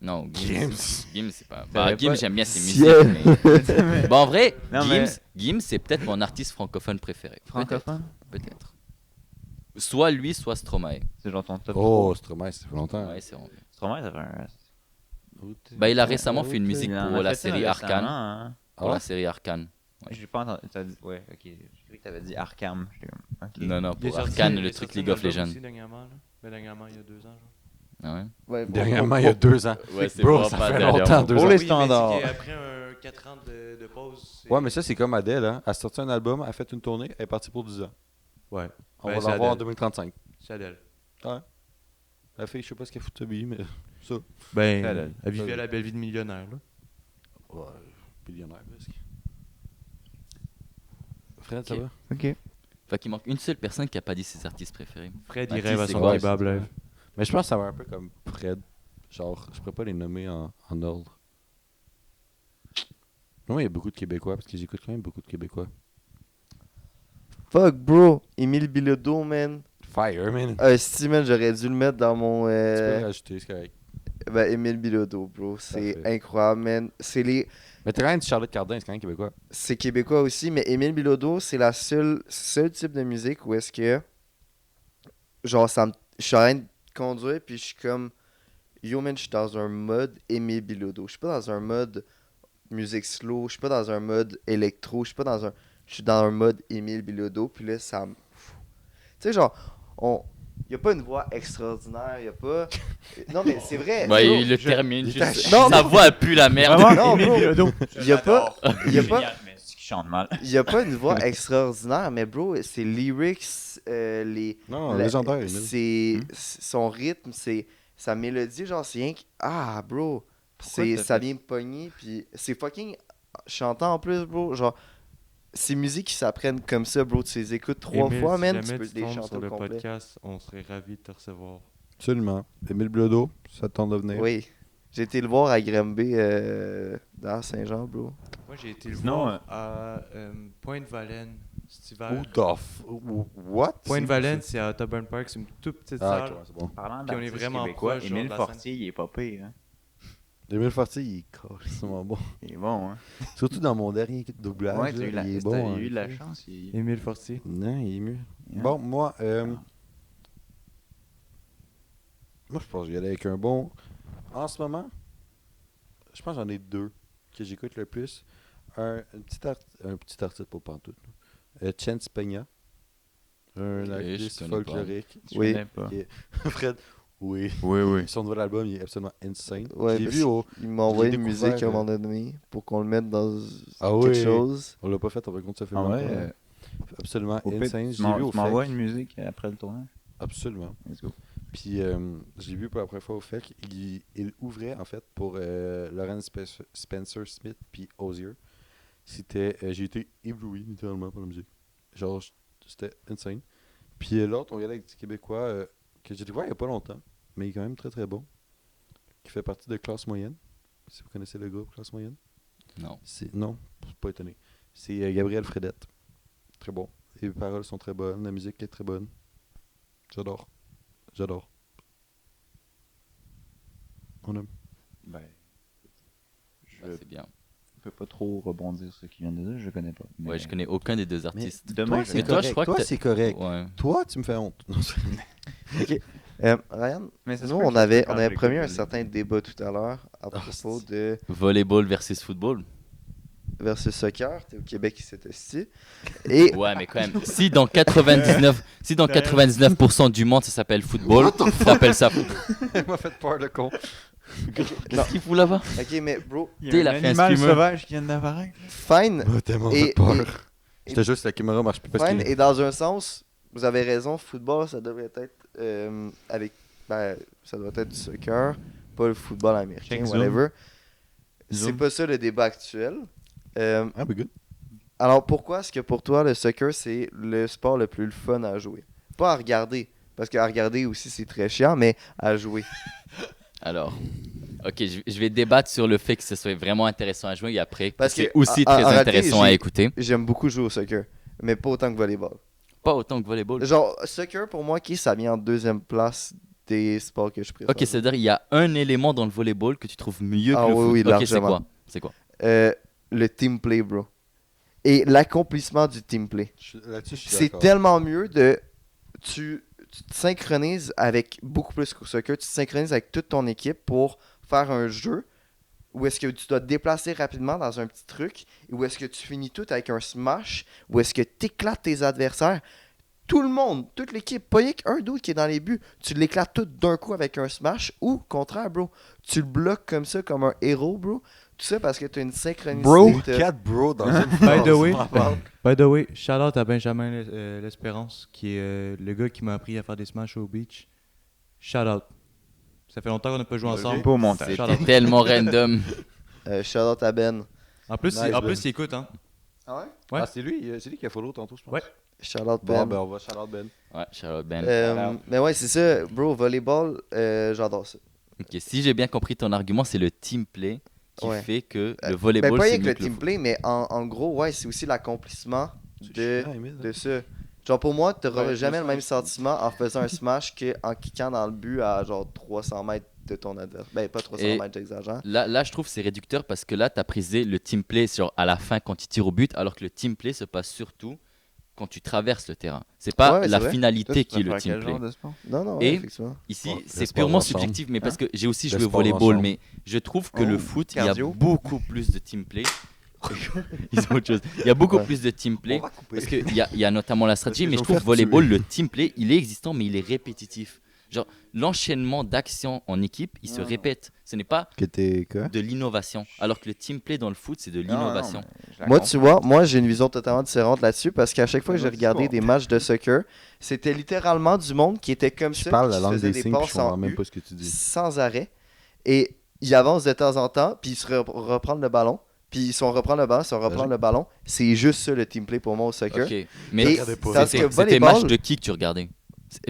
S3: Non,
S2: Gims.
S3: Gims, c'est pas.
S1: T'avais
S3: Bah, Gims,
S1: pas-
S3: j'aime bien ses
S4: Ciel.
S3: musiques. Mais... Bon, en vrai,
S1: Non,
S3: Gims,
S1: mais-
S3: Gims, c'est peut-être mon artiste francophone préféré.
S1: Francophone?
S3: Peut-être. Soit lui, soit Stromae.
S1: C'est genre ton top.
S2: Oh, Stromae, ça fait longtemps.
S3: Ouais, c'est vrai.
S1: Stromae, ça fait un.
S3: Bah, il a récemment fait une
S1: Il
S3: musique
S1: en
S3: pour
S1: a
S3: la
S1: fait
S3: série
S1: un
S3: Arcane.
S1: récemment, hein.
S3: Pour la série Arcane.
S1: J'ai pas entendu. T'as dit. Ouais, ok. J'ai cru que t'avais dit Arkham. J'étais comme. Ok.
S3: Non, non,
S5: Il est
S3: pour
S5: sorti-
S3: Arcane,
S5: il
S3: le
S5: est
S3: truc
S5: sorti
S3: League
S5: un
S3: of
S5: album
S3: Legends.
S5: aussi dernièrement, là. Mais dernièrement, il y a 2 ans. Genre.
S3: Ah ouais?
S4: Ouais,
S2: Dernièrement, il y a 2 ans.
S3: Ouais, c'est
S2: Bro,
S3: vraiment
S2: ça
S3: pas
S2: fait
S3: dernièrement.
S2: longtemps, 2
S4: Pour
S2: ans.
S4: les
S5: Oui, mais
S4: standards.
S5: c'est qu'après 4 ans de pause.
S2: Ouais, mais ça, c'est comme Adele, hein. Elle a sorti un album, elle a fait une tournée, elle est partie pour 10 ans.
S5: Ouais.
S2: On
S5: Ben,
S2: va
S5: c'est
S2: l'avoir en
S5: Adele.
S2: 2035.
S5: C'est Adèle.
S2: Ouais. La fille, je sais pas ce qu'elle fout de sa vie, mais ça.
S5: Ben,
S1: C'est Adèle.
S5: elle vivait la belle vie de millionnaire, là.
S2: Ouais, millionnaire, presque. Fred, ça
S3: Ok.
S2: va?
S1: Ok.
S3: Fait qu'il manque une seule personne qui a pas dit ses artistes préférés.
S5: Fred,
S3: Ah,
S5: il
S3: qui
S5: rêve à
S3: c'est
S5: son
S3: quoi,
S5: kebab live.
S2: Mais je pense que ça va un peu comme Fred. Genre, je pourrais pas les nommer en ordre. Moi, il y a beaucoup de Québécois, parce que j'écoute quand même beaucoup de Québécois.
S4: Fuck, bro. Emile Bilodeau, man.
S2: Fire, man.
S4: Si, man, j'aurais dû le mettre dans mon.
S2: Tu peux le rajouter, c'est correct.
S4: Ben, Emile Bilodeau, bro. C'est
S2: Parfait.
S4: incroyable, man.
S2: Mais t'as quand même dit Charlotte Cardin, c'est quand même Québécois.
S4: C'est québécois aussi, mais Émile Bilodeau, c'est la seul type de musique où est-ce que genre je suis en train de conduire puis je suis comme yo man, je suis dans un mode Émile Bilodeau. Je suis pas dans un mode musique slow, je suis pas dans un mode électro, je suis dans un mode Émile Bilodeau puis là ça me tu sais genre y a pas une voix extraordinaire, y a pas non mais c'est vrai.
S3: Bah,
S4: bro,
S3: il le
S4: je-
S3: termine
S2: il
S3: juste.
S4: Non,
S3: Sa voix pue la merde.
S4: Non, bro. Y a pas y a pas
S1: Mais c'est qui chante mal.
S4: Il n'y a pas une voix extraordinaire, mais bro, ses lyrics,
S2: Non,
S4: la-
S2: légendaire, Émile.
S4: son rythme, sa mélodie, genre, c'est rien que. Ah, bro.
S1: Pourquoi t'as
S4: Ça
S1: fait
S4: vient me pogner, puis c'est fucking chantant en plus, bro. Genre, ces musiques qui s'apprennent comme ça, bro, tu les écoutes 3
S5: Émile,
S4: fois,
S5: si
S4: man,
S5: jamais
S4: tu peux
S5: tu
S4: les
S5: tombes
S4: chanter
S5: sur
S4: au
S5: le
S4: complet.
S5: podcast, on serait ravis de te recevoir.
S2: Absolument. Émile Bilodeau, ça te tente de venir.
S4: Oui. J'ai été le voir à Granby, dans Saint-Jean, bro.
S5: Moi, j'ai été le
S1: Sinon,
S5: voir à Pointe-Valène cet hiver.
S2: What?
S5: Pointe-Valène, c'est à Auburn Park. C'est une toute petite
S2: Ah,
S5: salle.
S2: ok, c'est bon.
S1: Parlant
S5: Puis on est
S1: d'artistes
S5: vraiment
S1: québécois,
S5: proche,
S1: Émile
S5: genre, de la
S1: Fortier, il est pas pire. Hein?
S2: Emile Fortier, il est carrément bon.
S1: Il est bon, hein?
S2: Surtout dans mon dernier doublage,
S1: Ouais,
S2: là,
S1: t'as eu la,
S2: il est
S1: t'as
S2: bon.
S1: eu de
S2: hein.
S1: la chance.
S5: Émile Fortier.
S2: Non, il est mieux.
S1: Yeah.
S2: Bon, moi, je pense que je vais y aller avec un bon. En ce moment, je pense que j'en ai deux que j'écoute le plus. Un petit artiste pour pantoute. Chance Peña. Un
S3: Ok,
S2: artiste
S3: je connais pas.
S2: folklorique.
S1: Je
S4: Oui.
S1: connais pas.
S2: Qui est- Fred, oui.
S1: Oui, oui.
S2: Son nouvel album, il est absolument insane.
S4: Ouais,
S2: J'ai
S4: parce
S2: vu au.
S4: Il m'a envoyé
S2: j'ai
S4: une
S2: découvert,
S4: musique à un moment donné pour qu'on le mette dans
S2: Ah
S4: quelque
S2: oui.
S4: chose.
S2: On l'a pas fait, on va compte ça fait
S1: En vrai,
S2: longtemps. Absolument
S1: au pire,
S2: insane.
S1: tu
S2: Je l'ai vu au
S1: tu m'envoies
S2: FEC.
S1: une musique après le tournage.
S2: Absolument.
S1: Let's go.
S2: Puis je l'ai vu pour la première fois au FEC. Il ouvrait en fait pour Lawrence Spencer Smith puis Osier. J'ai été ébloui littéralement par la musique. Genre, c'était insane. Puis l'autre, on y allait avec du Québécois que j'ai découvert il n'y a pas longtemps, mais il est quand même très très bon. Qui fait partie de Classe Moyenne. Si vous connaissez le groupe Classe Moyenne.
S3: Non.
S2: Non, je suis pas étonné. C'est Gabriel Fredette. Très bon. Les paroles sont très bonnes, la musique est très bonne. J'adore. On aime.
S1: Ben, je
S3: Ouais, c'est bien.
S1: peux pas trop rebondir sur ce qu'il vient de dire, je connais pas. Mais
S3: Ouais, je connais aucun des deux artistes.
S1: demain,
S2: Toi,
S1: je
S2: c'est
S3: Mais toi,
S2: correct.
S3: je crois que
S2: Toi,
S3: t'as-
S2: c'est correct.
S3: Ouais.
S2: Toi, tu me fais honte. Non,
S4: Ryan,
S1: Mais ça se
S4: nous,
S1: peut
S4: on
S1: que
S4: avait,
S1: quand
S4: on
S1: je
S4: avait
S1: l'écoute,
S4: promis
S1: je
S4: un
S1: l'ai.
S4: certain débat tout à l'heure à propos
S2: c'est-
S4: de
S3: Volleyball versus football.
S4: versus soccer. T'es au Québec, c'était ici. Et
S3: Ouais, mais quand même, si dans 99% du monde ça s'appelle football, t'appelles ça football.
S2: Elle m'a fait peur de con.
S3: Qu'est-ce qu'il fout là-bas?
S4: ok, mais bro,
S1: Il
S3: T'es
S1: y a
S3: la
S1: un
S3: fait un
S1: animal
S3: streamer.
S1: sauvage qui vient d'apparaître.
S4: fine,
S2: Oh, tellement
S4: Et-
S2: fait peur.
S4: et-
S2: J'étais juste, la caméra marche plus parce
S4: fine,
S2: que.
S4: et dans un sens, vous avez raison, football, ça devrait être ça doit être du soccer, pas le football américain,
S1: Check Zoom.
S4: whatever. C'est
S1: Zoom.
S4: pas ça le débat actuel.
S2: Ah, mais good.
S4: Alors pourquoi est-ce que pour toi le soccer c'est le sport le plus fun à jouer? Pas à regarder, parce qu'à regarder aussi c'est très chiant, mais à jouer.
S3: Alors, ok, je vais débattre sur le fait que ce soit vraiment intéressant à jouer et après,
S4: Parce
S3: c'est
S4: que,
S3: aussi
S4: en
S3: très
S4: réalité,
S3: intéressant à
S4: j'ai-
S3: écouter.
S4: J'aime beaucoup jouer au soccer, mais pas autant que volleyball.
S3: Pas autant que volleyball.
S4: Genre, soccer pour moi, qui ça vient en deuxième place des sports que je préfère.
S3: Ok, c'est-à-dire il y a un élément dans le volleyball que tu trouves mieux
S4: Ah
S3: que le
S4: oui,
S3: foot.
S4: oui,
S3: Ok, c'est
S4: largement.
S3: quoi? C'est quoi?
S4: Le team play, bro. Et l'accomplissement du team play.
S2: Là-dessus, je suis
S4: C'est
S2: d'accord.
S4: tellement mieux de. Tu te synchronises avec beaucoup plus qu'au soccer. Tu te synchronises avec toute ton équipe pour faire un jeu où est-ce que tu dois te déplacer rapidement dans un petit truc, où est-ce que tu finis tout avec un smash, où est-ce que tu éclates tes adversaires. Tout le monde, toute l'équipe, pas rien qu'un d'autre qui est dans les buts, tu l'éclates tout d'un coup avec un smash ou, contraire, bro, tu le bloques comme ça, comme un héros, bro. Tout ça parce que tu as une synchronicité.
S2: Bro,
S4: de-
S2: 4 bro dans une
S5: By
S2: phrase.
S5: the way,
S2: on en parle.
S5: by the way, shout out à Benjamin L'Espérance, qui est le gars qui m'a appris à faire des smash au beach. Shout out. Ça fait longtemps qu'on n'a pas joué ensemble.
S1: Pas au montage.
S5: Shout
S3: C'était
S5: out.
S3: tellement random.
S4: Shout out à Ben.
S5: En plus,
S2: Nice,
S5: en
S2: Ben.
S5: plus il écoute, hein.
S4: Ah ouais?
S5: Ouais.
S2: Ah, c'est lui qui a follow tantôt, je pense.
S5: Ouais.
S4: Shout out
S2: Bon,
S4: Ben.
S2: ben, on va shout out Ben.
S3: Ouais, Charlotte Ben.
S4: Mais ouais, c'est ça, bro, volleyball, j'adore ça.
S3: Ok, si j'ai bien compris ton argument, c'est le team play qui
S4: Ouais.
S3: fait que le
S4: Ben,
S3: volleyball
S4: pas rien
S3: c'est
S4: que
S3: mieux
S4: le
S3: que le
S4: team
S3: foot.
S4: play, mais en gros, ouais, c'est aussi l'accomplissement
S2: C'est
S4: de,
S2: chiant, Emile,
S4: de ça. Genre, pour moi, t'auras
S1: Ouais,
S4: jamais
S1: je
S4: le même sentiment en faisant un smash qu'en kickant dans le but à genre 300 mètres de ton adversaire. Ben, pas 300
S3: Et-
S4: mètres, j'exagère.
S3: Là, je trouve que c'est réducteur parce que là, tu as prisé le team play sur, à la fin quand tu tires au but, alors que le team play se passe surtout quand tu traverses le terrain. C'est pas
S4: Ouais,
S3: la
S4: c'est vrai.
S3: finalité qui est le team
S1: Quel
S3: play.
S1: genre de sport?
S4: Non, non,
S3: Et-
S4: ouais, effectivement.
S3: Ici,
S2: Ouais, le
S3: c'est
S2: sport
S3: purement
S2: ensemble.
S3: subjectif, mais parce que j'ai aussi
S2: Le
S3: joué au
S2: sport
S3: volleyball,
S2: ensemble.
S3: mais je trouve que
S1: Oh,
S3: le foot, il y a
S1: cardio.
S3: beaucoup plus de team play. Ils ont autre chose. Il y a beaucoup
S4: Ouais.
S3: plus de team play.
S2: On va couper.
S3: Parce qu'il y a notamment la stratégie,
S2: Parce
S3: mais
S2: qu'ils
S3: je
S2: ont
S3: trouve
S2: fait
S3: volleyball,
S2: tuer.
S3: le team play, il est existant, mais il est répétitif. Genre, l'enchaînement d'actions en équipe, il se
S1: Non.
S3: répète. Ce n'est pas
S2: Que t'es quoi?
S3: de l'innovation. Alors que le team play dans le foot, c'est de l'innovation.
S4: Moi, tu vois, moi, j'ai une vision totalement différente là-dessus parce qu'à chaque fois que j'ai
S1: Vas-y,
S4: regardé
S1: bon.
S4: des matchs de soccer, c'était littéralement du monde qui était comme
S2: Je
S4: ça,
S2: parle
S4: qui
S2: la
S4: se
S2: langue
S4: faisait
S2: des
S4: des
S2: signes, puis
S4: passes
S2: je comprends
S4: en
S2: même
S4: U
S2: pas ce que tu dis.
S4: sans arrêt. Et ils avancent de temps en temps, puis ils se reprennent le ballon. Puis ils sont reprendre le ballon, ils sont reprendre le ballon. C'est juste ça le team play pour moi au soccer.
S3: Ok,
S4: Et
S3: mais
S2: regardais pas.
S4: tandis que
S3: c'était
S4: volleyball,
S3: match de qui que tu regardais?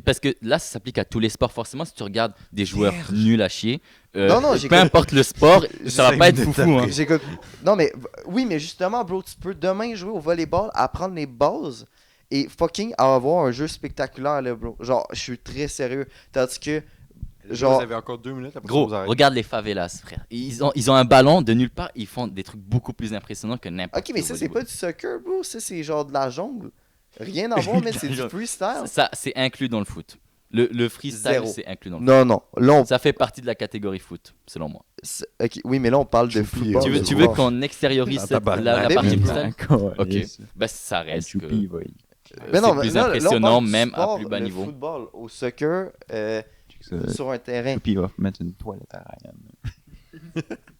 S3: Parce que là, ça s'applique à tous les sports. Forcément, si tu regardes des joueurs nuls à chier,
S4: Non,
S3: peu importe le sport, ça va pas être
S2: 5
S3: foufou.
S2: minutes
S3: Hein.
S4: J'écoute. Non, mais oui, mais justement, bro, tu peux demain jouer au volleyball, apprendre les bases et fucking avoir un jeu spectaculaire, là, bro. Genre, je suis très sérieux. Tandis que, genre,
S2: Vous avez encore 2 minutes après
S3: Gros,
S2: ça, vous arrêtez.
S3: regarde les favelas, frère. Ils ont un ballon de nulle part, ils font des trucs beaucoup plus impressionnants que n'importe
S4: ok, mais
S3: qui
S4: ça,
S3: au
S4: c'est pas
S3: volleyball.
S4: du soccer, bro. Ça, c'est genre de la jungle. Rien à voir, mais c'est du freestyle.
S3: Ça, c'est inclus dans le foot. Le freestyle,
S4: Zéro.
S3: c'est inclus dans le
S4: Non, non. Là, on...
S3: foot. Ça fait partie de la catégorie foot, selon moi.
S4: ok, oui, mais là, on parle de
S2: Choupi,
S4: football.
S3: Tu veux,
S4: de
S3: tu veux
S4: football.
S3: qu'on extériorise
S2: Dans ta
S3: la
S2: banane.
S3: partie
S4: Mais oui.
S3: freestyle? Ok, bah ça reste que
S1: Choupi, il va y-
S4: Mais non,
S3: c'est
S4: mais
S3: plus
S4: là, on
S3: impressionnant,
S4: parle du
S3: même à
S4: sport,
S3: plus bas
S4: le
S3: niveau.
S4: football, au soccer, sur un terrain.
S1: Choupi, il va mettre une toilette à Ryan.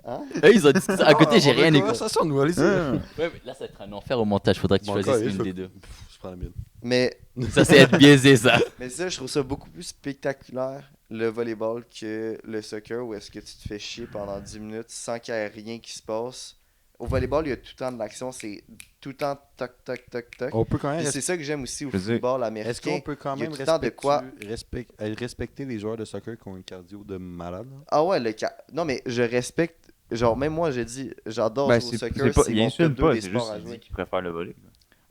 S4: Hein?
S3: Ils ont dit ça. À côté, j'ai rien écouté.
S2: Conversation, nous, allez-y.
S3: Ouais, mais là, ça va être un enfer au montage. Faudrait que tu
S2: Bon,
S3: choisisses
S2: encore,
S3: une
S2: je-
S3: des deux.
S2: Je prends la mienne.
S4: Mais
S3: Ça, c'est être biaisé, ça.
S4: Mais ça, je trouve ça beaucoup plus spectaculaire, le volleyball, que le soccer, où est-ce que tu te fais chier pendant 10 minutes sans qu'il y ait rien qui se passe. Au volleyball, il y a tout le temps de l'action, c'est tout le temps toc, toc, toc, toc.
S2: On peut quand même
S4: Puis c'est ça que j'aime aussi au
S1: Je veux dire,
S4: football
S2: Est-ce
S4: américain.
S2: qu'on peut quand
S4: il y a
S2: même
S4: tout le temps de quoi-
S2: respecter les joueurs de soccer qui ont un cardio de malade? Là?
S4: Ah ouais, non mais je respecte, genre même moi j'ai dit, j'adore
S1: Ben,
S4: jouer au
S1: c'est
S4: soccer,
S1: pas,
S4: c'est
S1: il
S4: mon
S1: insulte
S4: top 2
S1: pas,
S4: des
S1: c'est
S4: sports
S1: juste
S4: à
S1: qu'il dit
S4: jouer.
S1: qu'il préfère le volley.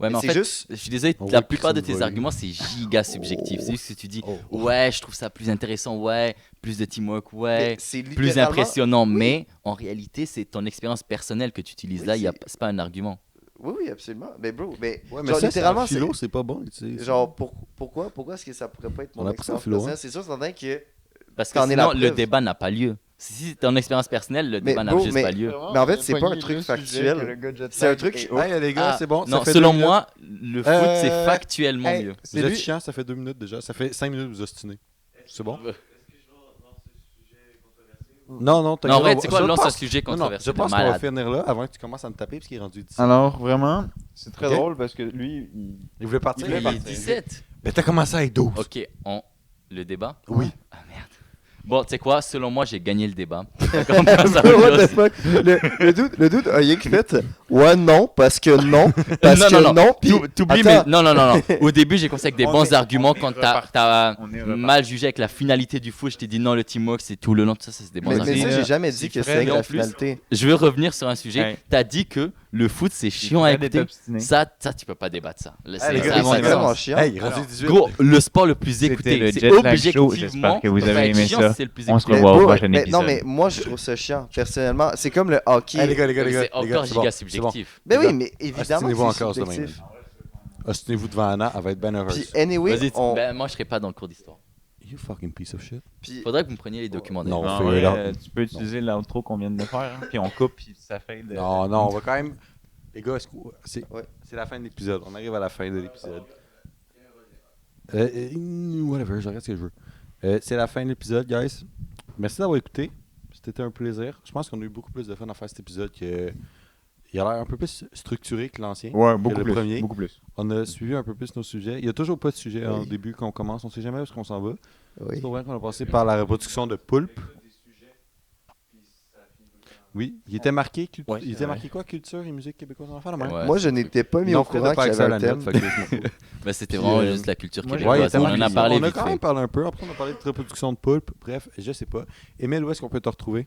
S3: Ouais, mais en
S4: C'est
S3: fait,
S4: juste,
S3: je suis désolé,
S2: On
S3: la
S2: voit que
S3: plupart de
S2: ça me
S3: tes
S2: vole.
S3: arguments, c'est giga subjectif. C'est juste que tu dis,
S2: Oh.
S3: ouais, je trouve ça plus intéressant, ouais, plus de teamwork,
S4: mais
S3: ouais,
S4: c'est
S3: plus
S4: littéralement-
S3: impressionnant.
S4: oui.
S3: Mais en réalité, c'est ton expérience personnelle que tu utilises
S4: Oui,
S3: là, c'est
S4: c'est-
S3: pas un argument.
S4: Oui, oui, absolument. Mais bro, mais,
S2: Ouais, mais
S4: genre,
S2: ça,
S4: littéralement,
S2: c'est philo, c'est pas bon. Tu sais.
S4: genre pourquoi est-ce que ça pourrait pas être
S2: On
S4: mon
S2: a pris ça en
S4: expérience
S2: philo, hein.
S4: personnelle? C'est sûr, c'est certain que
S3: Parce que
S4: T'en es la
S3: sinon, le
S4: preuve.
S3: débat n'a pas lieu. Si ton expérience personnelle, le
S4: Mais
S3: débat n'a
S4: bro,
S3: juste
S4: mais-
S3: pas lieu.
S4: Mais en fait, c'est pas un truc factuel. C'est un truc-
S2: Hey, les gars,
S3: Ah,
S2: c'est bon. ça
S3: Non,
S2: fait
S3: selon
S2: 2 minutes.
S3: moi, le foot, c'est factuellement
S1: hey,
S3: mieux.
S2: Vous êtes chiant, ça fait 2 minutes déjà. Ça fait 5 minutes que vous ostinez. C'est bon? Non, non,
S3: Non, en vrai,
S2: on va-
S3: c'est quoi,
S2: je
S3: lance un
S2: pense-
S3: sujet
S2: Non, non,
S3: controversé
S2: je
S3: de
S2: pense qu'on va
S3: malade.
S2: finir là avant que tu commences à me taper parce qu'il est rendu 17.
S1: Alors, vraiment, c'est très
S2: Ok.
S1: drôle parce que lui,
S2: Il voulait partir.
S3: Il est
S1: partir.
S3: 17.
S2: Mais t'as commencé avec 12.
S3: Ok, le débat?
S2: Oui.
S3: Ah merde. Bon, tu sais quoi, selon moi, j'ai gagné le débat.
S4: What the fuck? Le dude a rien que fait. Ouais, non, parce que non. Parce
S3: Non,
S4: que
S3: non, non.
S4: non. Puis,
S3: T'oublies, mais
S4: attends.
S3: non, non, non, non. Au début, j'ai commencé avec des
S1: On
S3: bons
S1: est-
S3: arguments
S1: on est
S3: quand
S1: reparti.
S3: t'as
S1: On est reparti.
S3: mal jugé avec la finalité du foot. Je t'ai dit non, le teamwork, c'est tout le long. Tout ça, c'est des bons
S4: Mais
S3: arguments.
S4: ça, j'ai jamais dit
S1: si
S4: que
S1: Fred,
S4: c'est
S3: en
S4: la
S3: plus-
S4: finalité.
S3: Je veux revenir sur un sujet.
S1: Hey.
S3: T'as dit que le foot, c'est chiant à écouter. Ça, tu peux pas débattre ça. Là,
S2: Hey, les
S3: ça
S2: gars,
S3: a
S2: c'est
S3: pas de
S4: vraiment
S3: sens.
S4: chiant.
S2: Hey, il est rendu
S1: Alors,
S2: 18.
S3: Gros, le sport le plus
S1: C'était
S3: écouté,
S1: le
S3: c'est
S1: Jet Lag Show.
S3: objectivement.
S1: J'espère que vous
S3: ça peut
S1: avez
S3: être
S1: aimé
S3: chiant
S1: ça.
S3: si c'est le plus
S1: On se
S3: écouté.
S1: revoit au
S4: Bro,
S1: prochain
S4: mais,
S1: épisode.
S4: non, mais moi, je trouve ça chiant, personnellement. C'est comme le hockey.
S2: Hey, les gars, les gars, les gars.
S3: C'est
S2: les gars,
S3: encore
S2: c'est bon,
S3: giga
S2: c'est bon.
S3: subjectif.
S4: Ben
S2: les
S4: oui,
S2: gars,
S4: mais évidemment
S2: ostinez-vous
S4: que c'est
S2: encore, demain.
S4: subjectif.
S2: Ostinez-vous devant Anna, elle va être bien heureuse.
S4: Puis anyway,
S3: Vas-y,
S4: on...
S3: ben, moi je serai pas dans le cours d'histoire.
S2: You fucking piece of shit.
S4: puis-
S3: Faudrait que vous me preniez les documents.
S2: Non.
S3: d'ailleurs.
S2: On
S1: Non,
S2: fait
S1: ouais,
S2: là.
S1: tu peux utiliser l'outro qu'on vient de faire, hein, puis on coupe, puis ça fait de...
S2: Non, non, on va quand même. Les gars, c'est
S4: Ouais.
S2: c'est la fin de l'épisode. On arrive à la fin de l'épisode. Whatever, je regarde ce que je veux. C'est la fin de l'épisode, guys. Merci d'avoir écouté. C'était un plaisir. Je pense qu'on a eu beaucoup plus de fun à faire cet épisode que. Il a l'air un peu plus structuré que l'ancien.
S1: Ouais, beaucoup
S2: le
S1: plus,
S2: premier.
S1: beaucoup plus.
S2: On a suivi un peu plus nos sujets. Il n'y a toujours pas de sujet
S4: Oui.
S2: au début quand on commence. On ne sait jamais où est-ce qu'on s'en va.
S4: Oui.
S2: C'est pour vrai qu'on a passé par la reproduction de poulpe. Oui, il était marqué,
S1: Ouais,
S2: il était
S1: c'est
S2: marqué quoi, culture et musique québécoise en enfant, la même?
S3: Ouais,
S4: Moi,
S3: c'est
S4: je
S3: cool.
S4: n'étais pas mis
S2: Non,
S4: au
S2: Fred
S4: courant
S2: a pas
S4: qu'il y
S2: accès à
S4: avait
S2: la
S4: un
S2: note,
S4: thème.
S2: fait que je m'en fous.
S3: Ben, c'était
S2: Puis,
S3: vraiment juste la culture
S1: moi,
S3: québécoise.
S2: Ouais, il était
S3: On en
S2: marqué
S3: a
S2: ici.
S3: parlé
S2: On a
S3: vite
S2: quand même
S3: fait.
S2: parlé un peu. Après, on a parlé de reproduction de poulpe. Bref, je sais pas. Emile, où est-ce qu'on peut te retrouver?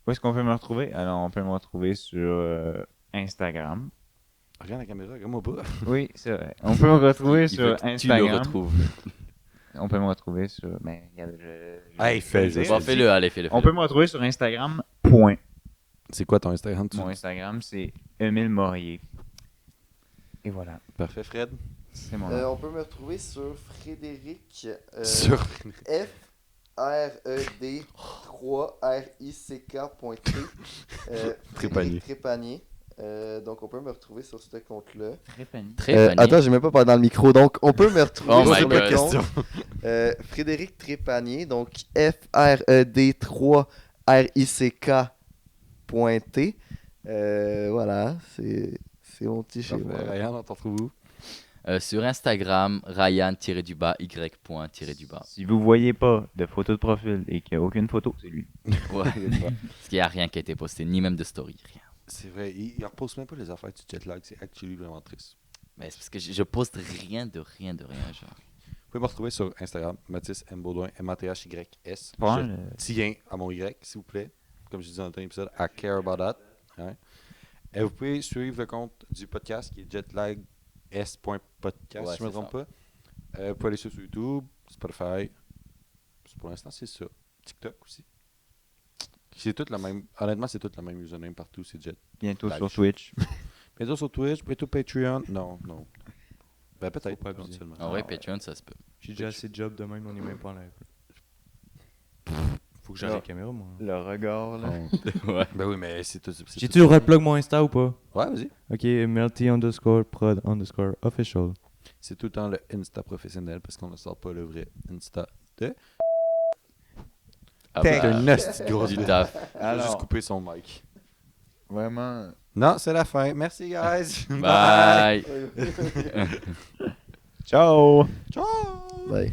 S1: Où est-ce qu'on peut me retrouver? Alors, on peut me retrouver sur Instagram.
S2: Regarde la caméra, regarde-moi pas.
S1: Oui, c'est vrai. On peut me retrouver
S3: Il veut
S1: sur
S3: que tu le
S1: Instagram.
S3: retrouves.
S1: On peut me retrouver sur... Mais, regarde,
S2: Hey, fais
S1: je vais
S2: juste.
S3: Bon,
S1: dire.
S3: fais-le, allez, fais-le.
S1: On peut me retrouver sur Instagram, point.
S2: C'est quoi ton Instagram?
S1: Mon Instagram, c'est Emile Morier. Et voilà,
S2: Parfait, Fred.
S1: c'est mon nom.
S4: On peut me retrouver sur Frédéric.
S2: Sur.
S4: FRED 3 RICK.T.
S2: Trépanier.
S4: Trépanier. Donc, on peut me retrouver sur ce compte-là.
S1: Très panique.
S3: Très funny.
S4: Attends, j'ai même pas parlé dans le micro. Donc, on peut me retrouver
S3: Oh my
S4: sur
S3: God.
S4: le compte Frédéric Trépanier. Donc, FRED 3 RICK.T. Voilà, c'est mon petit chez moi.
S2: Ryan, on t'en trouve où?
S3: Sur Instagram, Ryan-y.y..
S1: Si vous voyez pas de photo de profil et qu'il n'y a aucune photo, c'est lui.
S3: Ouais. Parce qu'il n'y a rien qui a été posté, ni même de story, rien.
S2: C'est vrai, il repose même pas les affaires du jet lag. C'est actually vraiment triste.
S3: Mais c'est parce que je poste rien de rien, genre.
S2: pouvez me retrouver sur Instagram, Mathis M. Baudouin, MATHYS.
S1: Pas
S2: Je
S1: le-
S2: tiens à mon Y, s'il vous plaît. Comme je disais dans le dernier épisode, I care about that. Hein. Et vous pouvez suivre le compte du podcast qui est jetlags.podcast,
S3: Ouais,
S2: si je ne me
S3: c'est
S2: trompe
S3: ça.
S2: pas. Vous pouvez aller sur YouTube, Spotify. Pour l'instant, c'est ça. TikTok aussi. C'est toute la même. Honnêtement, c'est toute la même username partout, c'est Jet.
S1: Bientôt
S2: Lag.
S1: sur Twitch.
S2: Bientôt sur Twitch, bientôt Patreon. Non. Ben peut-être.
S5: Faut pas abuser.
S2: éventuellement.
S3: En vrai, Patreon, ça se peut.
S5: J'ai déjà assez de jobs de même, on n'est même pas en live. Faut que j'aille
S1: Non.
S5: la caméra, moi.
S1: Le regard, là.
S3: Ouais.
S2: Ben oui, mais c'est tout. c'est
S5: J'ai-tu
S2: tout.
S5: replug mon Insta ou pas?
S2: Ouais, vas-y.
S5: Ok, melty_prod_official.
S2: C'est tout le temps le Insta professionnel parce qu'on ne sort pas le vrai Insta de.
S3: Ah
S1: Thank
S3: bah,
S2: C'est un esti de gros
S3: du
S2: bit.
S3: taf.
S2: Je vais juste
S1: Alors,
S2: couper son mic.
S1: vraiment...
S2: Non, c'est la fin. Merci, guys.
S3: Bye.
S1: Ciao!
S2: Ciao.
S4: Bye.